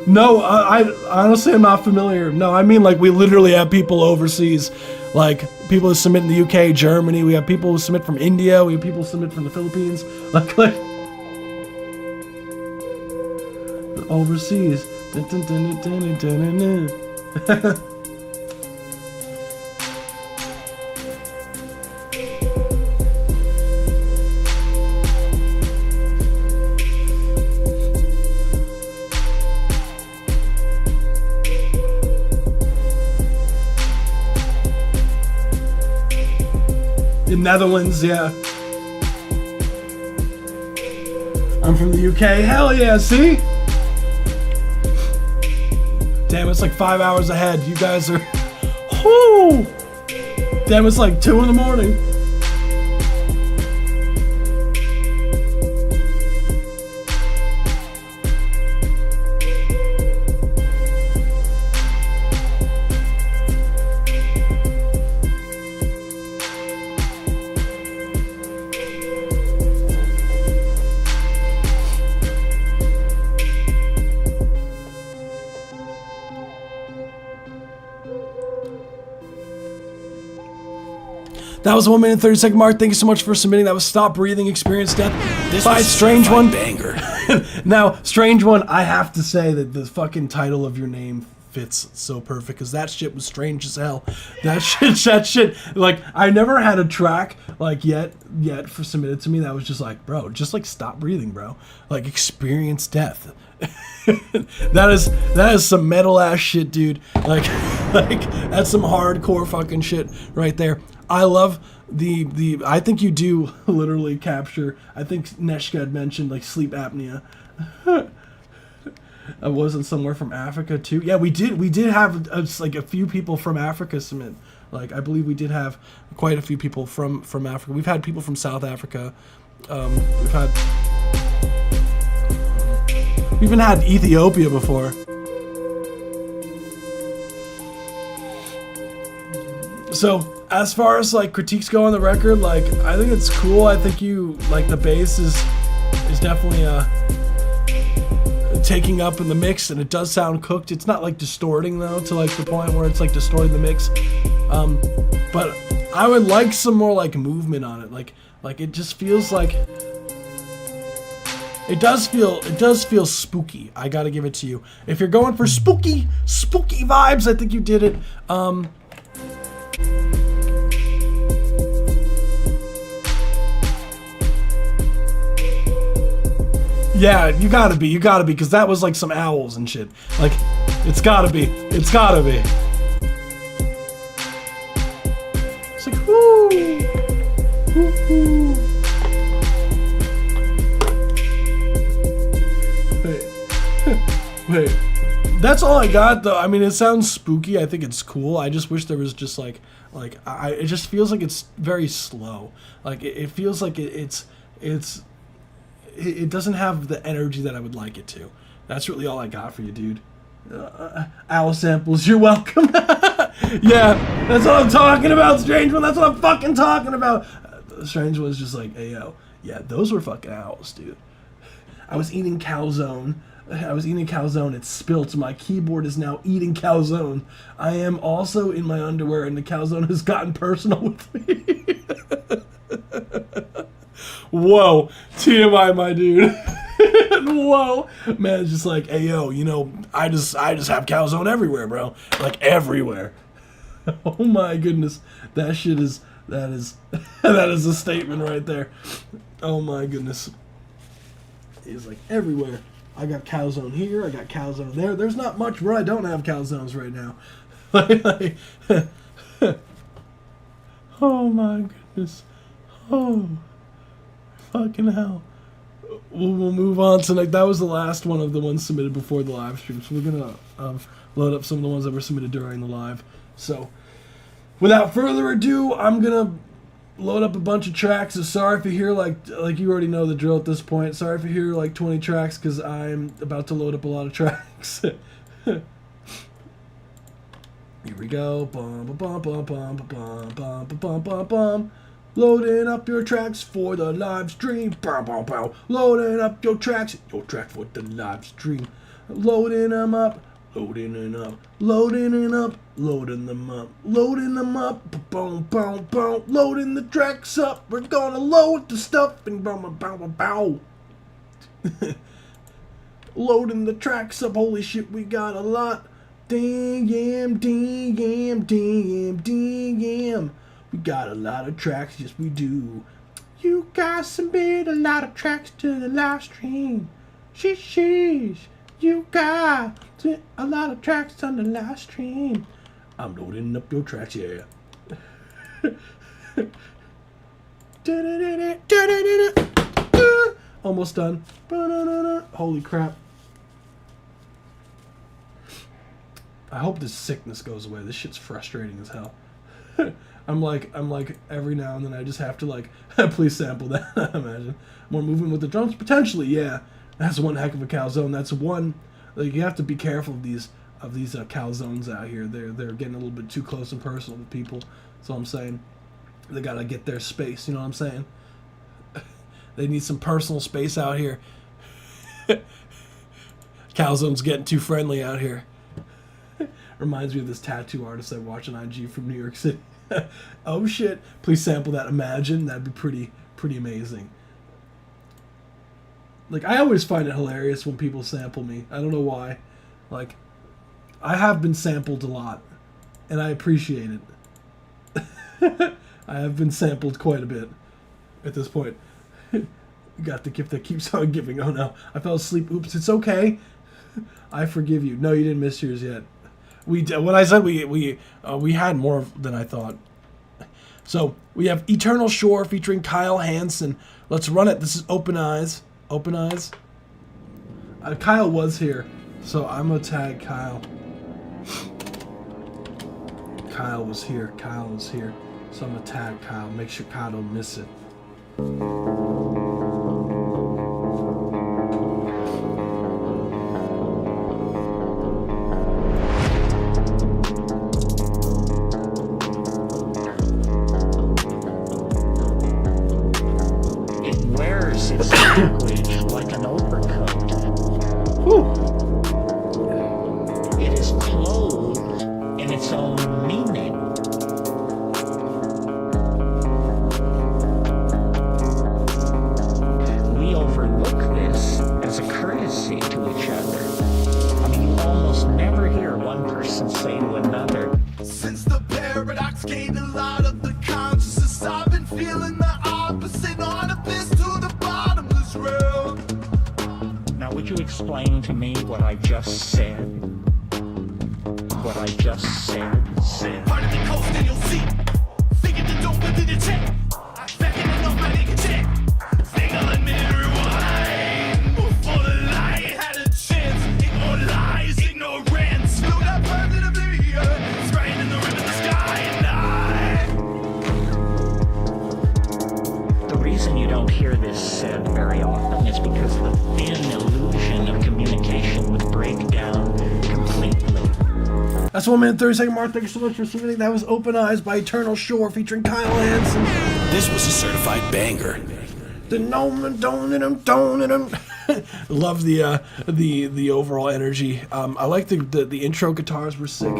No, I honestly am not familiar. No, I mean like we literally have people overseas, like people who submit in the UK, Germany. We have people who submit from India. We have people who submit from the Philippines. Like overseas. Netherlands, yeah. I'm from the UK. Hell yeah, see? Damn, it's like 5 hours ahead. You guys are... Whoo! Damn, it's like 2 in the morning. That was 1 minute 30 second mark. Thank you so much for submitting. That was Stop Breathing, Experience Death by Strange One. Banger. Now, Strange One, I have to say that the fucking title of your name fits so perfect because that shit was strange as hell. That shit, like I never had a track like yet for submitted to me that was just like, bro, just like Stop Breathing, bro. Like Experience Death. that is some metal ass shit, dude. Like that's some hardcore fucking shit right there. I love the I think you do literally capture, I think Neshka had mentioned like sleep apnea. I wasn't somewhere from Africa too. Yeah, we did have like a few people from Africa submit. Like I believe we did have quite a few people from Africa. We've had people from South Africa. We've even had Ethiopia before. So as far as like critiques go on the record, like I think it's cool. I think you like the bass is definitely taking up in the mix, and it does sound cooked. It's not like distorting though, to like the point where it's like distorting the mix. But I would like some more like movement on it. Like it just feels like it does feel spooky. I gotta give it to you. If you're going for spooky vibes, I think you did it. Yeah, you gotta be, because that was like some owls and shit. Like, it's gotta be. It's like, whoo, woo. Wait. That's all I got though. I mean, it sounds spooky. I think it's cool. I just wish there was just it just feels like it's very slow. Like it feels like it doesn't have the energy that I would like it to. That's really all I got for you, dude. Owl samples, you're welcome. Yeah, that's what I'm talking about, Strange One. That's what I'm fucking talking about. Strange One's just like, hey, yo. Yeah, those were fucking owls, dude. I was eating calzone. It spilt. My keyboard is now eating calzone. I am also in my underwear, and the calzone has gotten personal with me. Whoa, TMI, my dude. Whoa, man, it's just like, hey, yo, you know, I just have calzone everywhere, bro. Like everywhere. Oh my goodness, that is a statement right there. Oh my goodness. It's like everywhere. I got calzone here, I got calzone there. There's not much where I don't have calzones right now. Oh my goodness. Oh, fucking hell. We'll move on to that was the last one of the ones submitted before the live stream. So we're gonna load up some of the ones that were submitted during the live. So without further ado, I'm gonna load up a bunch of tracks. So sorry if you hear like you already know the drill at this point. Sorry if you hear like 20 tracks, because I'm about to load up a lot of tracks. Here we go. Bum bum bum bum bum bum bum bum bum. Loading up your tracks for the live stream. Bow, bow, bow. Loading up your tracks for the live stream. Loading them up. Loading them up. Loading them up. Loading them up. Loading them up. Boom, boom, boom. Loading the tracks up. We're gonna load the stuff and bow, bow, bow, bow. Loading the tracks up. Holy shit, we got a lot. Damn. We got a lot of tracks, yes we do. You guys submit a lot of tracks to the live stream. Sheesh. You got a lot of tracks on the live stream. I'm loading up your tracks, yeah. Almost done. Holy crap. I hope this sickness goes away. This shit's frustrating as hell. I'm like every now and then I just have to like please sample that. Imagine more movement with the drums, potentially. Yeah, that's one heck of a calzone. That's one, like, you have to be careful of these calzones out here. They're getting a little bit too close and personal with people. That's all I'm saying. They gotta get their space. You know what I'm saying? They need some personal space out here. Calzone's getting too friendly out here. Reminds me of this tattoo artist I watch on IG from New York City. Oh shit! Please sample that. Imagine, that'd be pretty amazing. Like, I always find it hilarious when people sample me. I don't know why. Like, I have been sampled a lot, and I appreciate it. I have been sampled quite a bit at this point. Got the gift that keeps on giving. Oh no, I fell asleep. Oops, it's okay. I forgive you. No, you didn't miss yours yet. When I said we had more than I thought. So we have Eternal Shore featuring Kyle Hansen. Let's run it. This is Open Eyes. Open Eyes. Kyle was here, so I'm gonna tag Kyle. Kyle was here. So I'm gonna tag Kyle. Make sure Kyle don't miss it. say to each other. I mean, you almost never hear one person say to another. Since the paradox gained a lot of the consciousness, I've been feeling the opposite on abyss to the bottomless rail. Now, would you explain to me what I just said? What I just said. Part of the coast and you'll see. Thinking the dope within your check. Backing it up, my nigga check. Single and rewind. Before the light had a chance. Ignore lies, ignorance. Flew that bird in oblivion. Spraying in the rim of the sky and The reason you don't hear this said very often is because the thin illusion of communication would break down completely. That's 1 minute 30-second mark. Thank you so much for listening. That was Open Eyes by Eternal Shore featuring Kyle Hansen. This was a certified banger. Love the overall energy. I like the intro guitars were sick.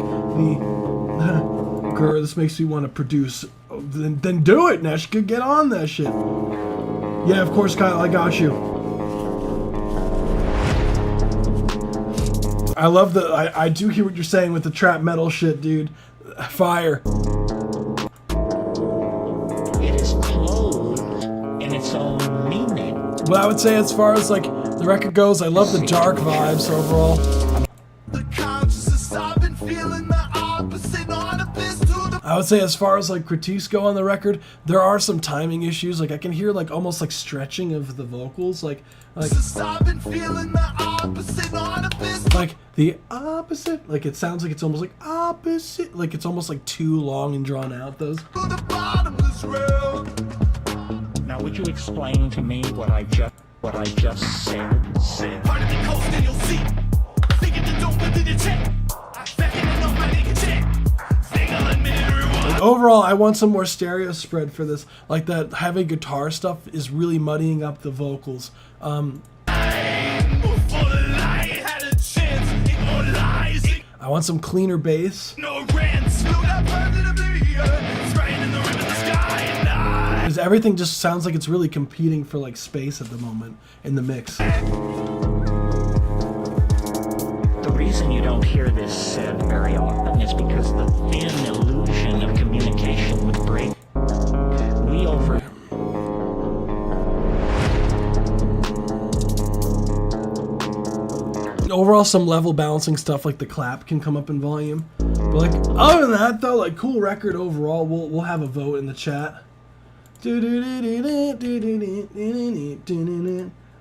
Grr, this makes me want to produce. Then do it, Neshka. Get on that shit. Yeah, of course, Kyle. I got you. I love I do hear what you're saying with the trap metal shit, dude. Fire. It is clothed in its own meaning. What I would say as far as like the record goes, I love the dark vibes overall. the consciousness, I've been feeling the opposite on abyss to the I would say as far as like critiques go on the record, there are some timing issues. Like I can hear like almost like stretching of the vocals, like I've been feeling the opposite on abyss. like the opposite. Like it sounds like it's almost like opposite. Like it's almost like too long and drawn out. Those. To the bottomless rail. Now, would you explain to me what I just said? Part of the coast and you'll see. Thinking the dope within your check. Backing it up, my nigga check. Single and rewind. Like, overall, I want some more stereo spread for this. Like that heavy guitar stuff is really muddying up the vocals. Before the light had a chance. Ignore lies. I want some cleaner bass. No rants. Flew that bird in oblivion. Spraying in the rim of the sky and I. Because everything just sounds like it's really competing for like space at the moment in the mix. The reason you don't hear this said very often is because the thin illusion of communication would break. Overall, some level balancing stuff like the clap can come up in volume. But like other than that though, like cool record overall. We'll have a vote in the chat.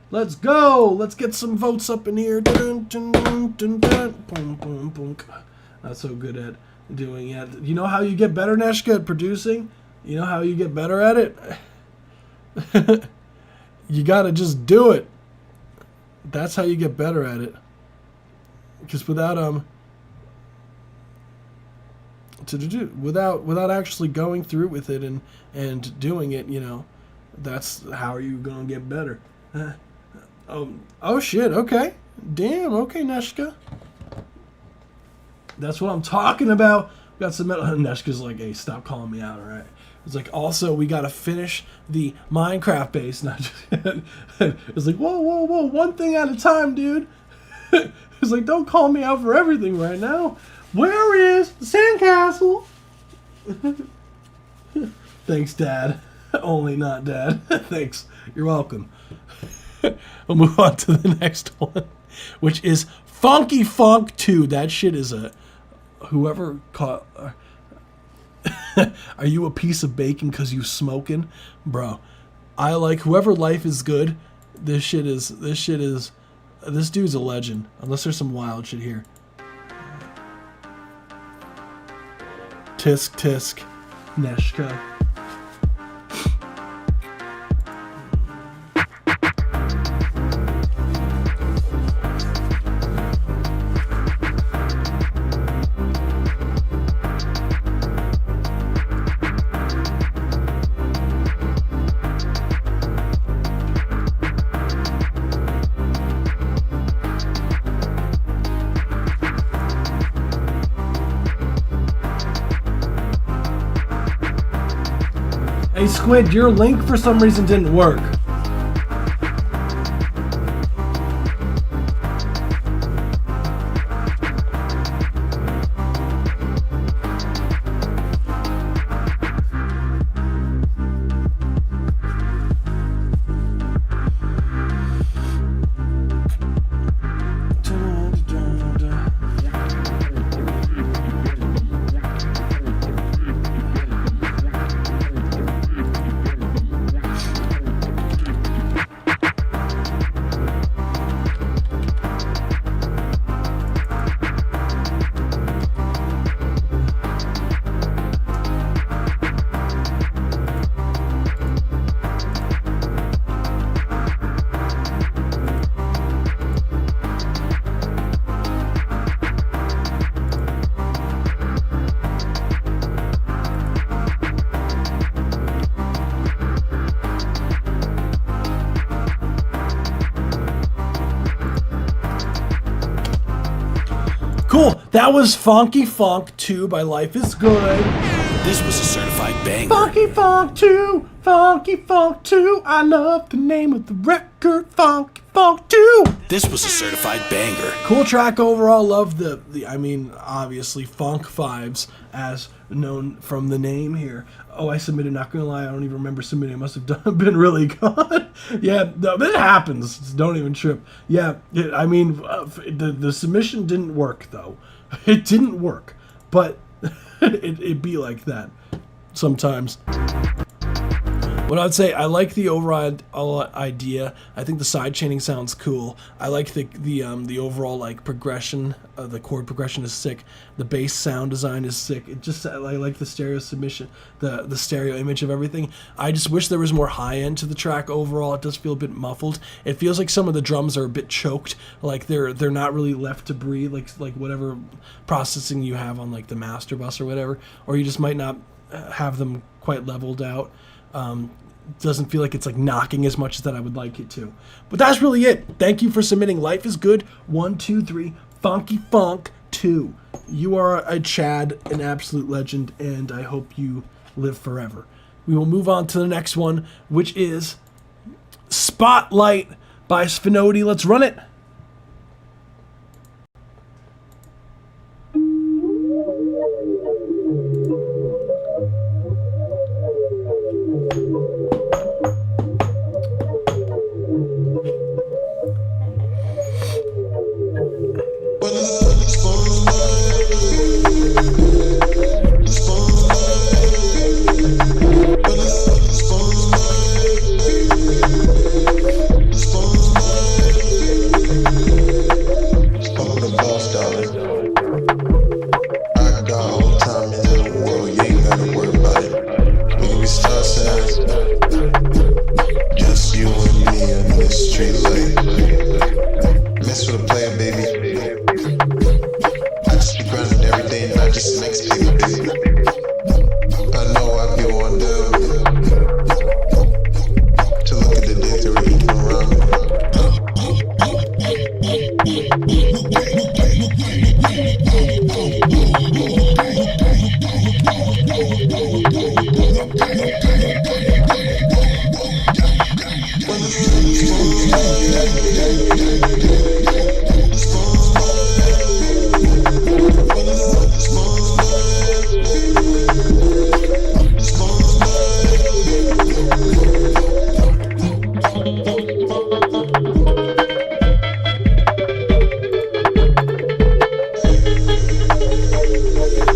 Let's go. Let's get some votes up in here. That's so good at doing it. You know how you get better, Neshka, at producing? You know how you get better at it? You gotta just do it. That's how you get better at it. Because without actually going through with it and doing it, you know, that's how you gonna get better. Oh shit, okay. Damn, okay, Neshka. That's what I'm talking about. We got some metal. Neshka's like, hey, stop calling me out, alright? It's like, also, we gotta finish the Minecraft base. Not just, it's like, whoa, one thing at a time, dude. It's like, don't call me out for everything right now. Where is the sandcastle? Thanks, Dad. Only not Dad. Thanks. You're welcome. We'll move on to the next one, which is Funky Funk 2. That shit is a... Whoever caught... Are you a piece of bacon because you smoking? Bro, I like whoever Life is Good. This dude's a legend. Unless there's some wild shit here. Tisk tisk. Neshka. Hey Squid, your link for some reason didn't work. Cool. That was Funky Funk 2 by Life is Good. This was a certified banger. Funky Funk 2, Funky Funk 2. I love the name of the record, Funky Funk 2. This was a certified banger. Cool track overall. Love the I mean, obviously, funk vibes as known from the name here. Oh, I submitted, not gonna lie, I don't even remember submitting. It must have been really good. Yeah, no, it happens. Don't even trip. Yeah, I mean, the submission didn't work, though. It didn't work, but it be like that sometimes. What I'd say, I like the overall idea. I think the side chaining sounds cool. I like the overall like progression. The chord progression is sick. The bass sound design is sick. It just, I like the stereo submission, the stereo image of everything. I just wish there was more high end to the track overall. It does feel a bit muffled. It feels like some of the drums are a bit choked. Like they're not really left to breathe. Like whatever processing you have on like the master bus or whatever, or you just might not have them quite leveled out. Doesn't feel like it's like knocking as much as that I would like it to. But that's really it. Thank you for submitting Life is Good 1, 2, 3, Funky Funk 2. You are a Chad, an absolute legend, and I hope you live forever. We will move on to the next one, which is Spotlight by Spinody. Let's run it.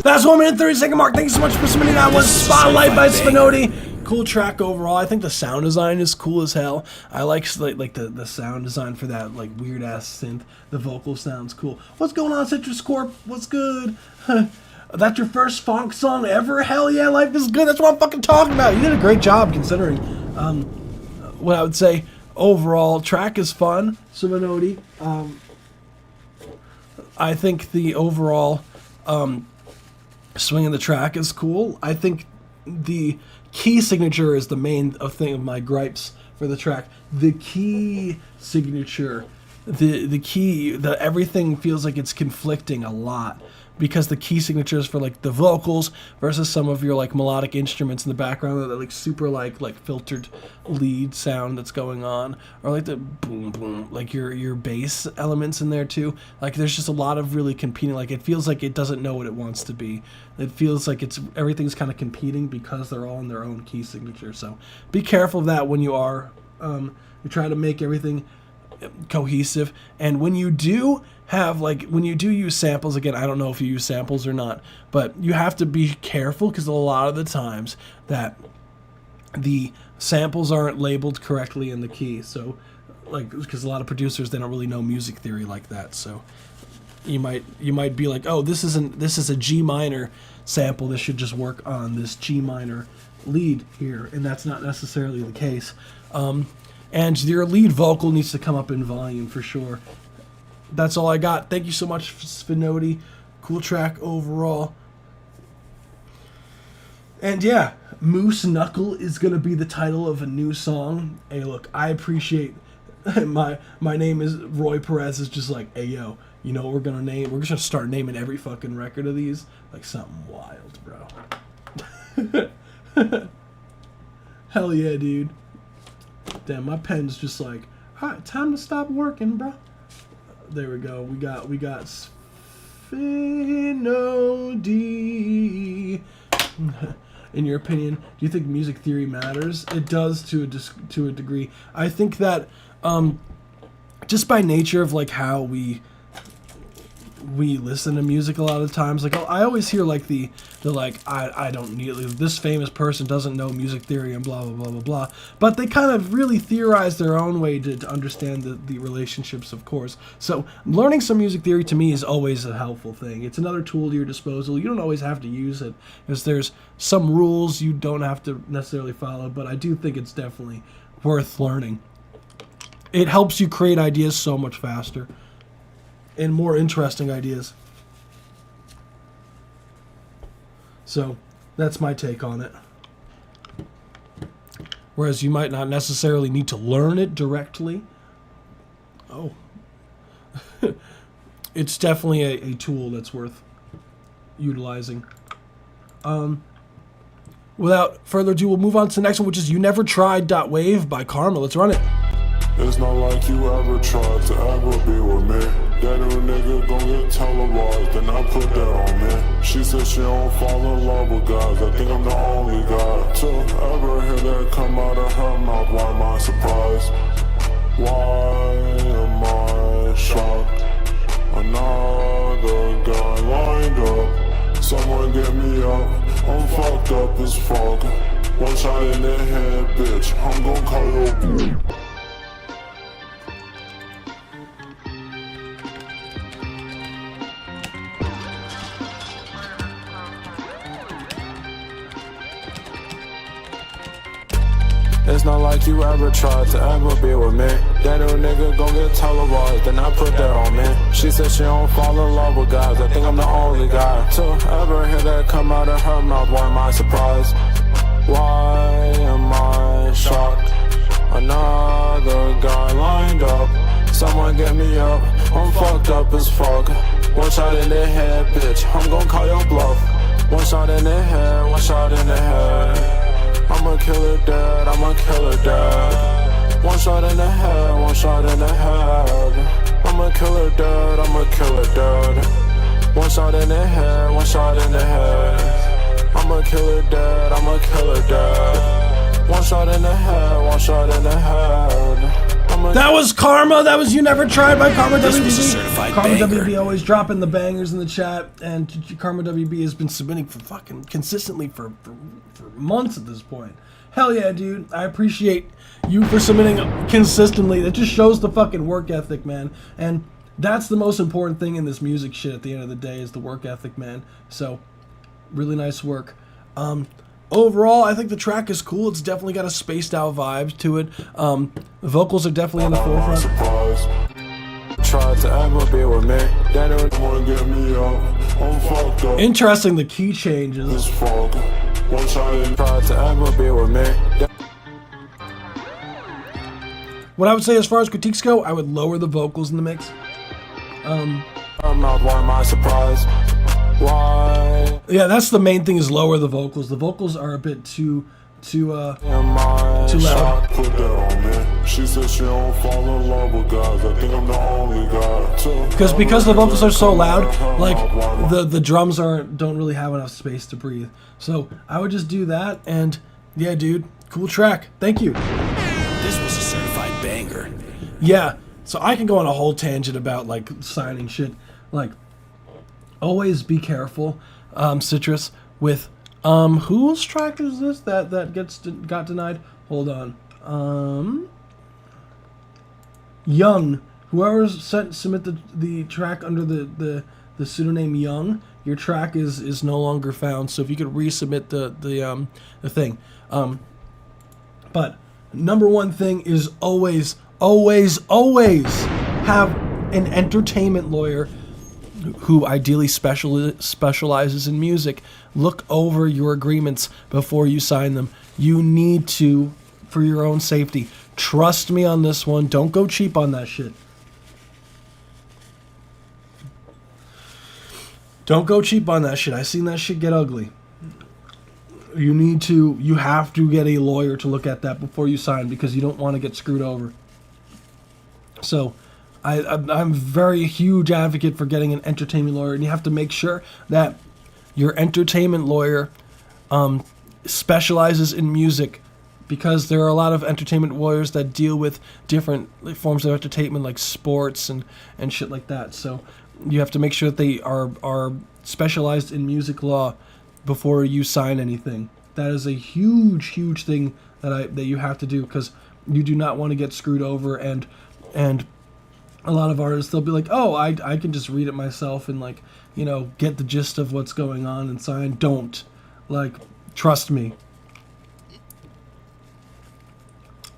That's 1 minute 30-second mark. Thank you so much for submitting. That was Spotlight by Spinody. Cool track overall. I think the sound design is cool as hell. I like the sound design for that like weird ass synth. The vocal sounds cool. What's going on, Citrus Corp? What's good? That's your first funk song ever? Hell yeah, Life is Good. That's what I'm fucking talking about. You did a great job considering. What I would say overall, track is fun. Spinody. I think the overall swing of the track is cool. I think the key signature is the main thing of my gripes for the track. The key signature, the key, everything feels like it's conflicting a lot because the key signatures for like the vocals versus some of your like melodic instruments in the background that are like super like filtered lead sound that's going on, or like the boom boom, like your bass elements in there too. Like there's just a lot of really competing. Like it feels like it doesn't know what it wants to be. It feels like everything's kind of competing because they're all in their own key signature. So be careful of that when you are you try to make everything cohesive. And when you do use samples, again, I don't know if you use samples or not, but you have to be careful because a lot of the times that the samples aren't labeled correctly in the key. So like, because a lot of producers, they don't really know music theory like that. So you might be like, oh, this is a G minor sample. This should just work on this G minor lead here. And that's not necessarily the case. And your lead vocal needs to come up in volume for sure. That's all I got. Thank you so much, Spinody. Cool track overall. And yeah, Moose Knuckle is going to be the title of a new song. Hey, look, I appreciate my name is Roy Perez is just like, hey yo, you know what we're gonna name? We're just gonna start naming every fucking record of these like something wild, bro. Hell yeah, dude. Damn, my pen's just like, all right, time to stop working, bro. There we go. We got Spino D. In your opinion, do you think music theory matters? It does to a degree. I think that just by nature of like how we listen to music a lot of times, like I always hear like the like I don't need this famous person doesn't know music theory and blah blah blah blah blah, but they kind of really theorize their own way to understand the relationships, of course. So learning some music theory to me is always a helpful thing. It's another tool to your disposal. You don't always have to use it because there's some rules you don't have to necessarily follow, but I do think it's definitely worth learning. It helps you create ideas so much faster and more interesting ideas. So that's my take on it. Whereas you might not necessarily need to learn it directly. Oh. It's definitely a tool that's worth utilizing. Without further ado, we'll move on to the next one, which is You Never Tried .wave by Karma. Let's run it. It's not like you ever tried to ever be with me. That new nigga gon' get televised, then I put that on me. She said she don't fall in love with guys, I think I'm the only guy to ever hear that come out of her mouth. Why am I surprised? Why am I shocked? Another guy lined up, someone get me up. I'm fucked up as fuck. One shot in the head, bitch, I'm gon' call you. It's not like you ever tried to ever be with me. That new nigga gon' get televised, then I put that on me. She said she don't fall in love with guys, I think I'm the only guy to ever hear that come out of her mouth. Why am I surprised? Why am I shocked? Another guy lined up, someone get me up. I'm fucked up as fuck. One shot in the head, bitch, I'm gon' call your bluff. One shot in the head, one shot in the head. I'ma kill her dead, I'ma kill her dead. One shot in the head, one shot in the head. I'ma kill her dead, I'ma kill her dead. One shot in the head, one shot in the head. I'ma kill her dead, I'ma kill her dead. One shot in the head, one shot in the head. That was Karma. That was You Never Tried by Karma This WB. was a certified Karma banger. WB always dropping the bangers in the chat, and Karma WB has been submitting for fucking consistently for months at this point. Hell yeah, dude. I appreciate you for submitting consistently. That just shows the fucking work ethic, man. And that's the most important thing in this music shit at the end of the day is the work ethic, man. So, really nice work. Overall, I think the track is cool. It's definitely got a spaced out vibe to it. The vocals are definitely in the forefront. Tried to ever be with me. That new wanna get me up. I'm fucked up. Interesting, the key changes. One shot in. Tried to ever be with me. What I would say as far as critiques go, I would lower the vocals in the mix. I'm not, why am I surprised? Why? Yeah, that's the main thing is lower the vocals. The vocals are a bit too loud. Put that on me. She said she don't fall in love with guys, I think I'm the only guy to. Because the vocals are so loud, like the drums don't really have enough space to breathe. So I would just do that, and yeah, dude, cool track. Thank you. This was a certified banger. Yeah, so I can go on a whole tangent about like signing shit. Like, always be careful, Citrus, with whose track is this that got denied? Hold on. Young. Whoever submit the track under the pseudonym Young, your track is no longer found. So if you could resubmit the thing. But number one thing is always have an entertainment lawyer who ideally specializes in music look over your agreements before you sign them. You need to, for your own safety, Trust me on this one. Don't go cheap on that shit. Don't go cheap on that shit. I seen that shit get ugly. You have to get a lawyer to look at that before you sign, because you don't want to get screwed over. So, I'm very huge advocate for getting an entertainment lawyer, and you have to make sure that your entertainment lawyer specializes in music, because there are a lot of entertainment lawyers that deal with different forms of entertainment, like sports and shit like that. So you have to make sure that they are specialized in music law before you sign anything. That is a huge thing that you have to do, because you do not want to get screwed over. And a lot of artists, they'll be like, oh, I can just read it myself and, like, you know, get the gist of what's going on and sign. Don't. Like, trust me.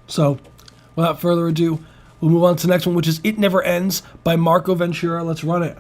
So, without further ado, we'll move on to the next one, which is It Never Ends by Marco Ventura. Let's run it.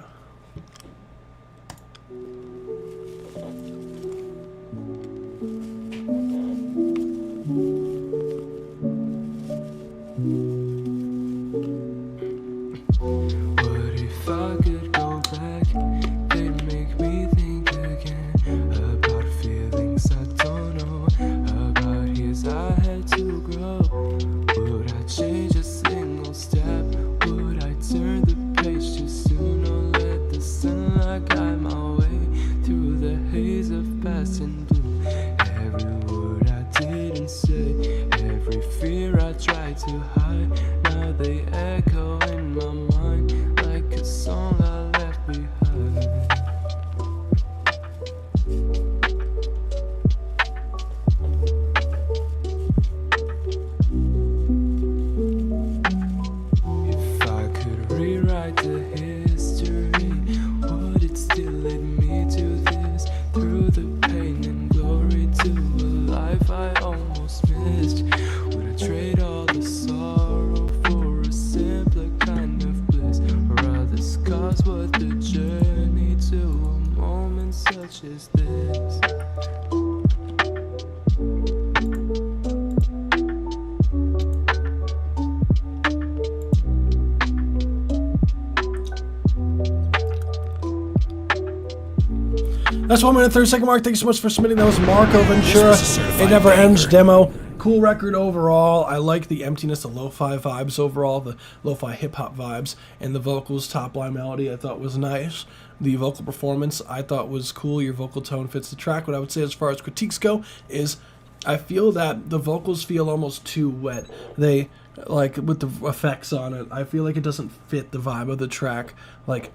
That's 1 minute 30 second mark. Thank you so much for submitting. That was Marco Ventura. It Never Ends demo. Cool record overall. I like the emptiness, the lo-fi vibes overall, the lo-fi hip-hop vibes, and the vocals, top-line melody I thought was nice. The vocal performance I thought was cool. Your vocal tone fits the track. What I would say as far as critiques go is I feel that the vocals feel almost too wet. They, like, with the effects on it, I feel like it doesn't fit the vibe of the track. Like,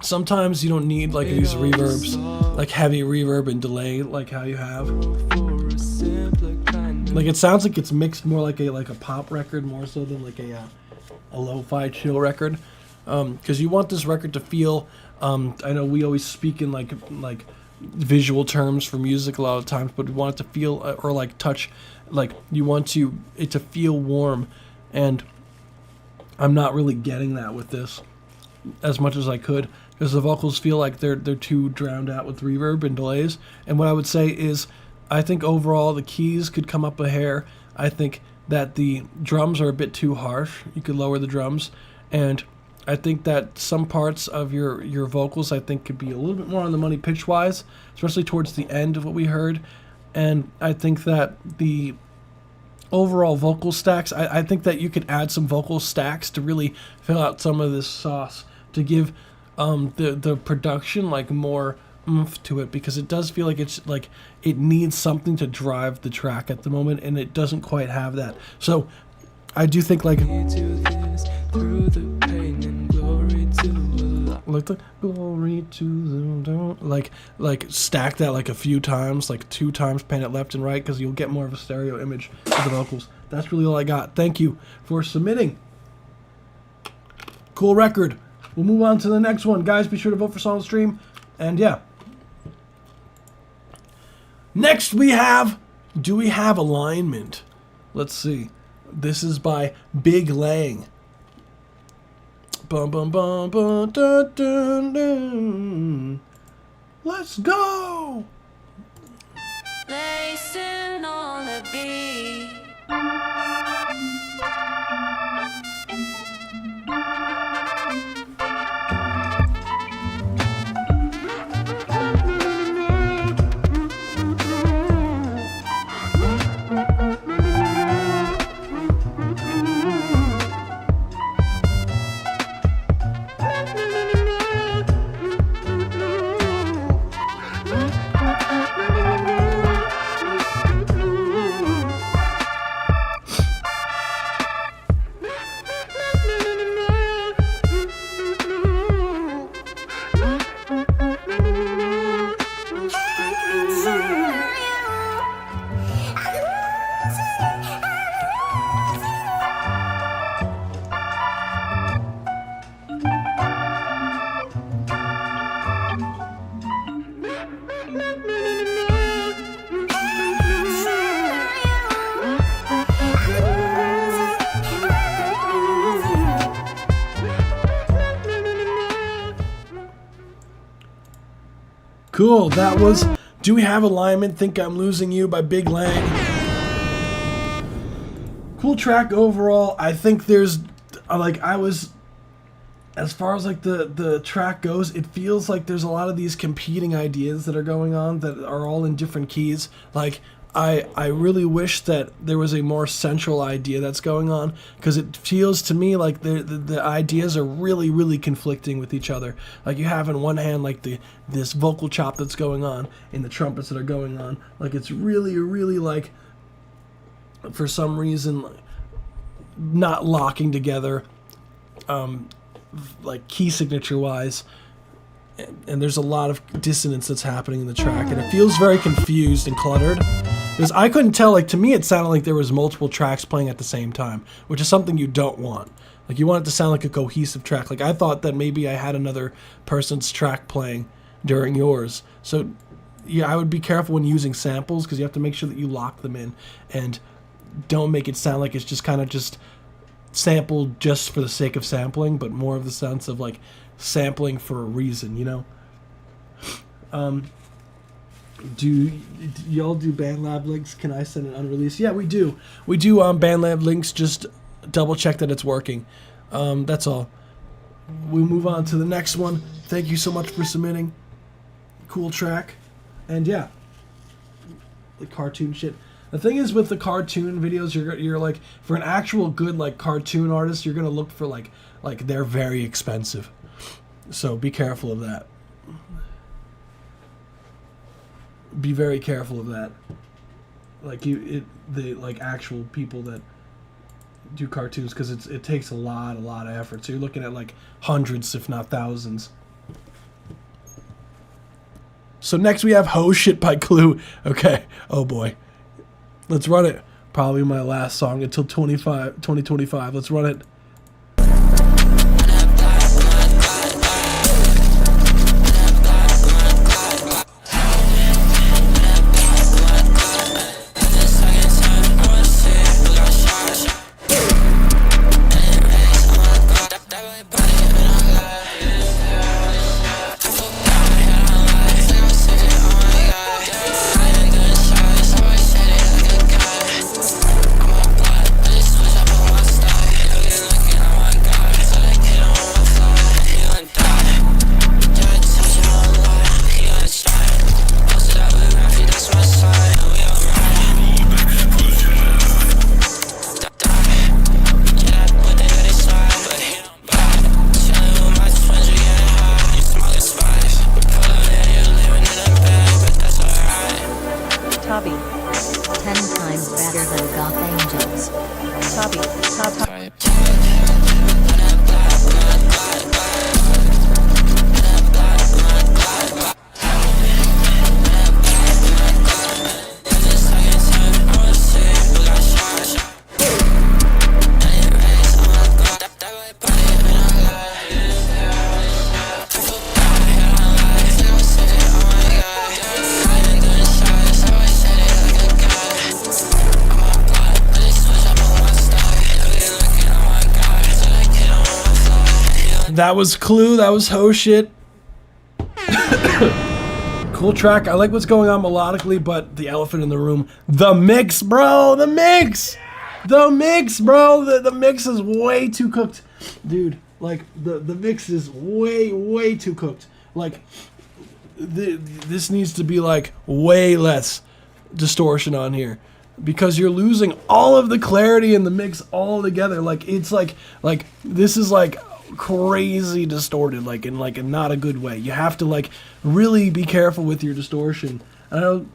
sometimes you don't need, like, these reverbs, like heavy reverb and delay, like how you have. Like, it sounds like it's mixed more like a pop record more so than like a lo-fi chill record. Because you want this record to feel. I know we always speak in like visual terms for music a lot of times, but we want it to feel or like touch. Like, you want it to feel warm, and I'm not really getting that with this as much as I could, because the vocals feel like they're too drowned out with reverb and delays. And what I would say is, I think overall the keys could come up a hair. I think that the drums are a bit too harsh. You could lower the drums. And I think that some parts of your vocals, I think, could be a little bit more on the money pitch-wise, especially towards the end of what we heard. And I think that the overall vocal stacks, I think that you could add some vocal stacks to really fill out some of this sauce, to give the production like more oomph to it, because it does feel like it's like it needs something to drive the track at the moment, and it doesn't quite have that. So I do think like the glory to the like stack that like a few times, like 2 times, pan it left and right, because you'll get more of a stereo image of the vocals. That's really all I got. Thank you for submitting. Cool record. We'll move on to the next one. Guys, be sure to vote for Song Stream. And yeah. Next we have, do we have alignment? Let's see. This is by Big Lang. Bum bum bum bum dun dun dun. Let's go. Listen on the beat. Cool, that was Do We Have Alignment, Think I'm Losing You by Big Lang. Cool track overall. I think there's, like, as far as like the track goes, it feels like there's a lot of these competing ideas that are going on that are all in different keys. Like, I really wish that there was a more central idea that's going on, because it feels to me like the ideas are really, really conflicting with each other. Like, you have in one hand like this vocal chop that's going on and the trumpets that are going on. Like, it's really, really, like, for some reason, not locking together, like key signature wise, and there's a lot of dissonance that's happening in the track, and it feels very confused and cluttered. Because I couldn't tell, like, to me it sounded like there was multiple tracks playing at the same time, which is something you don't want. Like, you want it to sound like a cohesive track. Like, I thought that maybe I had another person's track playing during yours. So, yeah, I would be careful when using samples, because you have to make sure that you lock them in, and don't make it sound like it's just kind of just sampled just for the sake of sampling, but more of the sense of, like, sampling for a reason, you know? Do y'all do BandLab links? Can I send an unreleased? Yeah, we do. We do BandLab links. Just double check that it's working. That's all. We move on to the next one. Thank you so much for submitting. Cool track. And yeah, the cartoon shit. The thing is with the cartoon videos, you're like, for an actual good like cartoon artist, you're gonna look for like they're very expensive. So be careful of that. Be very careful of that. Like the like actual people that do cartoons, because it takes a lot of effort. So you're looking at like hundreds, if not thousands. So next we have Ho Shit by Clue. Okay. Oh boy. Let's run it. Probably my last song until 2025. Let's run it. Tubby. 10 times better than Goth Angels. Tubby. That was Clue. That was Ho Shit. Cool track. I like what's going on melodically, but the elephant in the room. The mix, bro. The mix. The mix, bro. The mix is way too cooked, dude. Like the mix is way too cooked. Like this needs to be like way less distortion on here, because you're losing all of the clarity in the mix all together. Like it's like this is like crazy distorted, like in not a good way. You have to like really be careful with your distortion. I know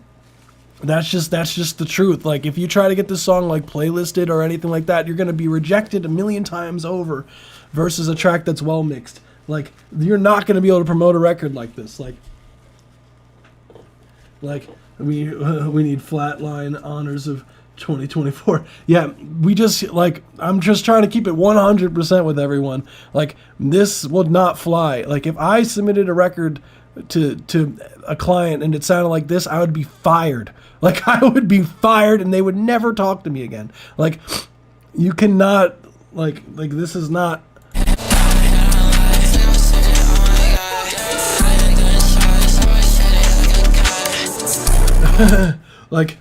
that's just the truth. Like if you try to get this song like playlisted or anything like that, you're gonna be rejected a million times over, versus a track that's well mixed. Like you're not gonna be able to promote a record like this. Like we need Flatline Honors of 2024. Yeah, we just like, I'm just trying to keep it 100% with everyone. Like this would not fly. Like if I submitted a record to a client and it sounded like this, I would be fired. Like I would be fired and they would never talk to me again. Like you cannot like this is not. Like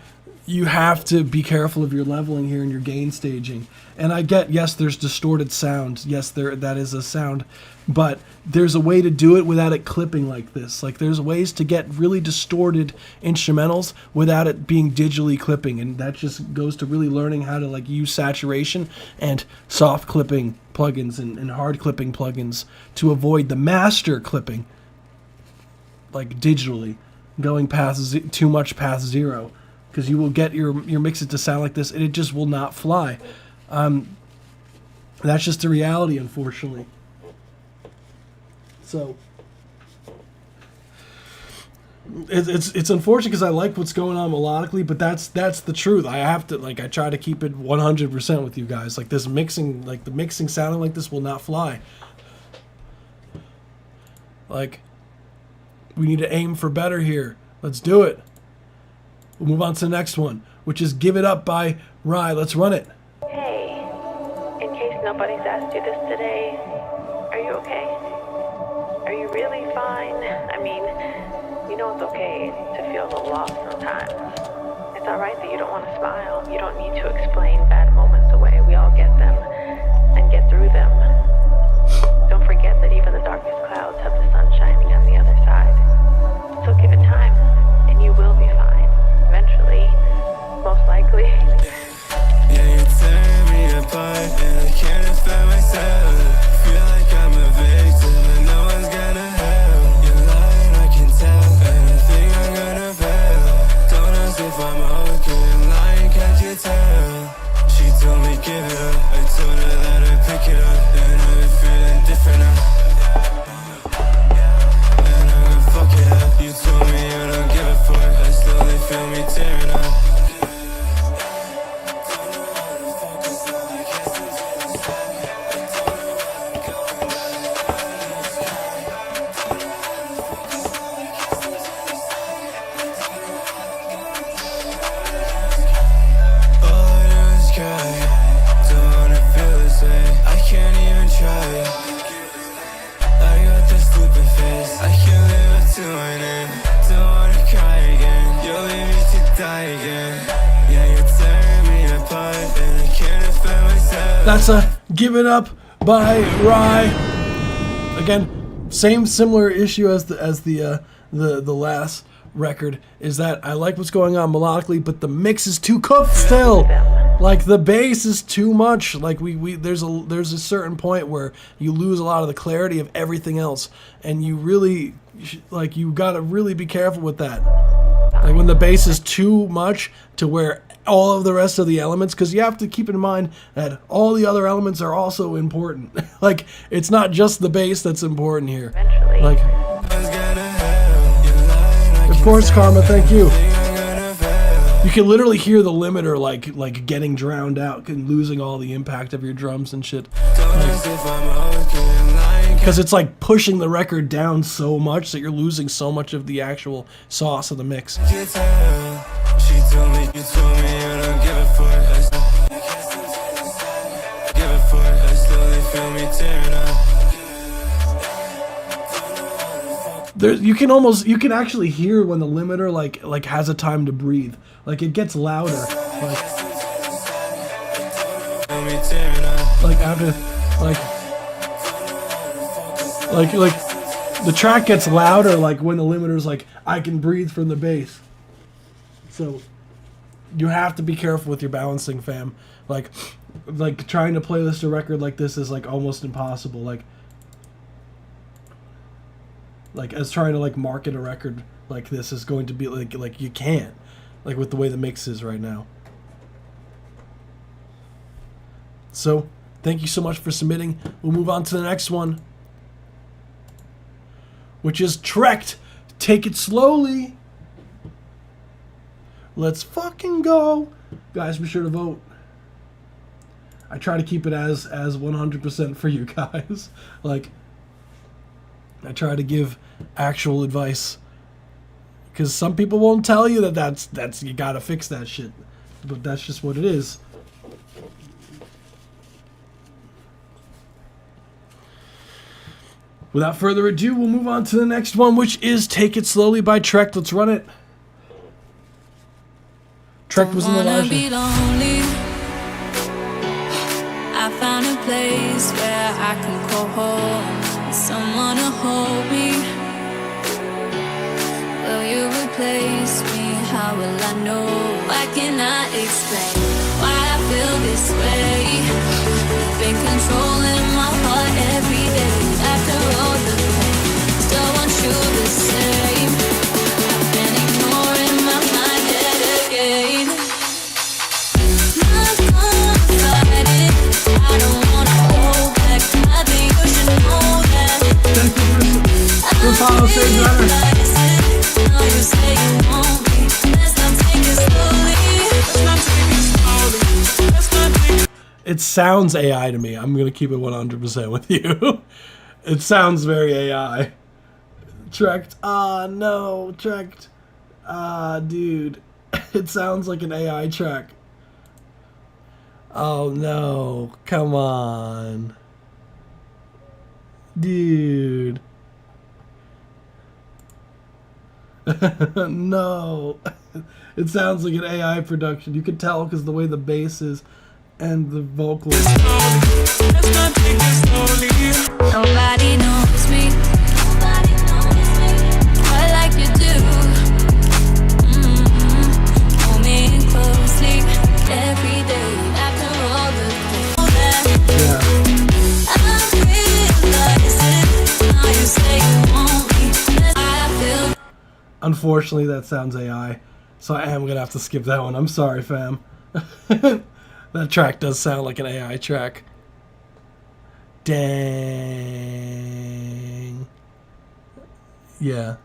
you have to be careful of your leveling here and your gain staging. And I get, yes, there's distorted sound. Yes, that is a sound, but there's a way to do it without it clipping like this. Like there's ways to get really distorted instrumentals without it being digitally clipping, and that just goes to really learning how to like use saturation and soft clipping plugins and hard clipping plugins to avoid the master clipping, like digitally going past too much past zero, because you will get your mixes to sound like this and it just will not fly. That's just the reality, unfortunately. So it's unfortunate, because I like what's going on melodically, but that's the truth. I have to I try to keep it 100% with you guys. Like this mixing, like the mixing sounding like this will not fly. Like we need to aim for better here. Let's do it. We'll move on to the next one, which is Give It Up by Rye. Let's run it. Hey, in case nobody's asked you this today, are you okay? Are you really fine? I mean, you know it's okay to feel a little lost sometimes. It's alright that you don't want to smile. You don't need to explain bad moments away. We all get them and get through them. Don't forget that even the darkest clouds have the sun shining on the other side. So give it time, and you will be fine. Eventually, most likely. Yeah, you tear me apart, and I can't defend myself. Feel like I'm a victim, and no one's gonna help. You're lying, I can tell, and I think I'm gonna fail. Don't ask if I'm okay, I'm lying, can't you tell? She told me give it up, I told her that I'd pick it up, and I've been feeling different now. Fuck it up, you told me you don't give a fuck, I still they feel me tearing up. All I do is cry, don't wanna feel the same, I can't even try. I got this stupid face, I can't live up to my name. Don't wanna cry again, you'll leave me to die again. Yeah, you're tearing me apart, and I can't defend myself. That's a Give It Up by Rye. Again, similar issue as the last record, is that I like what's going on melodically, but the mix is too cooked still. Like the bass is too much. Like there's a certain point where you lose a lot of the clarity of everything else, and you really you gotta really be careful with that. Like when the bass is too much to where all of the rest of the elements, because you have to keep in mind that all the other elements are also important. Like it's not just the bass that's important here. Like, of course, Karma, thank you. You can literally hear the limiter like getting drowned out and losing all the impact of your drums and shit. Because it's like pushing the record down so much that you're losing so much of the actual sauce of the mix. She told me, you told me you don't give a fuck. Give a fuck, I still they feel me tearing up. You can actually hear when the limiter like has a time to breathe. Like it gets louder. Like have to like the track gets louder like when the limiter's like I can breathe from the bass. So you have to be careful with your balancing, fam. Like trying to playlist a record like this is like almost impossible. Like as trying to like market a record like this is going to be like you can't, like with the way the mix is right now. So thank you so much for submitting. We'll move on to the next one, which is Trekked. Take It Slowly. Let's fucking go. Guys, be sure to vote. I try to keep it as 100% for you guys. Like, I try to give actual advice. Because some people won't tell you that's you gotta fix that shit. But that's just what it is. Without further ado, we'll move on to the next one, which is Take It Slowly by Trekked. Let's run it. Trekked was in the last one. I found a place where I can call home, someone to hold me. Will you replace me? How will I know? Why can't I explain why I feel this way? You've been controlling my heart every day. After all the pain, still want you the same. I've been ignoring my mind yet again. Not gonna fight it. I don't wanna hold back. I think you should know that. I realize it. Now you say you want me. Let's not take it slowly. Let's not take it slowly. Let's not take it. It sounds AI to me. I'm gonna keep it 100% with you. It sounds very AI. Trekked. Ah, no. Trekked. Ah, dude. It sounds like an AI track. Oh, no. Come on. Dude. No. It sounds like an AI production. You can tell because the way the bass is and the vocals. Nobody knows me. Nobody knows me quite like you do. Hold me in closely every day after all the things that I realize it. Now you say you want me. I feel. Unfortunately, that sounds AI, so I am gonna have to skip that one. I'm sorry, fam. That track does sound like an AI track. Dang. Yeah.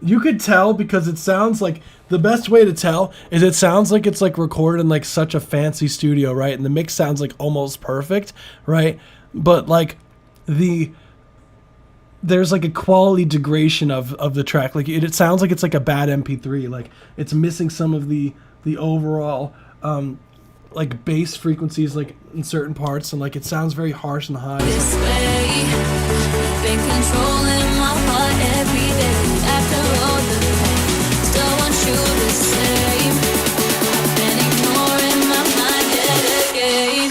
You could tell because it sounds like, the best way to tell is it sounds like it's like recorded in like such a fancy studio, right? And the mix sounds like almost perfect, right? But like there's like a quality degradation of the track. Like it sounds like it's like a bad MP3. Like it's missing some of the overall like bass frequencies like in certain parts, and like it sounds very harsh and high. This way, been controlling my heart every day. After all the pain, still want you the same. I've been ignoring my mind yet again.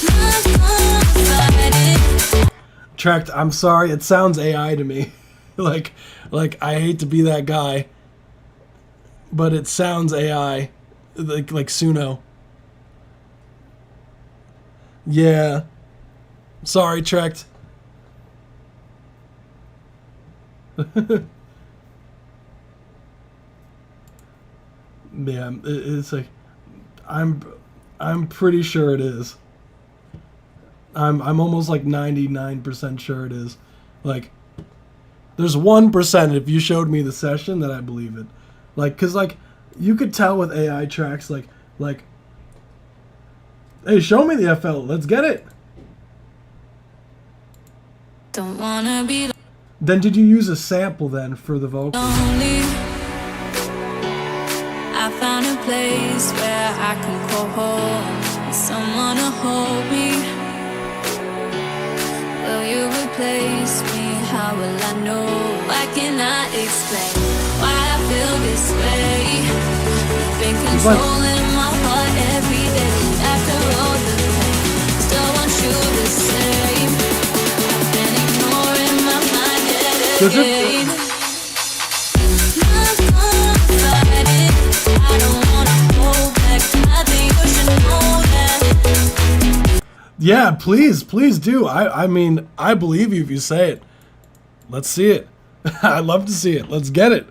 Not gonna fight it. Trekked, I'm sorry, it sounds AI to me. like I hate to be that guy, but it sounds AI, like Suno. Yeah. Sorry, Trekked. Yeah, it's like I'm pretty sure it is. I'm almost like 99% sure it is. Like, there's 1% if you showed me the session that I believe it. Like, cause like you could tell with AI tracks, like, hey, show me the FL, let's get it. Don't wanna be Then did you use a sample then for the vocals? lonely. I found a place where I can call home, someone to hold me. Will you replace me? How will I know? Why can't I explain why I feel this way? You've been controlling Does it? Yeah, please do. I mean, I believe you if you say it. Let's see it. I'd love to see it. Let's get it.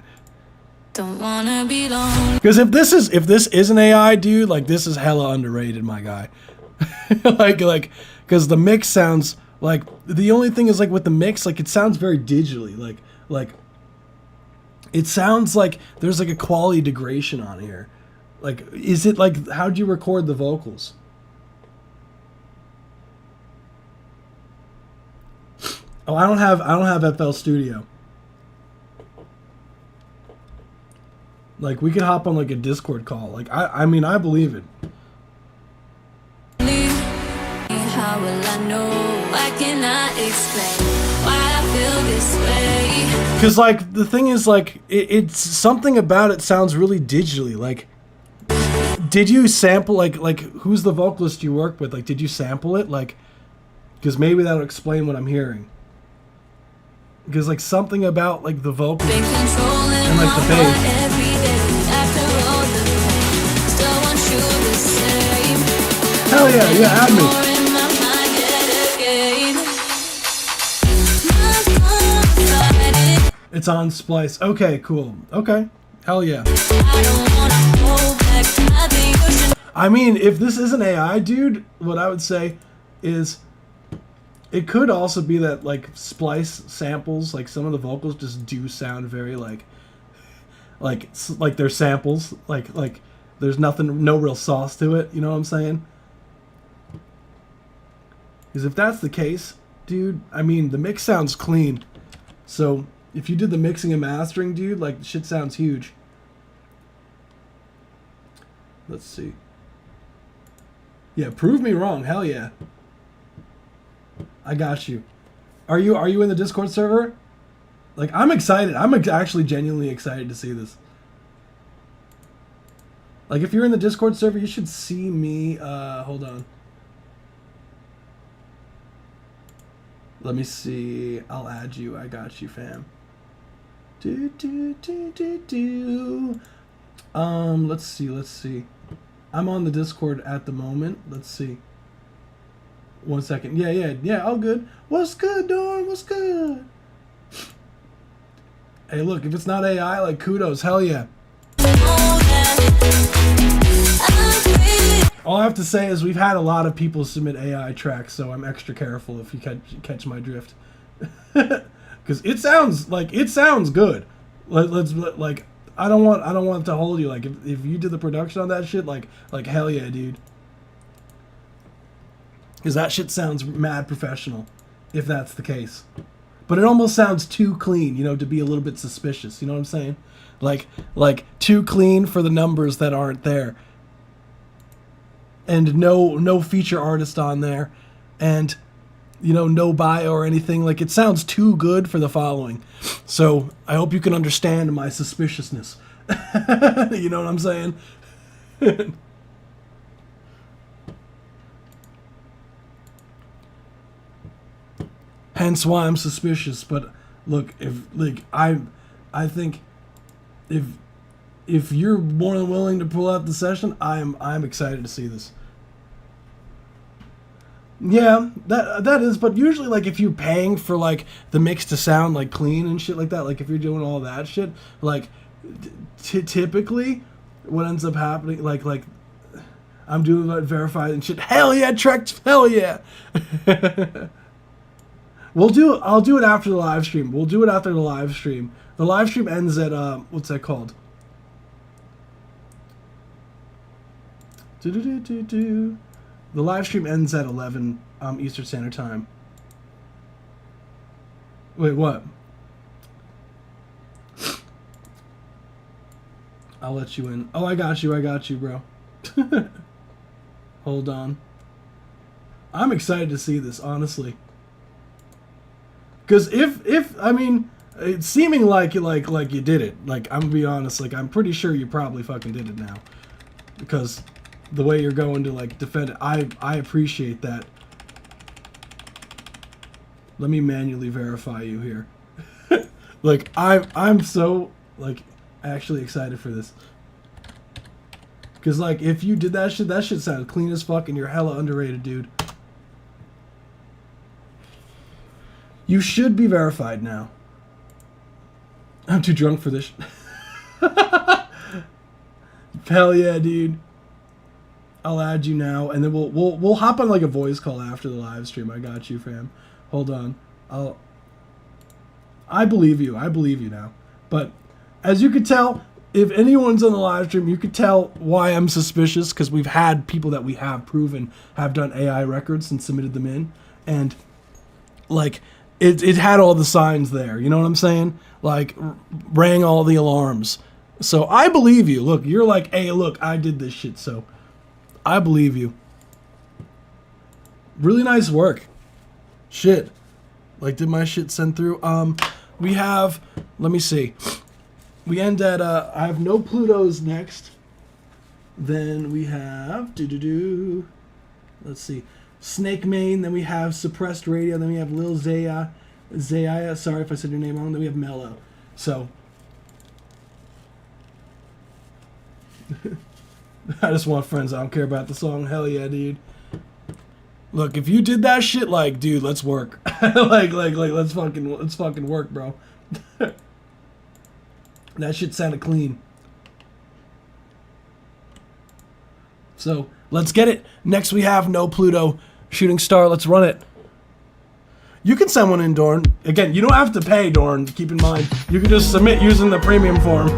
Don't wanna be lonely. Because if this is an AI, dude, like this is hella underrated, my guy. like, because the mix sounds like, the only thing is like with the mix, like it sounds very digitally, like it sounds like there's like a quality degradation on here. Like, is it like, how'd you record the vocals? Oh, I don't have FL Studio. Like, we could hop on like a Discord call. Like, I mean, I believe it. How will I know? Why can I explain why I feel this way? Because like the thing is like it's something about it sounds really digitally. Like, did you sample like who's the vocalist you work with? Like, did you sample it? Like, because maybe that'll explain what I'm hearing. Because like something about like the vocals and like the bass. Hell yeah, yeah, add me. It's on Splice. Okay, cool. Okay, hell yeah. I mean, if this is an AI, dude, what I would say is it could also be that like Splice samples, like some of the vocals just do sound very like they're samples, like there's nothing, no real sauce to it. You know what I'm saying? Because if that's the case, dude, I mean, the mix sounds clean. So if you did the mixing and mastering, dude, like, shit sounds huge. Let's see. Yeah, prove me wrong. Hell yeah. I got you. Are you in the Discord server? Like, I'm excited. I'm actually genuinely excited to see this. Like, if you're in the Discord server, you should see me. Hold on. Let me see. I'll add you. I got you, fam. Let's see. I'm on the Discord at the moment. Let's see. 1 second. Yeah, all good. What's good, Dorn? What's good? Hey, look, if it's not AI, like, kudos. Hell yeah. All I have to say is we've had a lot of people submit AI tracks, so I'm extra careful if you catch my drift. Because it sounds good. Let's like, I don't want it to hold you. Like, if you did the production on that shit, like hell yeah, dude. Because that shit sounds mad professional, if that's the case. But it almost sounds too clean, you know, to be a little bit suspicious. You know what I'm saying? Like too clean for the numbers that aren't there. And no feature artist on there, and you know, no bio or anything. Like, it sounds too good for the following. So I hope you can understand my suspiciousness. You know what I'm saying? Hence why I'm suspicious. But look, I think if you're more than willing to pull out the session, I'm excited to see this. Yeah, that is, but usually, like, if you're paying for like the mix to sound like clean and shit like that, like if you're doing all that shit, like typically what ends up happening, like I'm doing like verified and shit. Hell yeah, Trek. Hell yeah. I'll do it after the live stream. We'll do it after the live stream. The live stream ends at what's that called? The live stream ends at 11 Eastern Standard Time. Wait, what? I'll let you in. Oh, I got you, bro. Hold on. I'm excited to see this, honestly. Because if I mean, it's seeming like you did it. Like, I'm gonna be honest. Like, I'm pretty sure you probably fucking did it now, because the way you're going to like defend it, I appreciate that. Let me manually verify you here. Like, I'm so, like, actually excited for this. Because, like, if you did that shit sounded clean as fuck, and you're hella underrated, dude. You should be verified now. I'm too drunk for this. Hell yeah, dude. I'll add you now, and then we'll hop on like a voice call after the live stream. I got you, fam. Hold on. I believe you. I believe you now. But as you could tell, if anyone's on the live stream, you could tell why I'm suspicious, because we've had people that we have proven have done AI records and submitted them in, and like it had all the signs there. You know what I'm saying? Like rang all the alarms. So I believe you. Look, you're like, hey, look, I did this shit, so I believe you. Really nice work. Shit. Like, did my shit send through? We have, let me see. We end at, I have No Plutos next. Then we have, let's see, Snake Mane. Then we have Suppressed Radio. Then we have Lil Zaya. Sorry if I said your name wrong. Then we have Mellow. So, I just want friends. I don't care about the song. Hell yeah, dude. Look, if you did that shit, like, dude, let's work. like, let's fucking work, bro. That shit sounded clean. So, let's get it. Next we have No Pluto, Shooting Star. Let's run it. You can send one in, Dorn. Again, you don't have to pay, Dorn. Keep in mind. You can just submit using the premium form.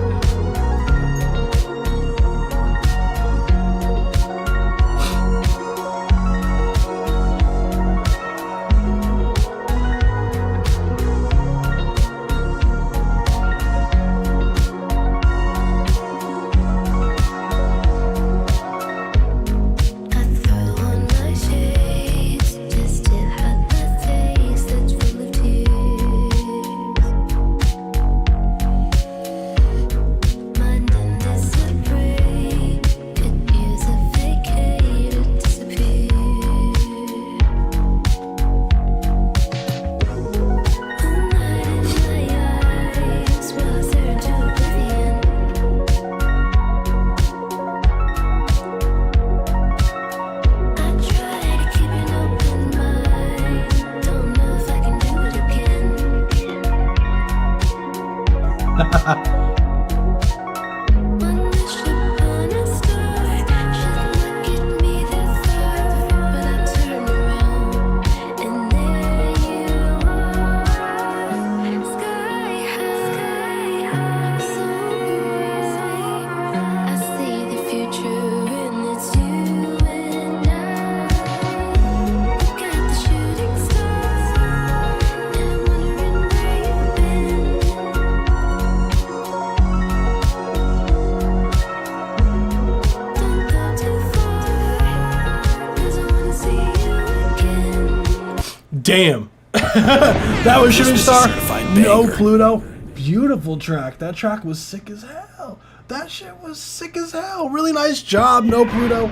Damn. That was Shooting Star. No Pluto. Beautiful track. That track was sick as hell. That shit was sick as hell. Really nice job, No Pluto.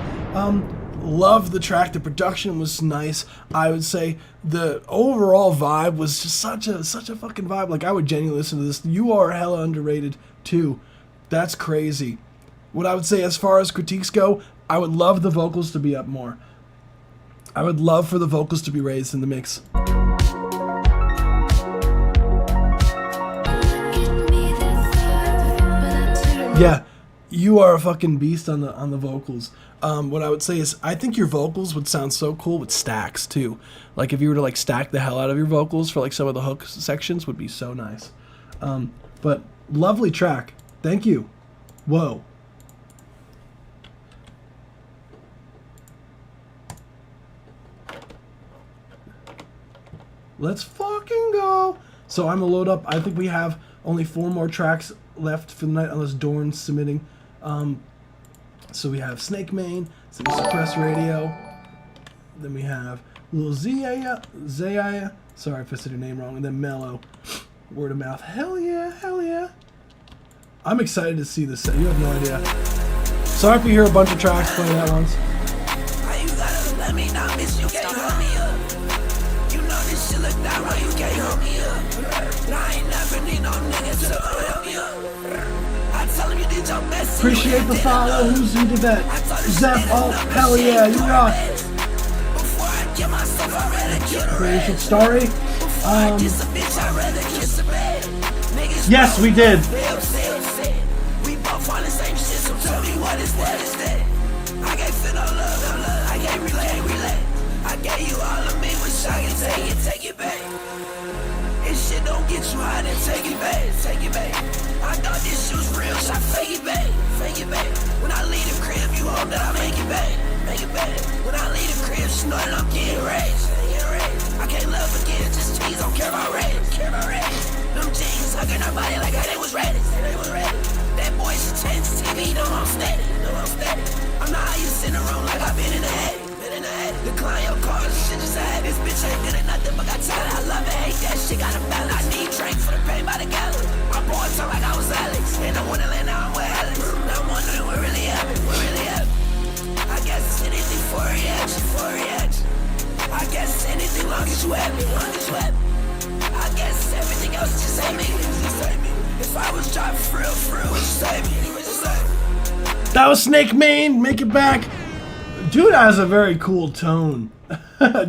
Love the track. The production was nice. I would say the overall vibe was just such a fucking vibe. Like, I would genuinely listen to this. You are hella underrated too. That's crazy. What I would say as far as critiques go, I would love the vocals to be up more. I would love for the vocals to be raised in the mix. Yeah, you are a fucking beast on the vocals. What I would say is, I think your vocals would sound so cool with stacks too. Like, if you were to like stack the hell out of your vocals for like some of the hook sections, would be so nice. But lovely track. Thank you. Whoa. Let's fucking go. So I'm gonna load up. I think we have only 4 more tracks left for the night, unless Dorn's submitting. So we have Snake Mane, some Suppressed Radio. Then we have Lil Zaya. Sorry if I said your name wrong. And then Mellow. Word of mouth. Hell yeah, hell yeah. I'm excited to see this set. You have no idea. Sorry if you hear a bunch of tracks playing at once. Why you gotta let me not miss you? Can't hold me up. You know this shit look that way. You can't hold me up. I ain't never need no Appreciate the follow. Who's who did that? Zep, oh, hell yeah, you rock. Creation story. Yes, we did. I gave you all of me, wish I can take it back. This shit don't get you high, then take it back. I thought this shit was real, so I fake it back. When I leave the crib, you hope that I make it back. When I leave the crib, she know that I'm getting raised. I can't love again, just tease, don't care about rating. Them jeans hugging her body like they was ready. That boy, she changes TV, know I'm steady. I'm not how you sit in the room like I've been in the head. Decline your cars, shit just had. This bitch ain't good at nothing but got talent. I love it, hate that shit, got a balance. I need drink for the pain by the gallon. My boy talk like I was Alex. In the Wonderland, now I'm with Alex. Now I'm wondering what really happened. I guess it's anything for a reaction. I guess anything long as you happy. I guess everything else just ain't me. If I was driving for real, would you save me? That was Snake Mane. Make it back. Dude has a very cool tone.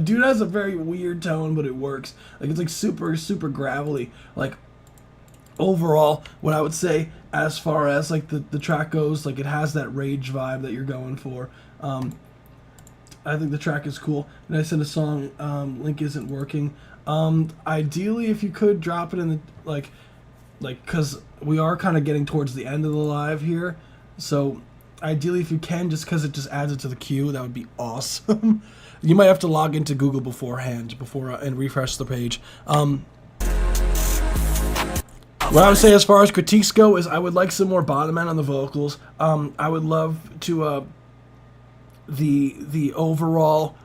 Dude has a very weird tone, but it works. Like, it's like super gravelly. Like, overall, what I would say as far as like the track goes, like, it has that rage vibe that you're going for. I think the track is cool. And I sent a song, link isn't working. Ideally, if you could drop it in the like because we are kind of getting towards the end of the live here, so ideally, if you can, just because it just adds it to the queue, that would be awesome. You might have to log into Google beforehand and refresh the page. What I would say as far as critiques go is I would like some more bottom end on the vocals. I would love to the overall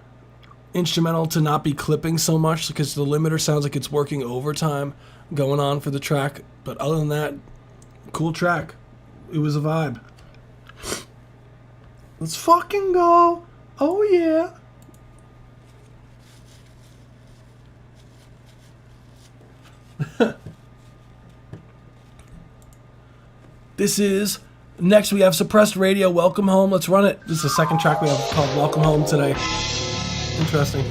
instrumental to not be clipping so much, because the limiter sounds like it's working overtime going on for the track. But other than that, cool track. It was a vibe. Let's fucking go. Oh yeah. This is next we have Suppressed Radio, Welcome Home. Let's run it. This is the second track we have called Welcome Home today. Interesting.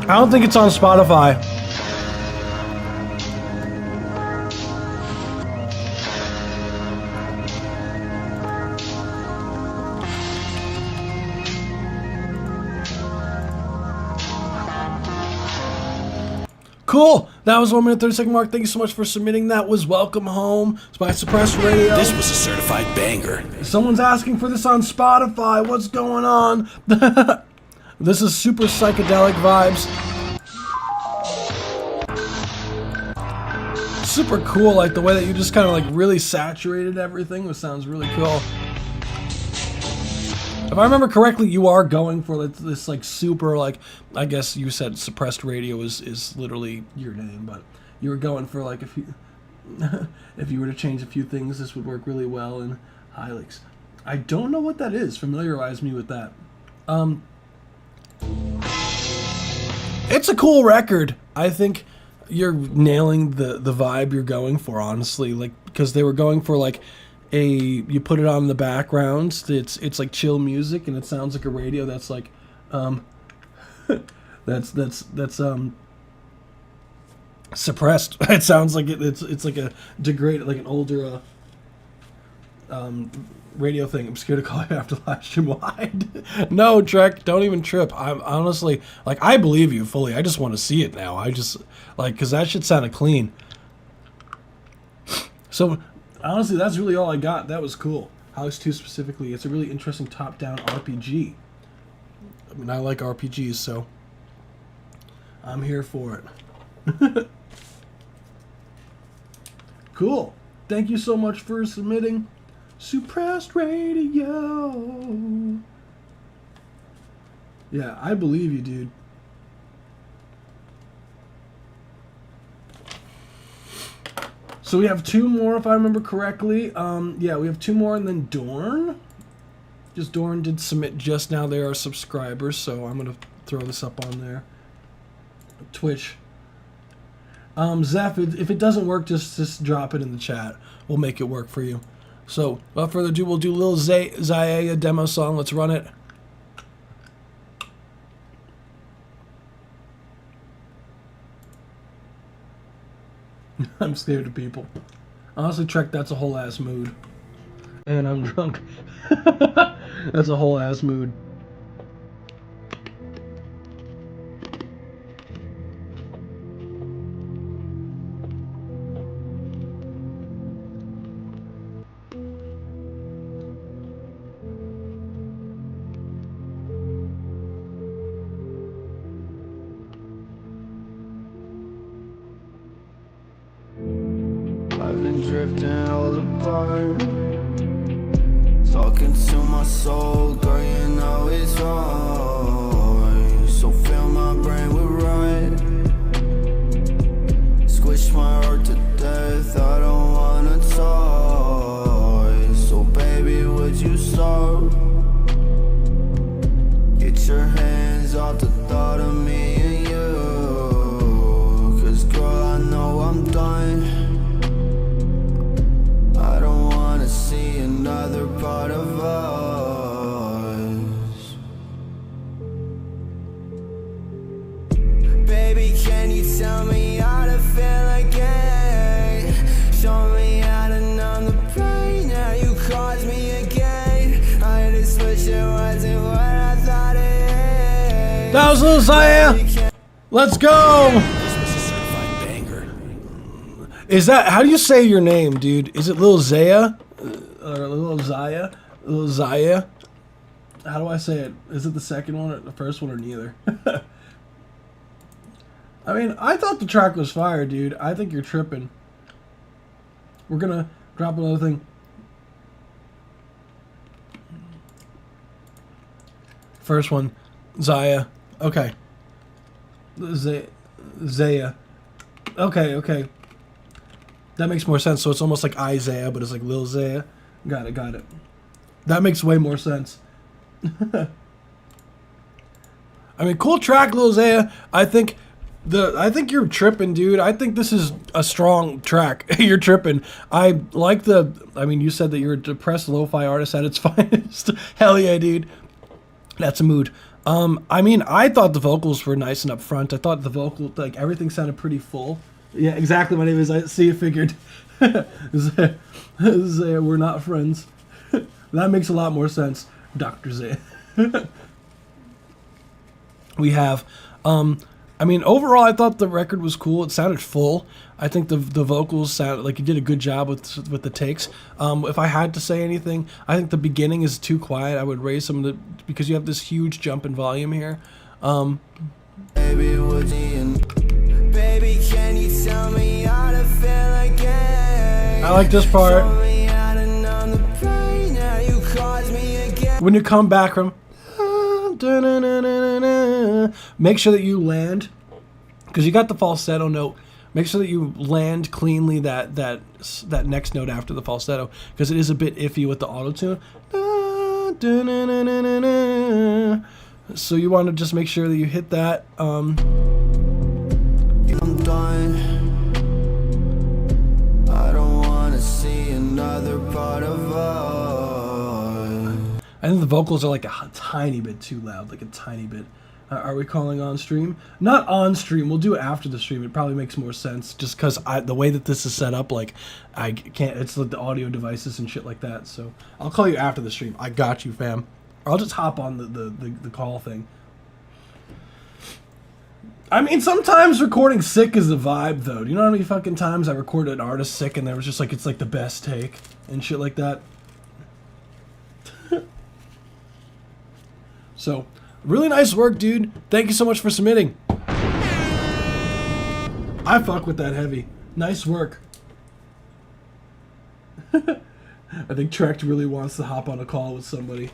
I don't think it's on Spotify. Cool. That was 1 minute 30-second mark. Thank you so much for submitting. That was Welcome Home. It's by Suppressed Radio. This was a certified banger. Someone's asking for this on Spotify. What's going on? This is super psychedelic vibes. Super cool, like the way that you just kind of like really saturated everything, which sounds really cool. If I remember correctly, you are going for this like super, like, I guess you said Suppressed Radio is literally your name, but you were going for like if you if you were to change a few things, this would work really well in Hilux. I don't know what that is. Familiarize me with that. It's a cool record. I think you're nailing the vibe you're going for, honestly. Like, because they were going for like you put it on in the background. It's like chill music, and it sounds like a radio that's like that's suppressed. It sounds like it's like a degraded, like an older radio thing. I'm scared to call you after the last stream. Wide. No, Trek, don't even trip. I'm honestly, like, I believe you fully. I just want to see it now. I just, like, because that shit sounded clean. So, honestly, that's really all I got. That was cool. House 2 specifically. It's a really interesting top-down RPG. I mean, I like RPGs, so I'm here for it. Cool. Thank you so much for submitting. Suppressed Radio. Yeah, I believe you, dude. So we have 2 more, if I remember correctly. Yeah, we have 2 more, and then Dorn. Just Dorn did submit just now. They are subscribers, so I'm gonna throw this up on there. Twitch. Zeph, if it doesn't work, just drop it in the chat. We'll make it work for you. So, without further ado, we'll do Lil Zaya demo song. Let's run it. I'm scared of people. Honestly, Trek, that's a whole ass mood. And I'm drunk. That's a whole ass mood. I've been drifting all apart, talking to my soul, girl, you know it's wrong. So fill my brain with right, squish my heart to death, I don't wanna talk. So baby, would you stop? Get your hands off the thought of me and you, 'cause girl, I know I'm done. I don't wanna see another part of us. Baby, can you tell me how to feel again? Show me how to numb the pain. Now you caused me again. I just wish it wasn't what I thought it is. That was Lil Zaya. Let's go. Is that, how do you say your name, dude? Is it Lil Zaya? Or Lil Zaya? Lil Zaya? How do I say it? Is it the second one or the first one or neither? I mean, I thought the track was fire, dude. I think you're tripping. We're gonna drop another thing. First one, Zaya. Okay. Zaya. Okay. That makes more sense. So it's almost like Isaiah, but it's like Lil Zaya. Got it. That makes way more sense. I mean, cool track, Lil Zaya. I think you're tripping, dude. I think this is a strong track. You're tripping. I like I mean, you said that you're a depressed lo-fi artist at its finest. Hell yeah, dude. That's a mood. I mean, I thought the vocals were nice and up front. I thought the vocal, like, everything sounded pretty full. Yeah, exactly. My name is, I see you figured. Zaya, we're not friends. That makes a lot more sense, Dr. Zaya. We have, I mean, overall, I thought the record was cool. It sounded full. I think the vocals sounded like you did a good job with the takes. If I had to say anything, I think the beginning is too quiet. I would raise some of the, because you have this huge jump in volume here. Baby, can you tell me how to feel again? I like this part. When you come back from, make sure that you land, because you got the falsetto note. Make sure that you land cleanly that next note after the falsetto, because it is a bit iffy with the auto-tune. So you want to just make sure that you hit that. done. I don't wanna see another part of us. I think the vocals are like a tiny bit too loud, like a tiny bit. Are we calling on stream? Not on stream. We'll do it after the stream. It probably makes more sense just because the way that this is set up, like I can't. It's like the audio devices and shit like that. So I'll call you after the stream. I got you, fam. Or I'll just hop on the call thing. I mean, sometimes recording sick is a vibe, though. Do you know how many fucking times I recorded an artist sick and there was just like it's like the best take and shit like that. So. Really nice work, dude. Thank you so much for submitting. I fuck with that heavy. Nice work. I think Trek really wants to hop on a call with somebody.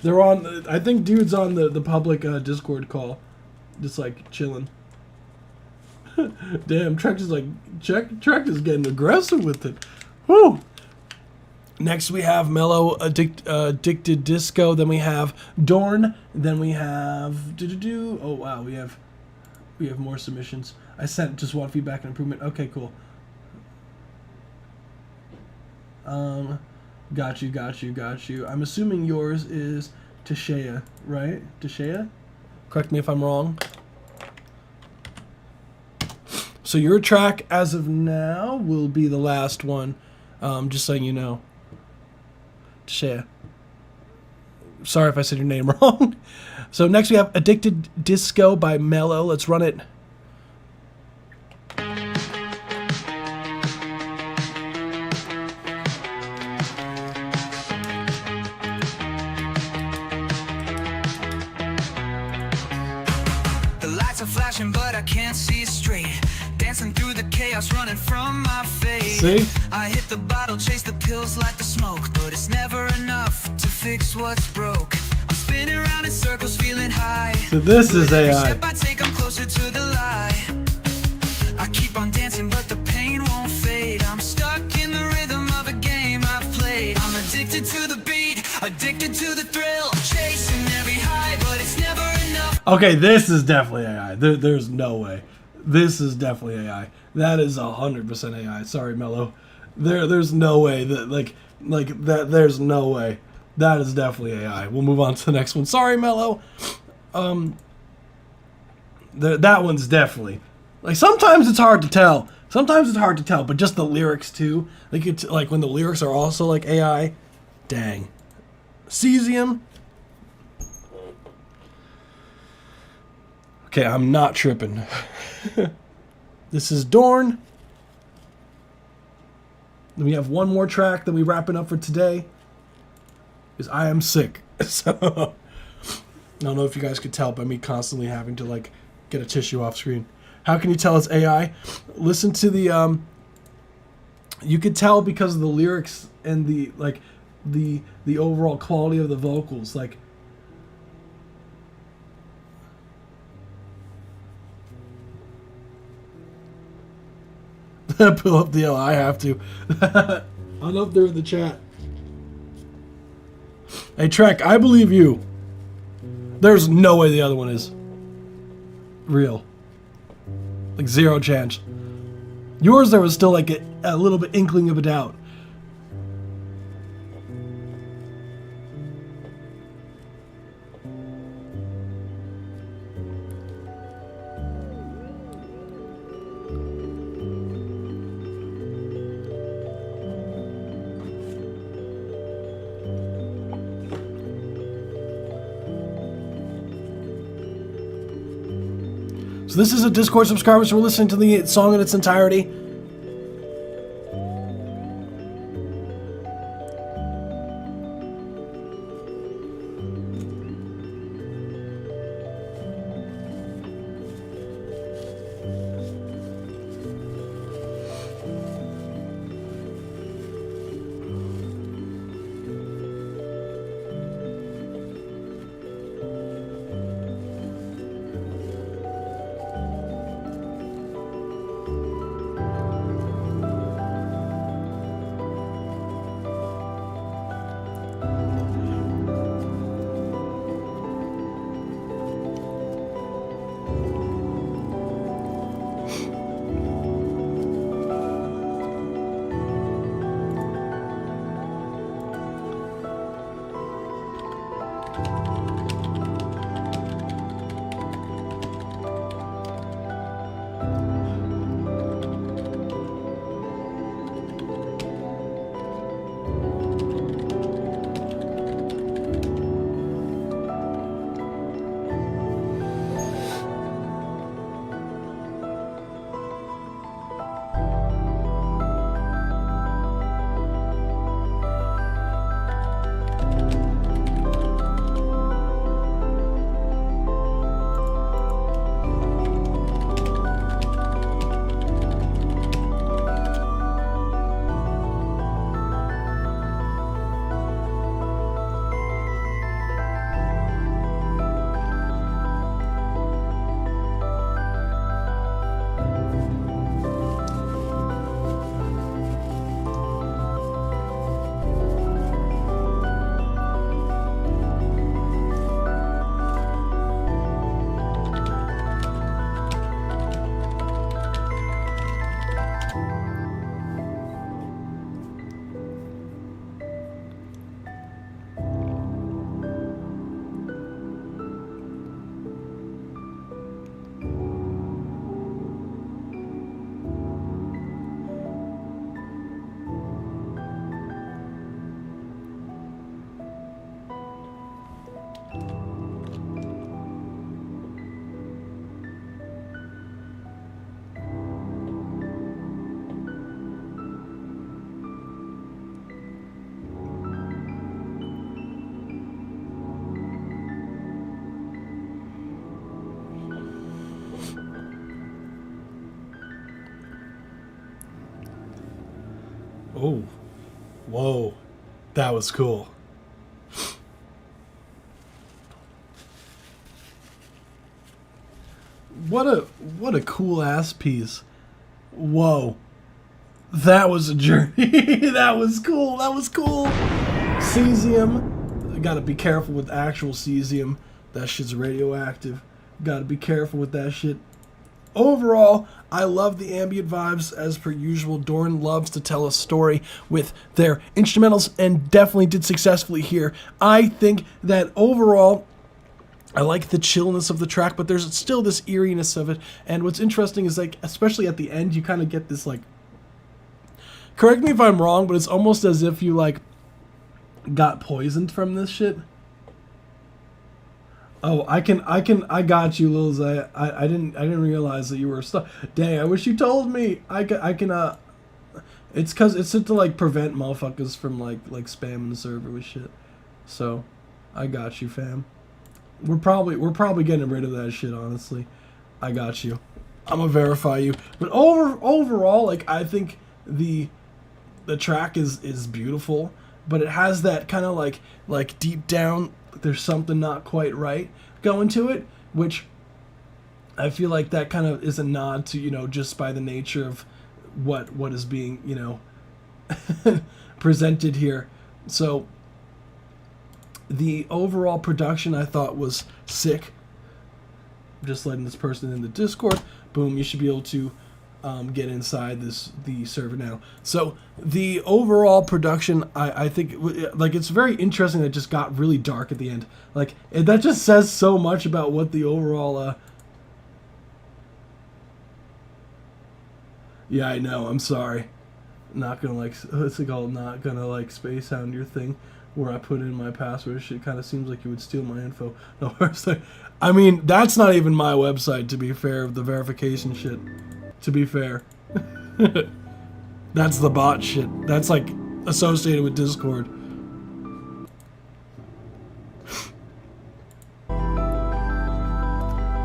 They're on. I think dude's on the public Discord call, just like chilling. Damn, Trek is like Trek is getting aggressive with it. Woo. Next we have Mellow Addicted Disco. Then we have Dorn. Then we have oh wow, we have more submissions. I sent just one feedback and improvement. Okay, cool. Got you. I'm assuming yours is Tashea, right? Tashea? Correct me if I'm wrong. So your track as of now will be the last one. Just so you know. Share. Sorry if I said your name wrong. So next we have Addicted Disco by Mellow. Let's run it. The lights are flashing, but I can't see straight. Dancing through the chaos, running from my fate. See? I hit the bottle, chase the pills like the smoke, but it's never enough to fix what's broke. I'm spinning around in circles, feeling high. So this is Every AI. step I take, I'm closer to the light. I keep on dancing, but the pain won't fade. I'm stuck in the rhythm of a game I've played. I'm addicted to the beat, addicted to the thrill, chasing every high, but it's never enough. Okay, this is definitely AI. There's no way. This is definitely AI. That is 100% AI. Sorry, Mellow. There's no way that like that. There's no way. That is definitely AI. We'll move on to the next one. Sorry, Mellow. That one's definitely. Like sometimes it's hard to tell. But just the lyrics too. Like it's like when the lyrics are also like AI. Dang. Cesium. Okay, I'm not tripping. This is Dorn. Then we have one more track that we wrapping up for today. Is I Am Sick. So I don't know if you guys could tell by me constantly having to like get a tissue off screen. How can you tell it's AI? Listen to the you could tell because of the lyrics and the like the overall quality of the vocals. Like pull up the I have to. I don't know if they're in the chat. Hey Trek, I believe you. There's no way the other one is real. Like zero chance. Yours there was still like a little bit inkling of a doubt. So this is a Discord subscriber, so we're listening to the song in its entirety. Oh, whoa, that was cool. What a cool ass piece. Whoa. That was a journey. That was cool. That was cool. Cesium. Gotta be careful with actual cesium. That shit's radioactive. Gotta be careful with that shit. Overall, I love the ambient vibes as per usual. Doran loves to tell a story with their instrumentals and definitely did successfully here. I think that overall, I like the chillness of the track, but there's still this eeriness of it. And what's interesting is, like, especially at the end, you kind of get this, like, correct me if I'm wrong, but it's almost as if you, like, got poisoned from this shit. Oh, I got you, Lil Zay. I didn't realize that you were stuck. Dang, I wish you told me. It's cause it's to like prevent motherfuckers from like spamming the server with shit. So, I got you, fam. We're probably getting rid of that shit, honestly. I got you. I'm gonna verify you. But overall, like, I think the track is beautiful, but it has that kind of like deep down, there's something not quite right going to it, which I feel like that kind of is a nod to, you know, just by the nature of what is being, you know, presented here. So the overall production I thought was sick. Just letting this person in the Discord. Boom, you should be able to get inside the server now. So the overall production, I think, like, it's very interesting that it just got really dark at the end. Like, that just says so much about what the overall yeah, I know, I'm sorry. Not gonna, like, what's it called, not gonna, like, space hound your thing where I put in my password. Shit kind of seems like you would steal my info. No, I mean, that's not even my website, to be fair, of the verification shit. To be fair. That's the bot shit. That's, like, associated with Discord.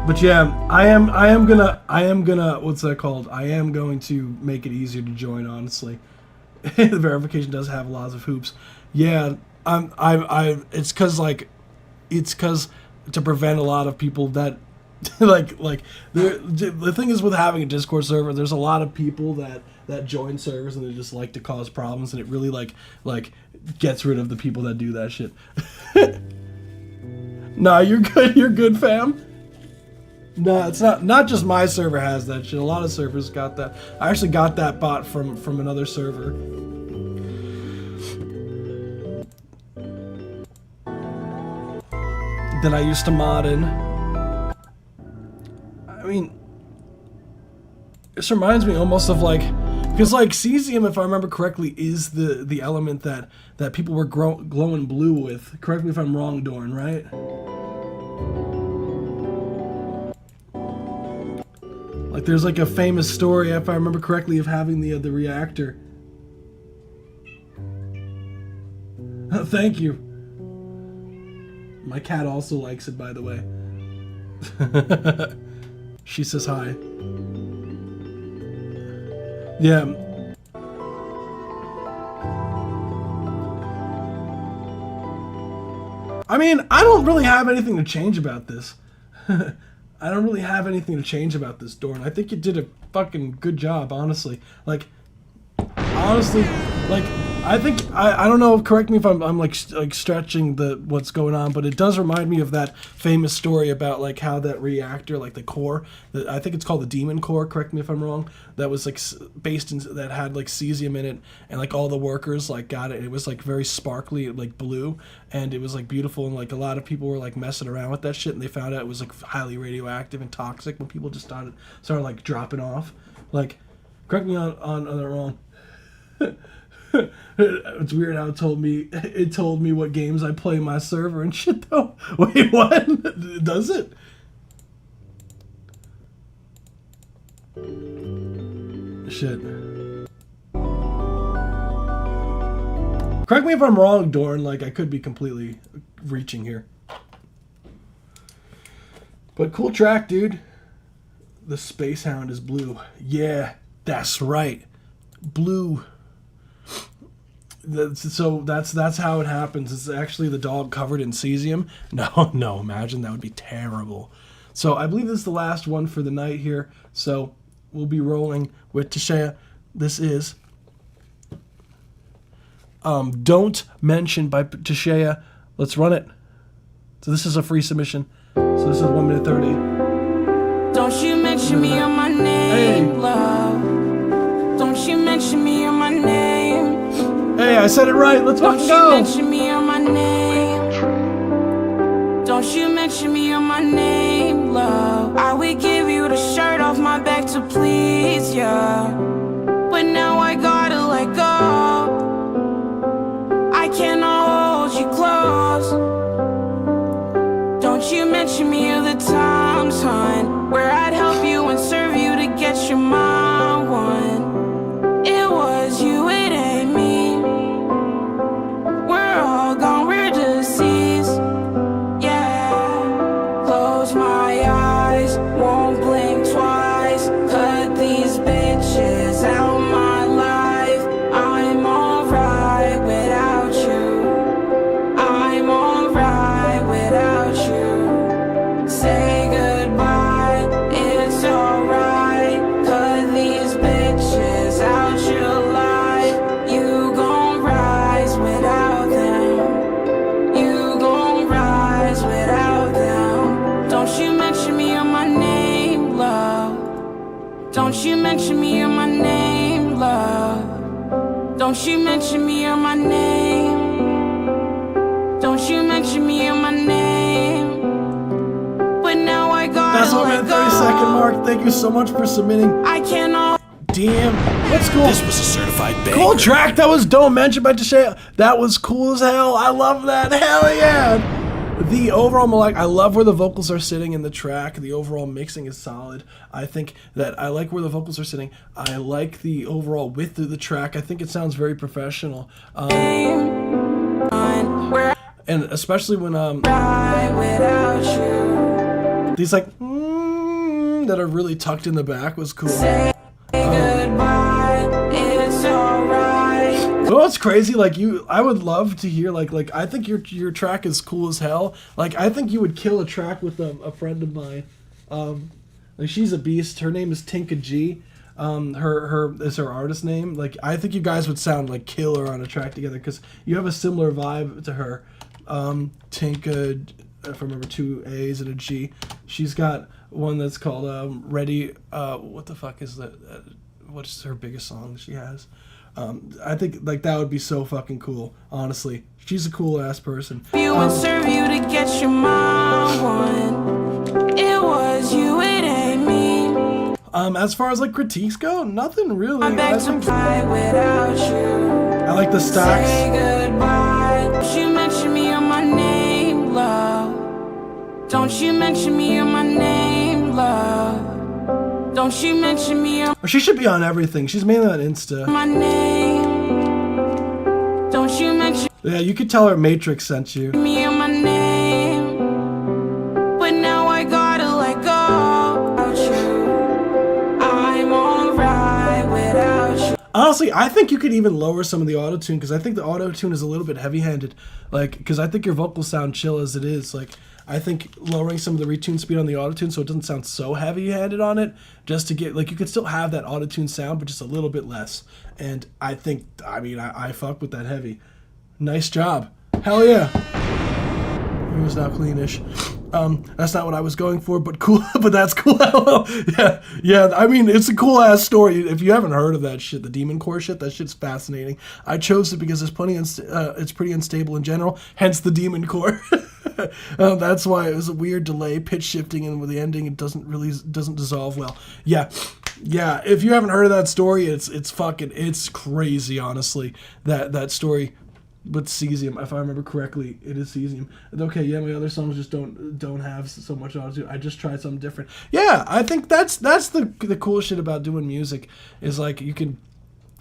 But yeah, I am gonna, what's that called? I am going to make it easier to join, honestly. The verification does have lots of hoops. Yeah, it's cause to prevent a lot of people that like the thing is with having a Discord server, there's a lot of people that join servers and they just like to cause problems, and it really like gets rid of the people that do that shit. Nah, you're good, fam. No, it's not just my server has that shit. A lot of servers got that. I actually got that bot from another server. That I used to mod in. I mean, this reminds me almost of, like, because, like, cesium, if I remember correctly, is the element that people were glowing blue with. Correct me if I'm wrong, Dorn, right? Like, there's, like, a famous story, if I remember correctly, of having the reactor. Thank you. My cat also likes it, by the way. She says hi. Yeah. I mean, I don't really have anything to change about this. I don't really have anything to change about this, Dorn. I think you did a fucking good job, honestly. Like, honestly, like, I think, I don't know, correct me if I'm like stretching what's going on, but it does remind me of that famous story about, like, how that reactor, like the core, I think it's called the Demon Core, correct me if I'm wrong, that was, like, based in, that had, like, cesium in it, and, like, all the workers, like, got it, and it was, like, very sparkly, like, blue, and it was, like, beautiful, and, like, a lot of people were, like, messing around with that shit, and they found out it was, like, highly radioactive and toxic when people just started like, dropping off. Like, correct me on the wrong. It's weird how it told me what games I play in my server and shit, though. Wait, what? Does it? Shit. Correct me if I'm wrong, Dorn. Like, I could be completely reaching here. But cool track, dude. The Space Hound is blue. Yeah, that's right. Blue. So that's how it happens. It's actually the dog covered in cesium. No, imagine that would be terrible. So I believe this is the last one for the night here. So we'll be rolling with Tashea. This is Don't Mention by Tashea. Let's run it. So this is a free submission. So this is 1 minute 30. Don't you mention me on my name, love. Don't you mention me on my name. Hey, I said it right. Let's fucking go. Don't you mention go. me on my name. Don't you mention me on my name, love. I would give you the shirt off my back to please ya, but now I gotta let go. I cannot hold you close. Don't you mention me of the times, hon, where I'd help you and serve you to get your mind won. It was you, it ain't me. We're all gone, we're deceased. Yeah. Close my eyes, won't blink twice. Cut these bitches out my life. I'm alright without you. I'm alright without you. Say goodbye, it's alright. Cut these bitches out your life. You gon' rise without them. You gon' rise without them. Don't you mention me on my name, love. Don't you mention me on my name, love. Don't you mention me on my name. Don't you mention me on my name. But now I gotta That's 1 minute 30-second mark. Thank you so much for submitting. I cannot. Damn, that's cool. This was a certified banger. Cool track. That was Don't Mention by Tashea. That was cool as hell. I love that. Hell yeah. The overall, I love where the vocals are sitting in the track. The overall mixing is solid. I think that I like where the vocals are sitting. I like the overall width of the track. I think it sounds very professional. And especially when these like that are really tucked in the back was cool. You know what's crazy? Like I would love to hear like I think your track is cool as hell. Like I think you would kill a track with a friend of mine. Like she's a beast. Her name is Tinka G. Her is her artist name. Like I think you guys would sound like killer on a track together because you have a similar vibe to her. Tinka, if I remember, 2 A's and a G. She's got one that's called Ready. What the fuck is that? What's her biggest song she has? I think like that would be so fucking cool. Honestly, she's a cool ass person. You and serve you to get your mind won. It was you, it ain't me. As far as like critiques go, nothing really. I beg to fly without you. I like the stacks. Say goodbye. Don't you mention me on my name, love. Don't you mention me on my name, love. Don't you mention me on She should be on everything. She's mainly on Insta. my name. Don't you mention Yeah, you could tell her Matrix sent you. me on my name. But now I gotta let go without you. I'm alright without you. Honestly, I think you could even lower some of the auto-tune because I think the auto-tune is a little bit heavy-handed. Like, because I think your vocals sound chill as it is. Like, I think lowering some of the retune speed on the auto-tune so it doesn't sound so heavy-handed on it, just to get, like, you could still have that auto-tune sound, but just a little bit less. And I think, I fuck with that heavy. Nice job. Hell yeah. It was now cleanish. That's not what I was going for, but cool. But that's cool. yeah. I mean, it's a cool ass story. If you haven't heard of that shit, the Demon Core shit, that shit's fascinating. I chose it because it's pretty unstable in general. Hence the Demon Core. That's why it was a weird delay, pitch shifting, and with the ending, it doesn't dissolve well. Yeah. If you haven't heard of that story, it's crazy. Honestly, that story. But cesium, if I remember correctly, it is cesium. Okay, yeah, my other songs just don't have so much auto-tune. I just tried something different. Yeah, I think that's the cool shit about doing music is like you can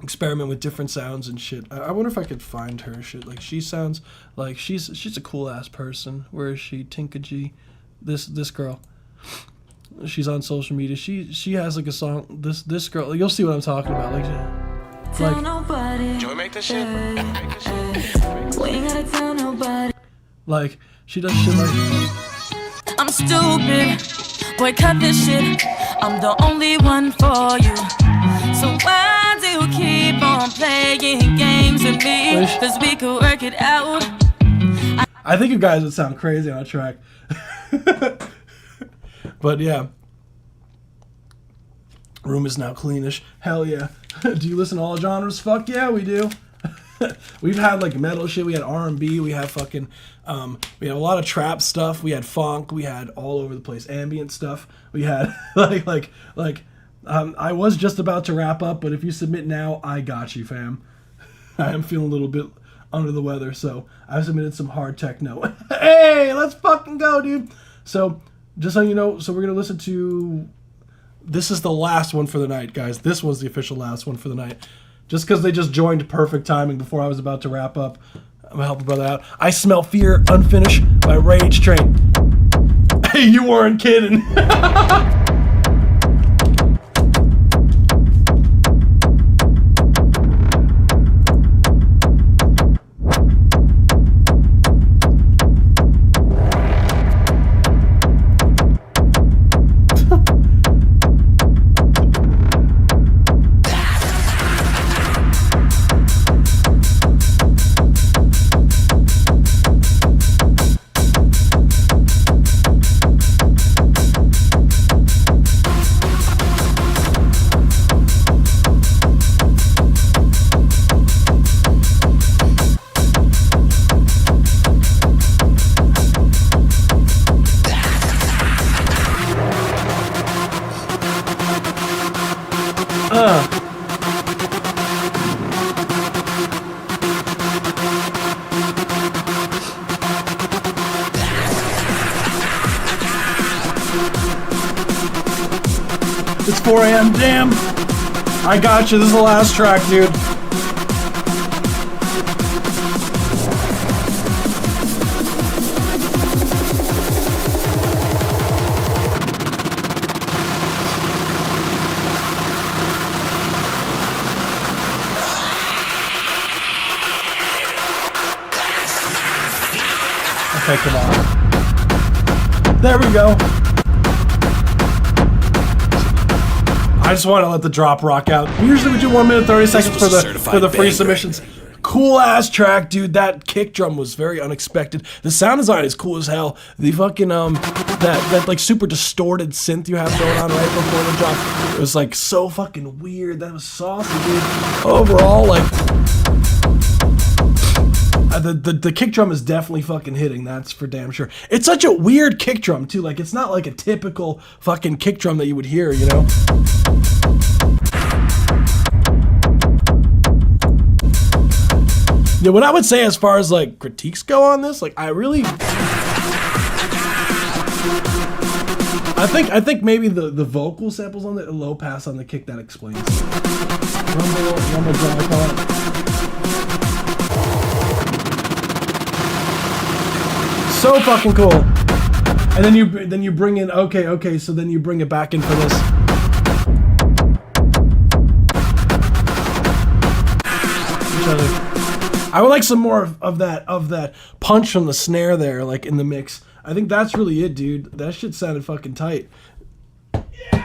experiment with different sounds and shit. I wonder if I could find her shit. Like she sounds like she's a cool ass person. Where is she? Tinka G, this girl. She's on social media. She has like a song. This girl. You'll see what I'm talking about. Like. tell nobody. Joey make this shit? We ain't gotta tell nobody. Like, she does shit like... I'm stupid. Boy, cut this shit. I'm the only one for you. So why do you keep on playing games with me? Cause we could work it out. I think you guys would sound crazy on a track. But yeah. Room is now cleanish. Hell yeah. Do you listen to all genres? Fuck yeah, we do. We've had like metal shit. We had R&B. We had fucking, we had a lot of trap stuff. We had funk. We had all over the place ambient stuff. We had I was just about to wrap up, but if you submit now, I got you, fam. I am feeling a little bit under the weather, so I submitted some hard techno. Hey, let's fucking go, dude. So just so you know, so we're gonna listen to. This is the last one for the night, guys. This was the official last one for the night. Just because they just joined perfect timing before I was about to wrap up. I'm gonna help a brother out. I Smell Fear Unfinished by Rage Train. Hey, you weren't kidding. It's 4 a.m. Damn. I got you. This is the last track, dude. Okay, come on. There we go. I just want to let the drop rock out. Usually we do 1 minute 30 seconds for the free submissions. Cool ass track, dude. That kick drum was very unexpected. The sound design is cool as hell. The fucking that like super distorted synth you have going on right before the drop, it was like so fucking weird. That was saucy, dude. Overall, like the kick drum is definitely fucking hitting. That's for damn sure. It's such a weird kick drum too. Like it's not like a typical fucking kick drum that you would hear, you know. Yeah, what I would say as far as like critiques go on this, like I think maybe the vocal samples on the low pass on the kick that explains. Rumble drum, I call it. So fucking cool. And then you bring in okay, so then you bring it back in for this. I would like some more of that punch from the snare there, like in the mix. I think that's really it, dude. That shit sounded fucking tight. Yeah.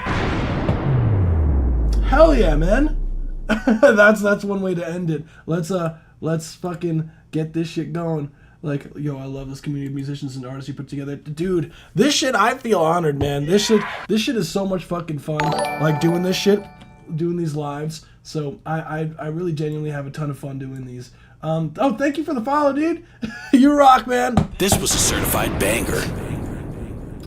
Hell yeah, man. that's one way to end it. Let's fucking get this shit going. Like, yo, I love this community of musicians and artists you put together. Dude, this shit, I feel honored, man. This shit is so much fucking fun. Like doing this shit, doing these lives. So I really genuinely have a ton of fun doing these. Oh, thank you for the follow, dude. You rock, man. This was a certified banger.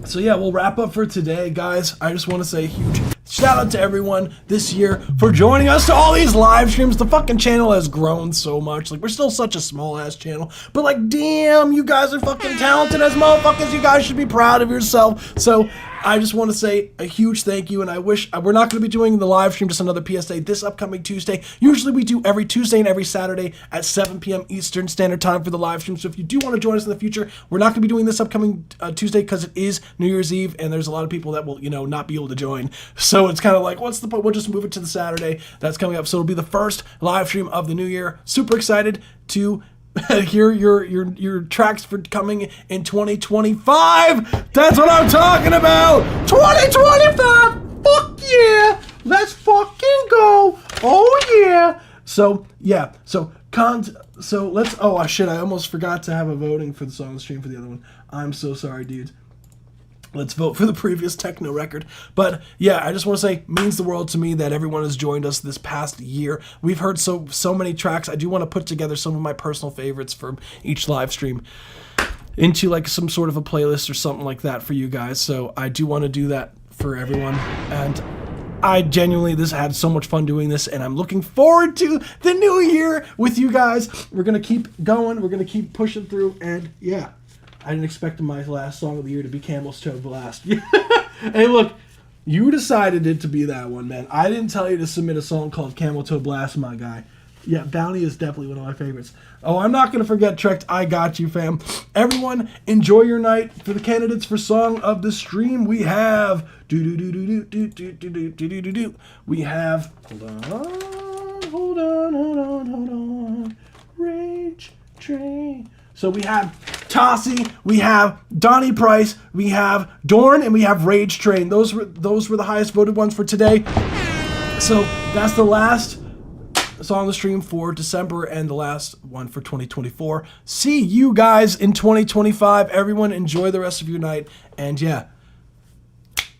So yeah, we'll wrap up for today, guys. I just want to say a huge shout out to everyone this year for joining us to all these live streams. The fucking channel has grown so much. Like, we're still such a small ass channel, but like, damn, you guys are fucking talented as motherfuckers. You guys should be proud of yourself. So I just want to say a huge thank you, and I wish we're not going to be doing the live stream, just another PSA this upcoming Tuesday. Usually we do every Tuesday and every Saturday at 7 p.m. Eastern Standard Time for the live stream. So if you do want to join us in the future, we're not going to be doing this upcoming Tuesday because it is New Year's Eve, and there's a lot of people that will, not be able to join. So So it's kind of like, what's the point? We'll just move it to the Saturday. That's coming up. So it'll be the first live stream of the new year. Super excited to hear your tracks for coming in 2025. That's what I'm talking about. 2025. Fuck yeah. Let's fucking go. Oh yeah. So yeah. So let's. Oh shit! I almost forgot to have a voting for the song stream for the other one. I'm so sorry, dudes. Let's vote for the previous techno record. But yeah, I just want to say, means the world to me that everyone has joined us this past year. We've heard so many tracks. I do want to put together some of my personal favorites from each live stream into like some sort of a playlist or something like that for you guys. So I do want to do that for everyone. And I genuinely had so much fun doing this, and I'm looking forward to the new year with you guys. We're going to keep going. We're going to keep pushing through. And yeah. I didn't expect my last song of the year to be Camel's Toe Blast. Hey, look, you decided it to be that one, man. I didn't tell you to submit a song called Camel Toe Blast, my guy. Yeah, Bounty is definitely one of my favorites. Oh, I'm not going to forget Trekt. I got you, fam. Everyone, enjoy your night. For the candidates for Song of the Stream, we have... We have... Hold on. Rage Train... So we have Tossie, we have Donnie Price, we have Dorn, and we have Rage Train. Those were the highest voted ones for today. So that's the last song on the stream for December and the last one for 2024. See you guys in 2025. Everyone enjoy the rest of your night. And yeah,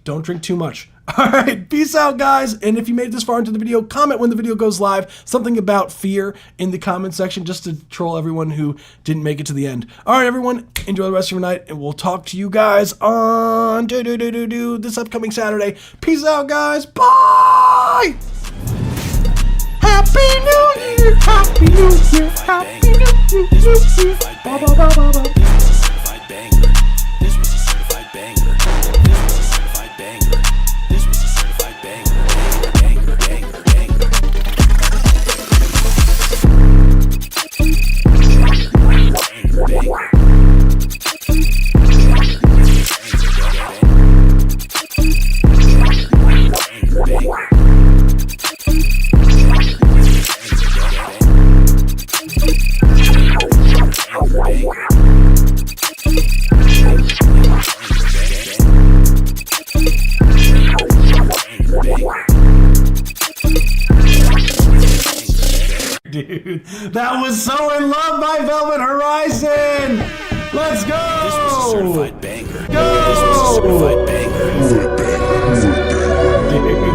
don't drink too much. All right, peace out, guys. And if you made it this far into the video, comment when the video goes live something about fear in the comment section just to troll everyone who didn't make it to the end. All right, everyone, enjoy the rest of your night, and we'll talk to you guys on this upcoming Saturday. Peace out, guys. Bye. Happy New Year. Happy New Year. Happy New Year. Bye, bye, bye, bye, bye. Dude, that was So in Love by Velvet Horizon. Let's go. This was a certified banger. Go. This was a certified banger. Dude.